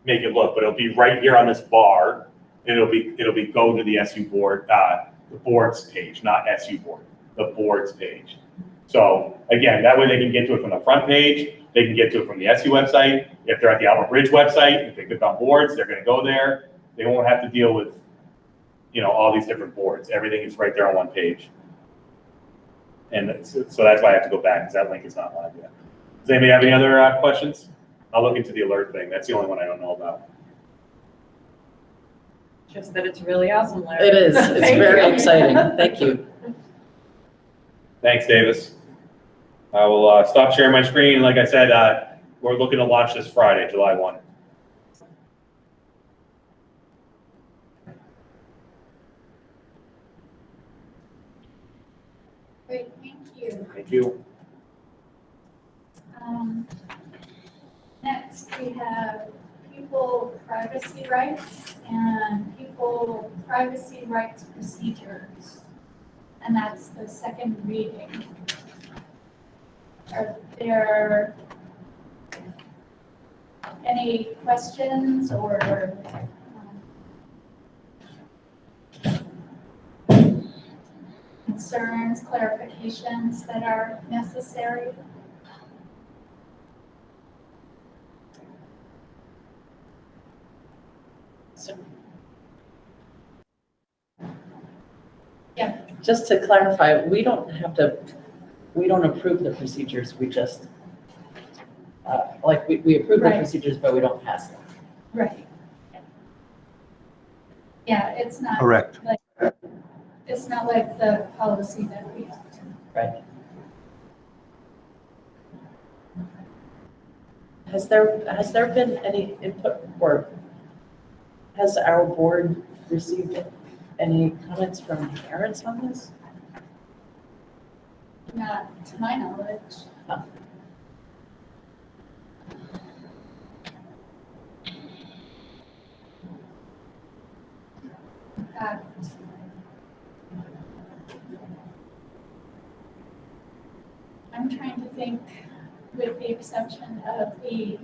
make it look, but it'll be right here on this bar. And it'll be go to the SU board, the board's page, not SU board, the board's page. So again, that way they can get to it from the front page. They can get to it from the SU website. If they're at the Albert Bridge website, if they click on boards, they're going to go there. They won't have to deal with, all these different boards. Everything is right there on one page. And so that's why I have to go back, because that link is not live yet. Does anybody have any other questions? I'll look into the alert thing. That's the only one I don't know about. Just that it's really awesome, Larry. It is. It's very exciting. Thank you. Thanks, Davis. I will stop sharing my screen. Like I said, we're looking to launch this Friday, July 1. Great, thank you. Thank you. Next, we have people privacy rights and people privacy rights procedures. And that's the second reading. Are there any questions or concerns, clarifications that are necessary? Yeah. Just to clarify, we don't approve the procedures, we just, we approve the Right. procedures, but we don't pass them. Right. Yeah, it's not. Correct. It's not like the policy that we have to. Right. Has there been any input, or has our board received any comments from parents on this? Not to my knowledge. Oh. In fact, I'm trying to think, with the exception of the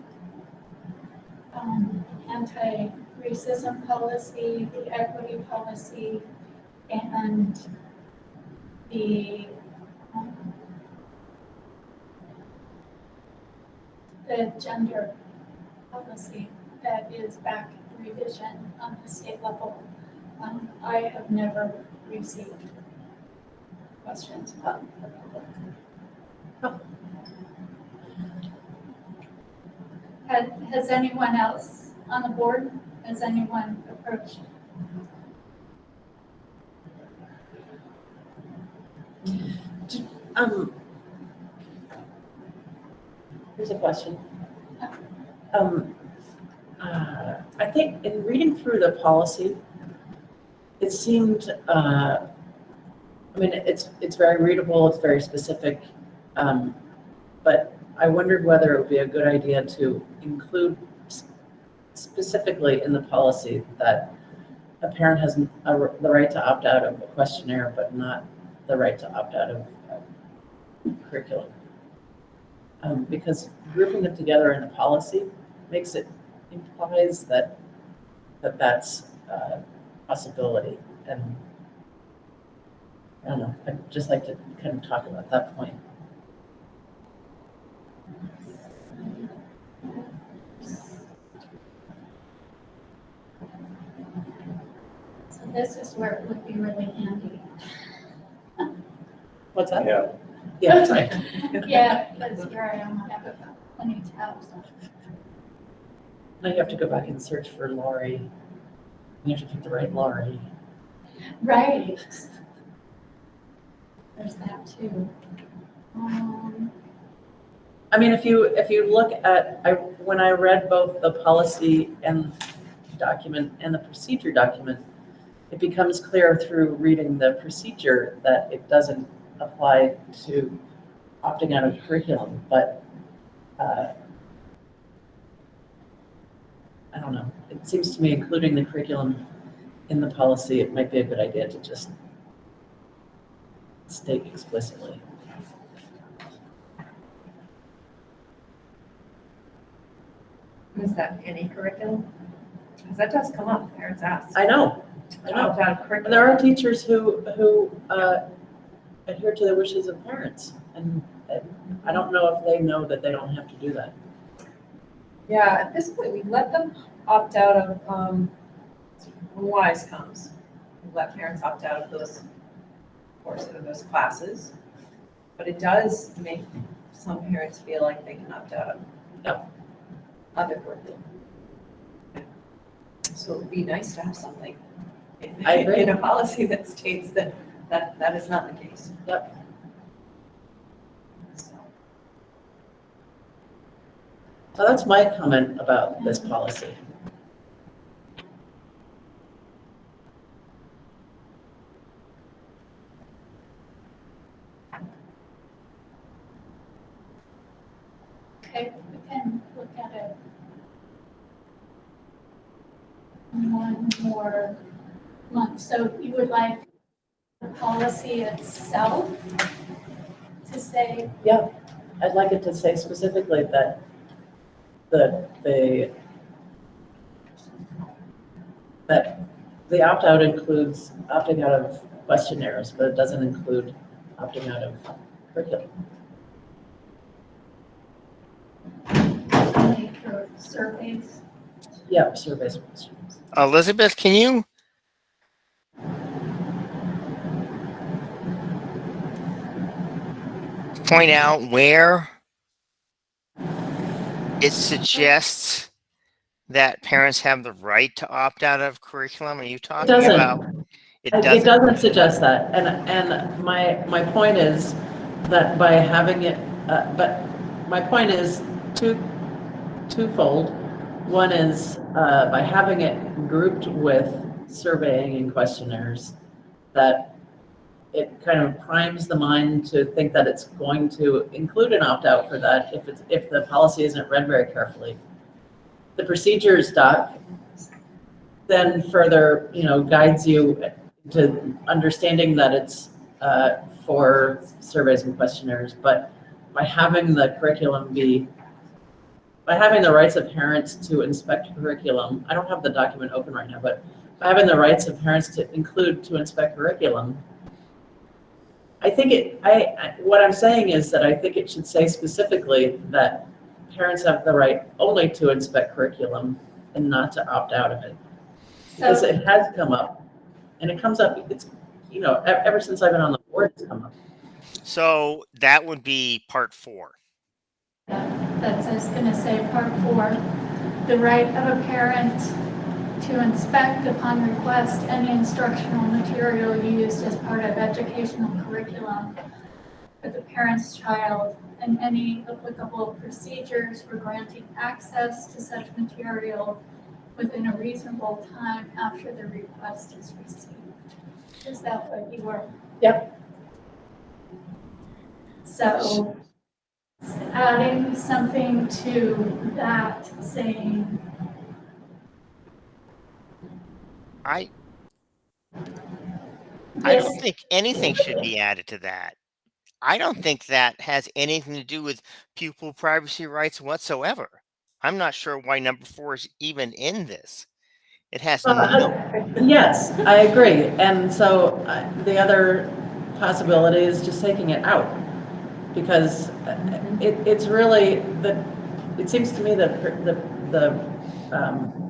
anti-racism policy, the equity policy, and the gender policy that is back in revision on the state level. I have never received questions about the public. Has anyone else on the board, has anyone approached? Here's a question. I think in reading through the policy, it seemed, it's very readable, it's very specific, but I wondered whether it would be a good idea to include specifically in the policy that a parent has the right to opt out of a questionnaire, but not the right to opt out of curriculum. Because grouping them together in the policy implies that that's a possibility. And I don't know, I'd just like to kind of talk about that point. So this is where it would be really handy. What's that? Yeah. Yeah, that's right. Yeah, because here I am, I have about 20 tabs. Now you have to go back and search for Laurie. You have to pick the right Laurie. Right. There's that too. I mean, if you look at, when I read both the policy and document and the procedure document, it becomes clear through reading the procedure that it doesn't apply to opting out of curriculum, but I don't know. It seems to me including the curriculum in the policy, it might be a good idea to just state explicitly. Is that any curriculum? Because that does come up, parents ask. I know. Opt out of curriculum. There are teachers who adhere to the wishes of parents, and I don't know if they know that they don't have to do that. Yeah, at this point, we let them opt out of, when WISE comes. We let parents opt out of those courses, or those classes. But it does make some parents feel like they can opt out of other curriculum. So it would be nice to have something I agree. in a policy that states that that is not the case. Yep. So that's my comment about this policy. Okay, we can look at it one more month. So you would like the policy itself to say? Yeah, I'd like it to say specifically that the opt-out includes opting out of questionnaires, but it doesn't include opting out of curriculum. Like for surveys? Yeah, surveys and questions. Elizabeth, can you point out where it suggests that parents have the right to opt out of curriculum? Are you talking about? It doesn't suggest that, and my point is that by having it, but my point is twofold. One is by having it grouped with surveying and questionnaires, that it kind of primes the mind to think that it's going to include an opt-out for that if the policy isn't read very carefully. The procedures doc then further, guides you to understanding that it's for surveys and questionnaires, but by having the curriculum by having the rights of parents to inspect curriculum, I don't have the document open right now, but by having the rights of parents to inspect curriculum, I think what I'm saying is that I think it should say specifically that parents have the right only to inspect curriculum and not to opt out of it. Because it has come up, and it comes up, it's, ever since I've been on the board, it's come up. So that would be part 4. That's, I was going to say, part 4, the right of a parent to inspect upon request any instructional material used as part of educational curriculum for the parent's child and any applicable procedures for granting access to such material within a reasonable time after the request is received. Is that what you were? Yep. So adding something to that saying. I don't think anything should be added to that. I don't think that has anything to do with pupil privacy rights whatsoever. I'm not sure why number 4 is even in this. It has Yes, I agree. And so the other possibility is just taking it out, because it's really it seems to me that the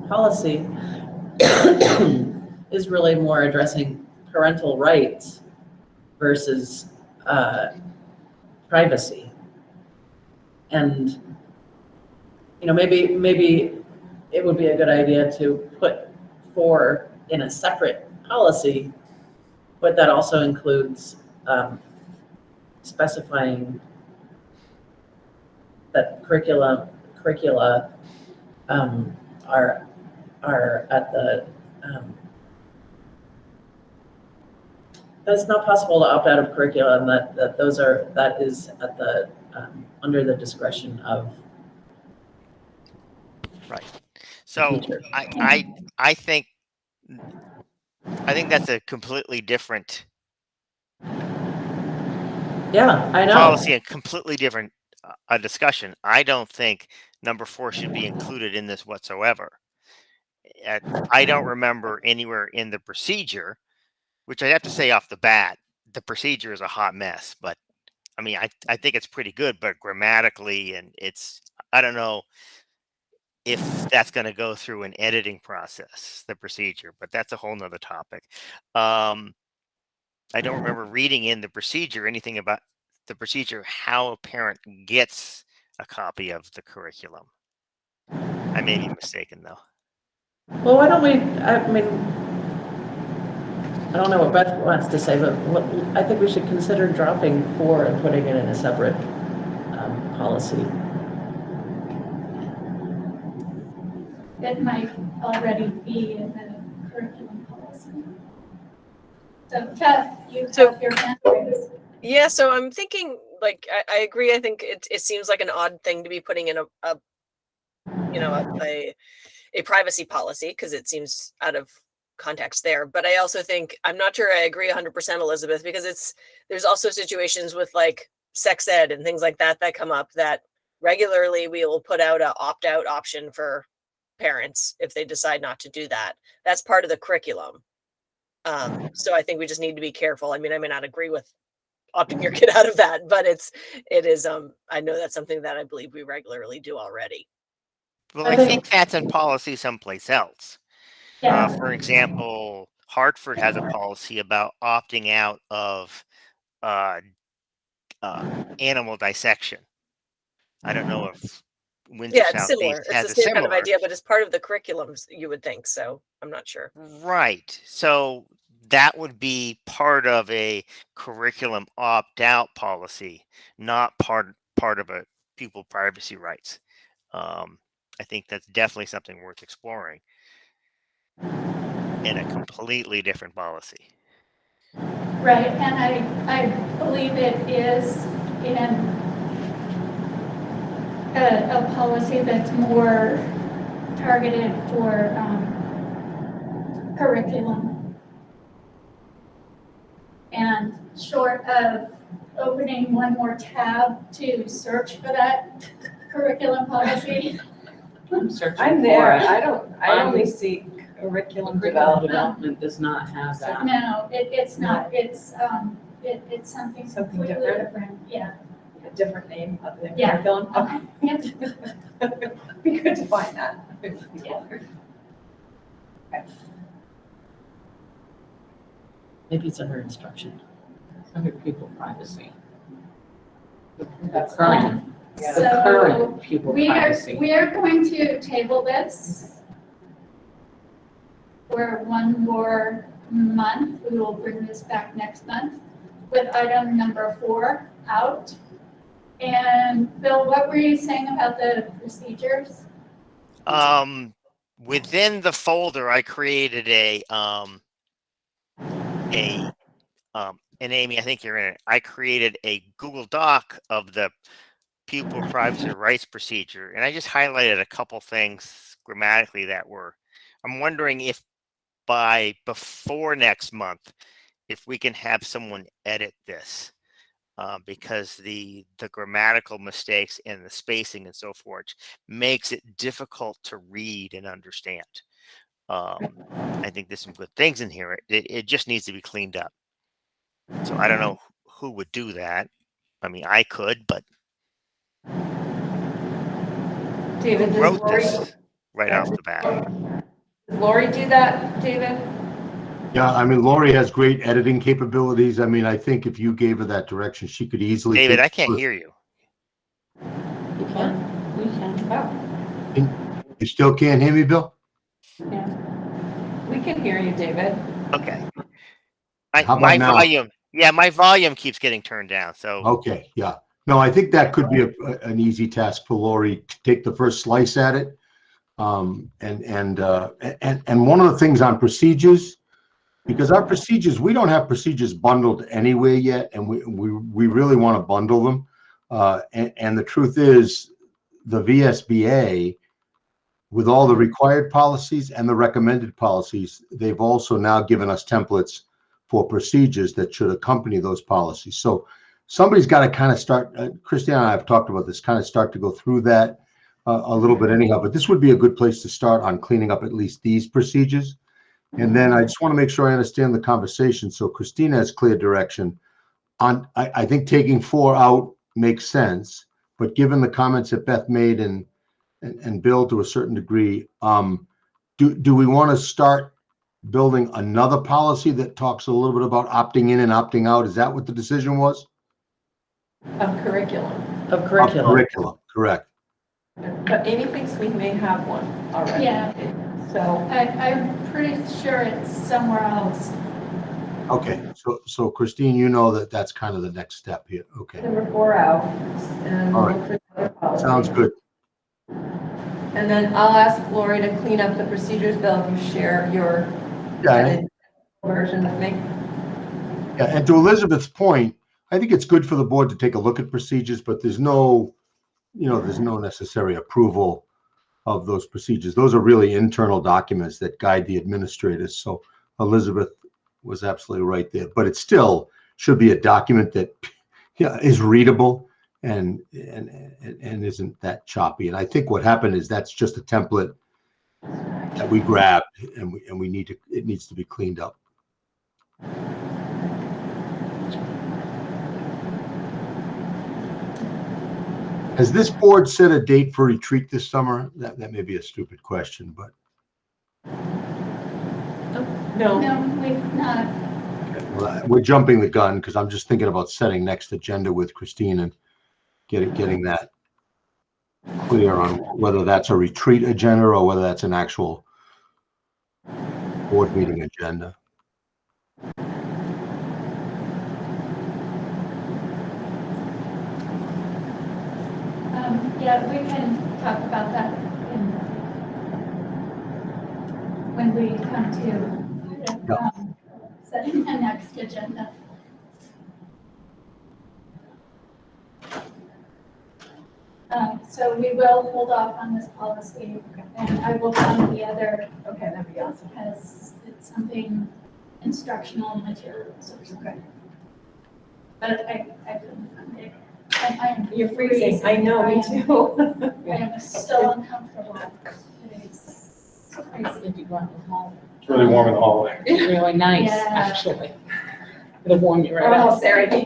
policy is really more addressing parental rights versus privacy. And maybe it would be a good idea to put 4 in a separate policy, but that also includes specifying that curricula are at the that it's not possible to opt out of curricula, and that is at the under the discretion of. Right. So I think that's a completely different I know. policy, a completely different discussion. I don't think number 4 should be included in this whatsoever. I don't remember anywhere in the procedure, which I have to say off the bat, the procedure is a hot mess, but I mean, I think it's pretty good, but grammatically, and I don't know if that's going to go through an editing process, the procedure, but that's a whole nother topic. I don't remember reading in the procedure anything about the procedure, how a parent gets a copy of the curriculum. I may be mistaken though. Well, why don't we, I mean, I don't know what Beth wants to say, but I think we should consider dropping 4 and putting it in a separate policy. It might already be in the curriculum policy. So Beth, you have your hand raised. Yeah, so I'm thinking, like, I agree. I think it seems like an odd thing to be putting in a privacy policy, because it seems out of context there. But I also think, I'm not sure I agree 100%, Elizabeth, because there's also situations with like sex ed and things like that come up that regularly we will put out a opt-out option for parents if they decide not to do that. That's part of the curriculum. So I think we just need to be careful. I mean, I may not agree with opting your kid out of that, but it is I know that's something that I believe we regularly do already. Well, I think that's in policy someplace else. Yeah. For example, Hartford has a policy about opting out of animal dissection. I don't know if Windsor Yeah, it's similar. Southeast has It's the a same kind of similar. idea, but it's part of the curriculums, you would think. So I'm not sure. Right. So that would be part of a curriculum opt-out policy, not part of a pupil privacy rights. I think that's definitely something worth exploring in a completely different policy. Right, and I believe it is in a policy that's more targeted for curriculum. And short of opening one more tab to search for that curriculum policy. I'm there. I only see curriculum development. Does not have that. No, it's not. It's something completely different. Yeah. A different name of the Yeah. curriculum. Okay. Yep. Be good to find that. Yeah. Maybe it's under instruction. It's under pupil privacy. The That's current pupil privacy. We are going to table this for one more month. We will bring this back next month with item number 4 out. And Bill, what were you saying about the procedures? Within the folder, I created and Amy, I think you're in it. I created a Google Doc of the pupil privacy rights procedure, and I just highlighted a couple things grammatically that I'm wondering if before next month, if we can have someone edit this, because the grammatical mistakes and the spacing and so forth makes it difficult to read and understand. I think there's some good things in here. It just needs to be cleaned up. So I don't know who would do that. I mean, I could, but David, who wrote this right off the bat? Does Lori do that, David? Yeah, I mean, Lori has great editing capabilities. I mean, I think if you gave her that direction, she could easily. David, I can't hear you. You can. We can. You still can't hear me, Bill? Yeah. We can hear you, David. Okay. How about My now? volume. Yeah, my volume keeps getting turned down. So Okay, yeah. No, I think that could be an easy task for Lori to take the first slice at it. And one of the things on procedures, because our procedures, we don't have procedures bundled anywhere yet, and we really want to bundle them. And the truth is, the VSBA, with all the required policies and the recommended policies, they've also now given us templates for procedures that should accompany those policies. So somebody's got to kind of start, Christiane and I have talked about this, kind of start to go through that. a little bit anyhow, but this would be a good place to start on cleaning up at least these procedures. And then I just want to make sure I understand the conversation. So Christina has clear direction on, I think taking 4 out makes sense, but given the comments that Beth made and Bill to a certain degree, do we want to start building another policy that talks a little bit about opting in and opting out? Is that what the decision was? Of curriculum. Of curriculum. Of curriculum, correct. But Amy thinks we may have one already. Yeah. So, I'm pretty sure it's somewhere else. Okay, so Christine, you know that that's kind of the next step here. Okay, number 4 out, and All look right. for another policy. sounds good. And then I'll ask Lori to clean up the procedures. Bill, if you share your Yeah, edited version with me. yeah, and to Elizabeth's point, I think it's good for the board to take a look at procedures, but there's no, there's no necessary approval of those procedures. Those are really internal documents that guide the administrators. So Elizabeth was absolutely right there, but it still should be a document that is readable and isn't that choppy. And I think what happened is that's just a template that we grabbed and we need to, it needs to be cleaned up. Has this board set a date for retreat this summer? That may be a stupid question, but. No. No, we've not. Well, we're jumping the gun because I'm just thinking about setting next agenda with Christine and getting that clear on whether that's a retreat agenda or whether that's an actual board meeting agenda. Yeah, we can talk about that when we come to setting the next agenda. So we will hold off on this policy, and I will find the other. Okay, that'd be awesome. Because it's something instructional materials or something. But I couldn't find it. You're freezing. I know, me too. I am still uncomfortable. It's crazy. If you go out in the hall. It's really warm in the hallway. It's really nice, Yeah. actually. It'll warm you right up. Oh, Sarah. The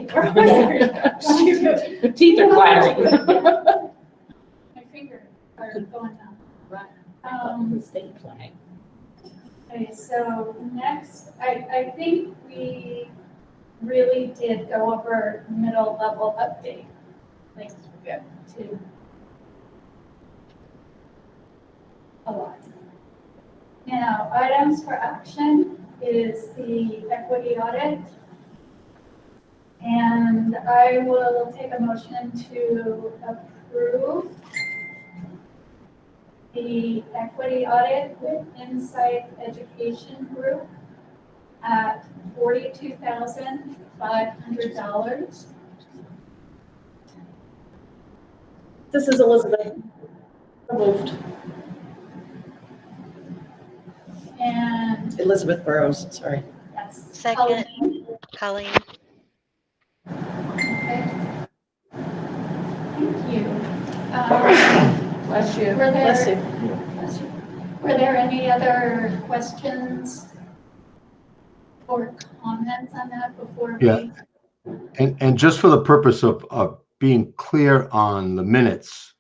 teeth are clattering. My fingers are going down. Right. State flag. Okay, so next, I think we really did go over middle level update. Like, to a lot. Now, items for action is the equity audit. And I will take a motion to approve the equity audit with Insight Education Group at $42,500. This is Elizabeth. Moved. And Elizabeth Burrows, sorry. that's Second. Colleen. Colleen. Okay. Thank you. Bless you. Were Bless there, you. bless you. Were there any other questions or comments on that before we? Yeah. And just for the purpose of being clear on the minutes,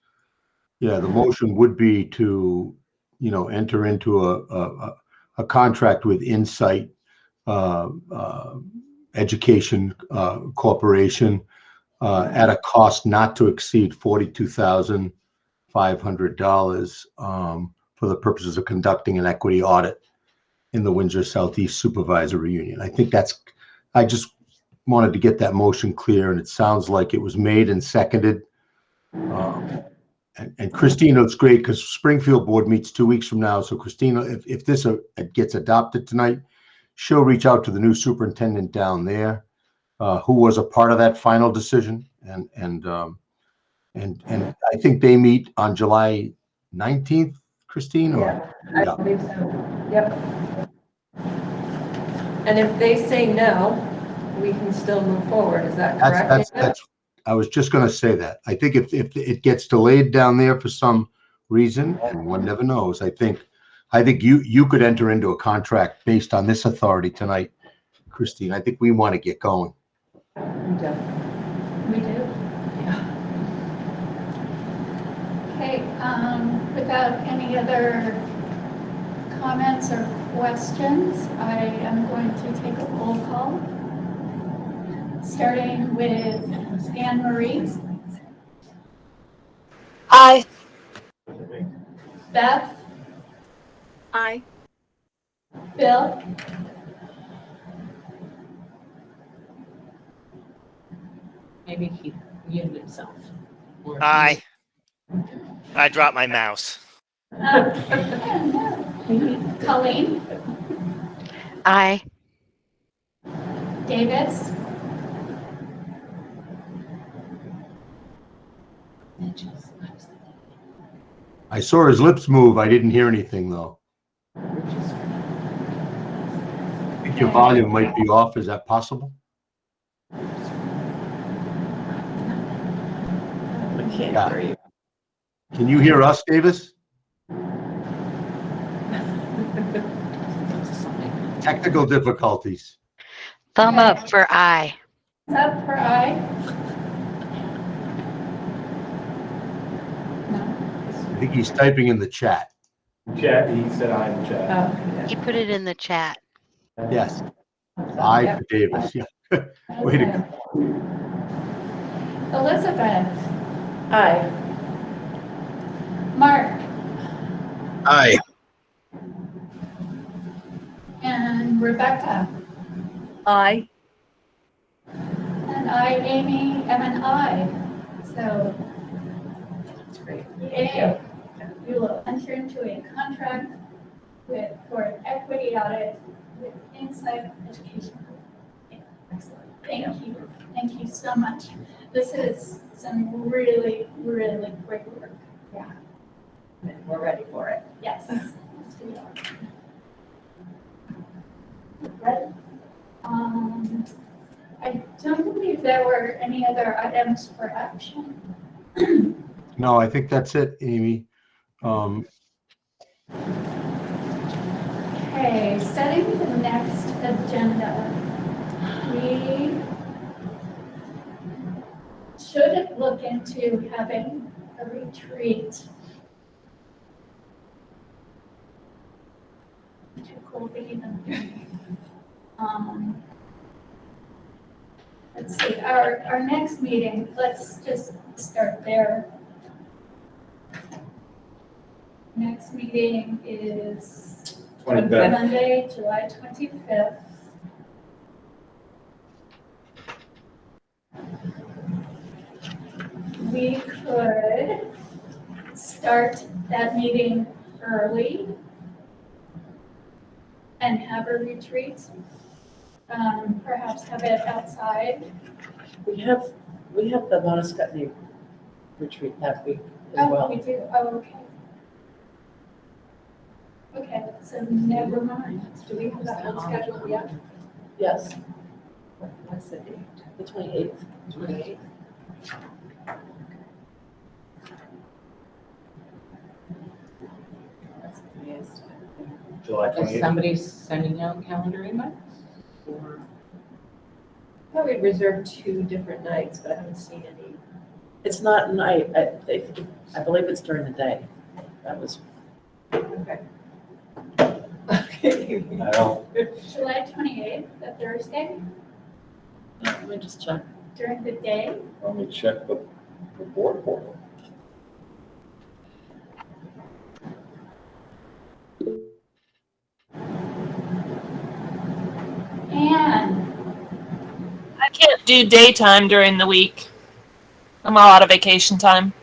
yeah, the motion would be to, enter into a contract with Insight Education Corporation at a cost not to exceed $42,500 for the purposes of conducting an equity audit in the Windsor Southeast Supervisory Union. I think I just wanted to get that motion clear, and it sounds like it was made and seconded. And Christina, it's great because Springfield board meets 2 weeks from now. So Christina, if this gets adopted tonight, she'll reach out to the new superintendent down there, who was a part of that final decision. And I think they meet on July 19th, Christine? Yeah, I believe so. Yep. And if they say no, we can still move forward. Is that correct? That's I was just going to say that. I think if it gets delayed down there for some reason, and one never knows. I think you could enter into a contract based on this authority tonight, Christine. I think we want to get going. We do. Okay, without any other comments or questions, I am going to take a roll call. Starting with Anne Marie. Aye. Beth, Aye. Bill, Maybe he muted himself. Aye. I dropped my mouse. Colleen, Aye. Davis, I saw his lips move. I didn't hear anything though. I think your volume might be off. Is that possible? I can't hear you. Can you hear us, Davis? Technical difficulties. Thumb up for aye. up for aye. I think he's typing in the chat. Chat, he said aye in the chat. He put it in the chat. Yes. Aye for Davis. Yeah. Way to go. Elizabeth, Aye. Mark, Aye. and Rebecca. Aye. And I, Amy, am an I. So, That's great. yay. You will enter into a contract for an equity audit with Insight Education. Excellent. Thank you. Thank you so much. This is some really, really great work. Yeah. We're ready for it. Yes. Yes, we are. Right. I don't believe there were any other items for action. No, I think that's it, Amy. Okay, setting the next agenda. We should look into having a retreat. Too cold to even. Let's see, our next meeting, let's just start there. Next meeting is 25th. Monday, July 25th. We could start that meeting early and have a retreat. Perhaps have it outside. We have the Montesquieu retreat that week as Oh, well. we do, oh, okay. Okay, so never mind. Do we have that one scheduled yet? Yes, What's the date? the 28th. 28th? That's the earliest. July Is 28th. somebody sending out calendar invites? Or I thought we'd reserved 2 different nights, but I haven't seen any. It's not night, I believe it's during the day. That was, Okay. Okay. I don't, July 28th, a Thursday, let me just check. during the day. let me check the board portal. And I can't do daytime during the week. I'm all out of vacation time.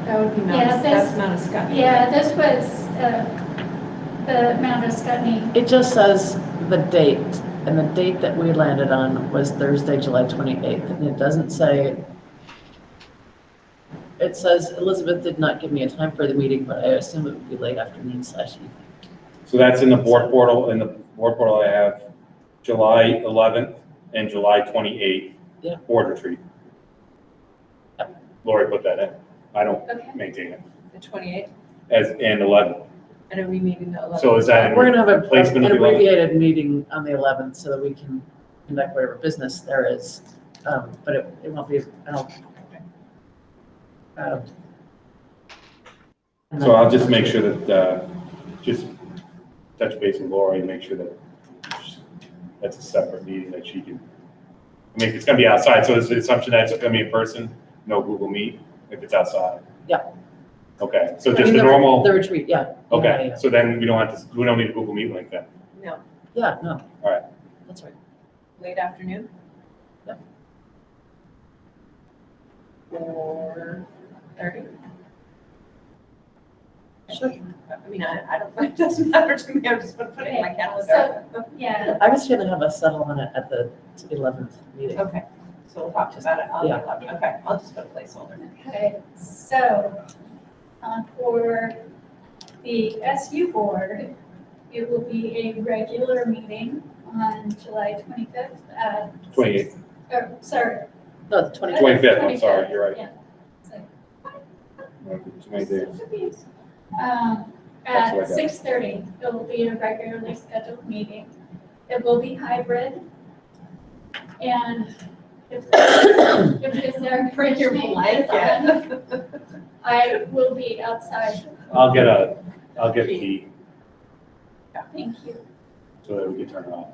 That would be Yeah, that's Mount Scott. yeah, this was the Mount Scottney. It just says the date, and the date that we landed on was Thursday, July 28th, and it doesn't say, it says Elizabeth did not give me a time for the meeting, but I assume it would be late afternoon / evening. So that's in the board portal. In the board portal, I have July 11th and July 28th. Yeah. Board retreat. Lori put that in. I don't Okay. maintain it. The 28th, And 11. and are we meeting the 11th? So is that We're gonna have placement an of the 11th? abbreviated meeting on the 11th so that we can conduct whatever business there is. But it won't be, I don't. And So then- I'll just make sure that, just touch base with Lori and make sure that that's a separate meeting that she can, I mean, if it's gonna be outside, so is the assumption that it's gonna be in person, no Google Meet, if it's outside? Yeah. Okay, so I just mean, the normal, The retreat, yeah. okay, Yeah, so then we don't need a Google Meet link then. No, yeah, no. All right. That's right. late afternoon? Yep. 4:30? Sure. I mean, I don't, it doesn't matter to me, I'm just gonna put it in my calendar. So, yeah, I was gonna have a settlement at the 11th meeting. Okay, so we'll talk about it on the Yeah. 11th, okay, I'll just put a placeholder. okay, so, for the SU board, it will be a regular meeting on July 25th at. 28th. Or, sorry. No, the 20th. 25th, I'm sorry, you're right. Yeah. It's like, Too many days. At That's what I got. 6:30, it will be a regularly scheduled meeting. It will be hybrid. And if this air conditioning is on, I will be outside. I'll get a key Thank you. so that we can turn it off.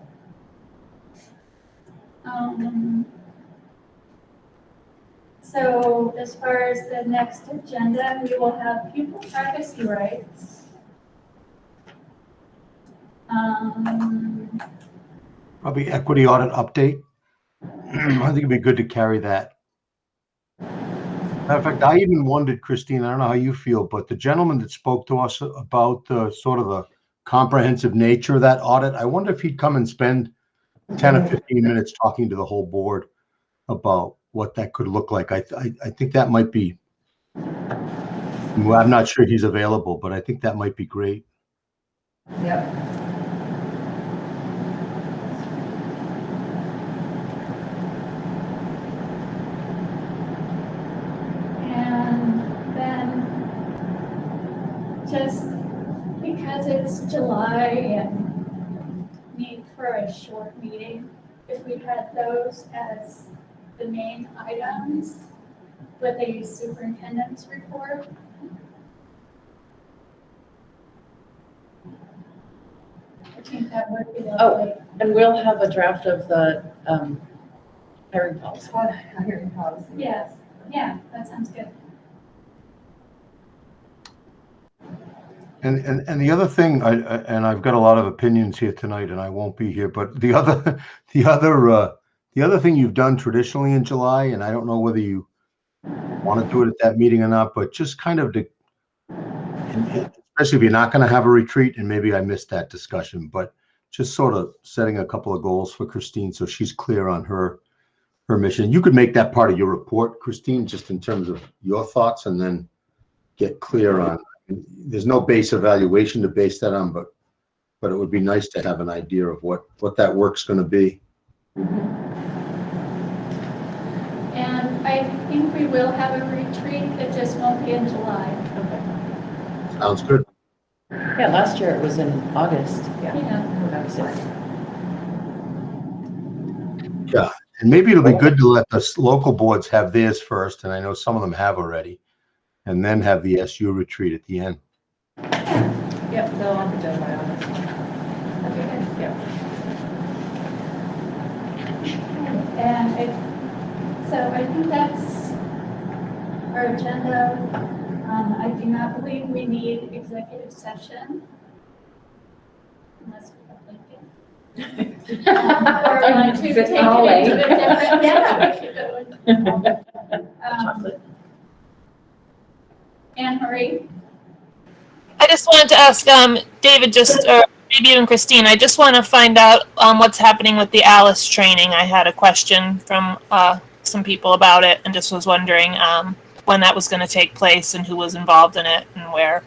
So as far as the next agenda, we will have pupil privacy rights. Probably equity audit update. I think it'd be good to carry that. Matter of fact, I even wondered, Christine, I don't know how you feel, but the gentleman that spoke to us about the sort of the comprehensive nature of that audit, I wonder if he'd come and spend 10 or 15 minutes talking to the whole board about what that could look like. I think that might be, well, I'm not sure he's available, but I think that might be great. Yep. And then just because it's July and need for a short meeting, if we had those as the main items with a superintendent's report. I think that would be the way. And we'll have a draft of the hiring policy. Hiring policy. Yes, yeah, that sounds good. And the other thing, and I've got a lot of opinions here tonight, and I won't be here, but the other thing you've done traditionally in July, and I don't know whether you want to do it at that meeting or not, but just kind of to, especially if you're not going to have a retreat, and maybe I missed that discussion, but just sort of setting a couple of goals for Christine so she's clear on her mission. You could make that part of your report, Christine, just in terms of your thoughts, and then get clear on. There's no base evaluation to base that on, but it would be nice to have an idea of what that work's going to be. And I think we will have a retreat, it just won't be in July. Okay. Sounds good. Yeah, last year it was in August. Yeah. Yeah, and maybe it'll be good to let the local boards have theirs first, and I know some of them have already, and then have the SU retreat at the end. Yep, no, I'll be done by August. Okay. Yeah. And so I think that's our agenda. I do not believe we need executive session. Unless we have Lincoln. Or want to take it into a different, yeah, we could go in. Anne Marie? I just wanted to ask David, or maybe even Christine, I just want to find out what's happening with the Alice training. I had a question from some people about it and just was wondering when that was going to take place and who was involved in it and where.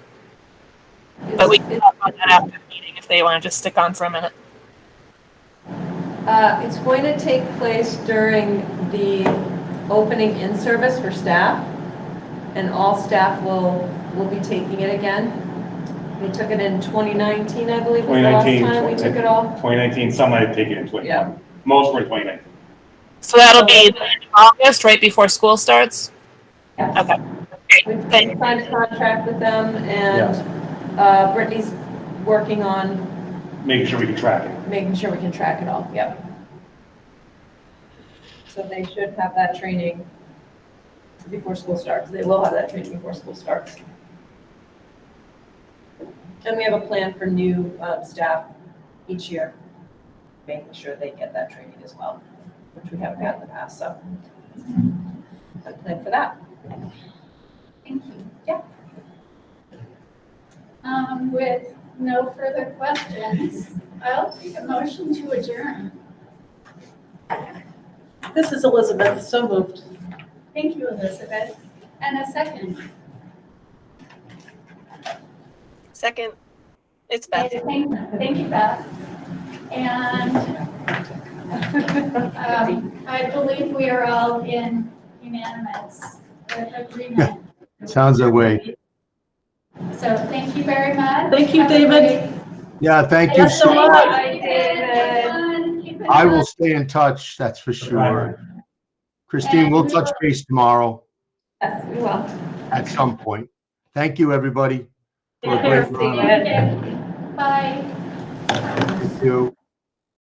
But we can talk about that after the meeting if they want to just stick on for a minute. It's going to take place during the opening in service for staff. and all staff will be taking it again. We took it in 2019, I believe, was the last 2019, time we took it all. 2019, some might have taken it in 2020. Yeah. Most were in 2019. So that'll be August, right before school starts? Yeah. Okay. We Thank signed a contract with them, and Brittany's working on Making sure we can track it. making sure we can track it all. Yep. So they should have that training before school starts. They will have that training before school starts. And we have a plan for new staff each year, making sure they get that training as well, which we haven't had in the past, so. I plan for that. Thank you. Yeah. With no further questions, I'll take a motion to adjourn. This is Elizabeth, so moved. Thank you, Elizabeth. And a second. Second, it's Beth. Thank you, Beth. And I believe we are all in unanimous agreement. Sounds that way. So thank you very much. Thank you, Have a David. great- Yeah, thank you Yes, so so much. much. Bye, David. Keep in I will touch. stay in touch, that's for sure. Christine, we'll touch base tomorrow Yes, we will. at some point. Thank you, everybody. for a Take care, great Steve. run. Bye. Thank you.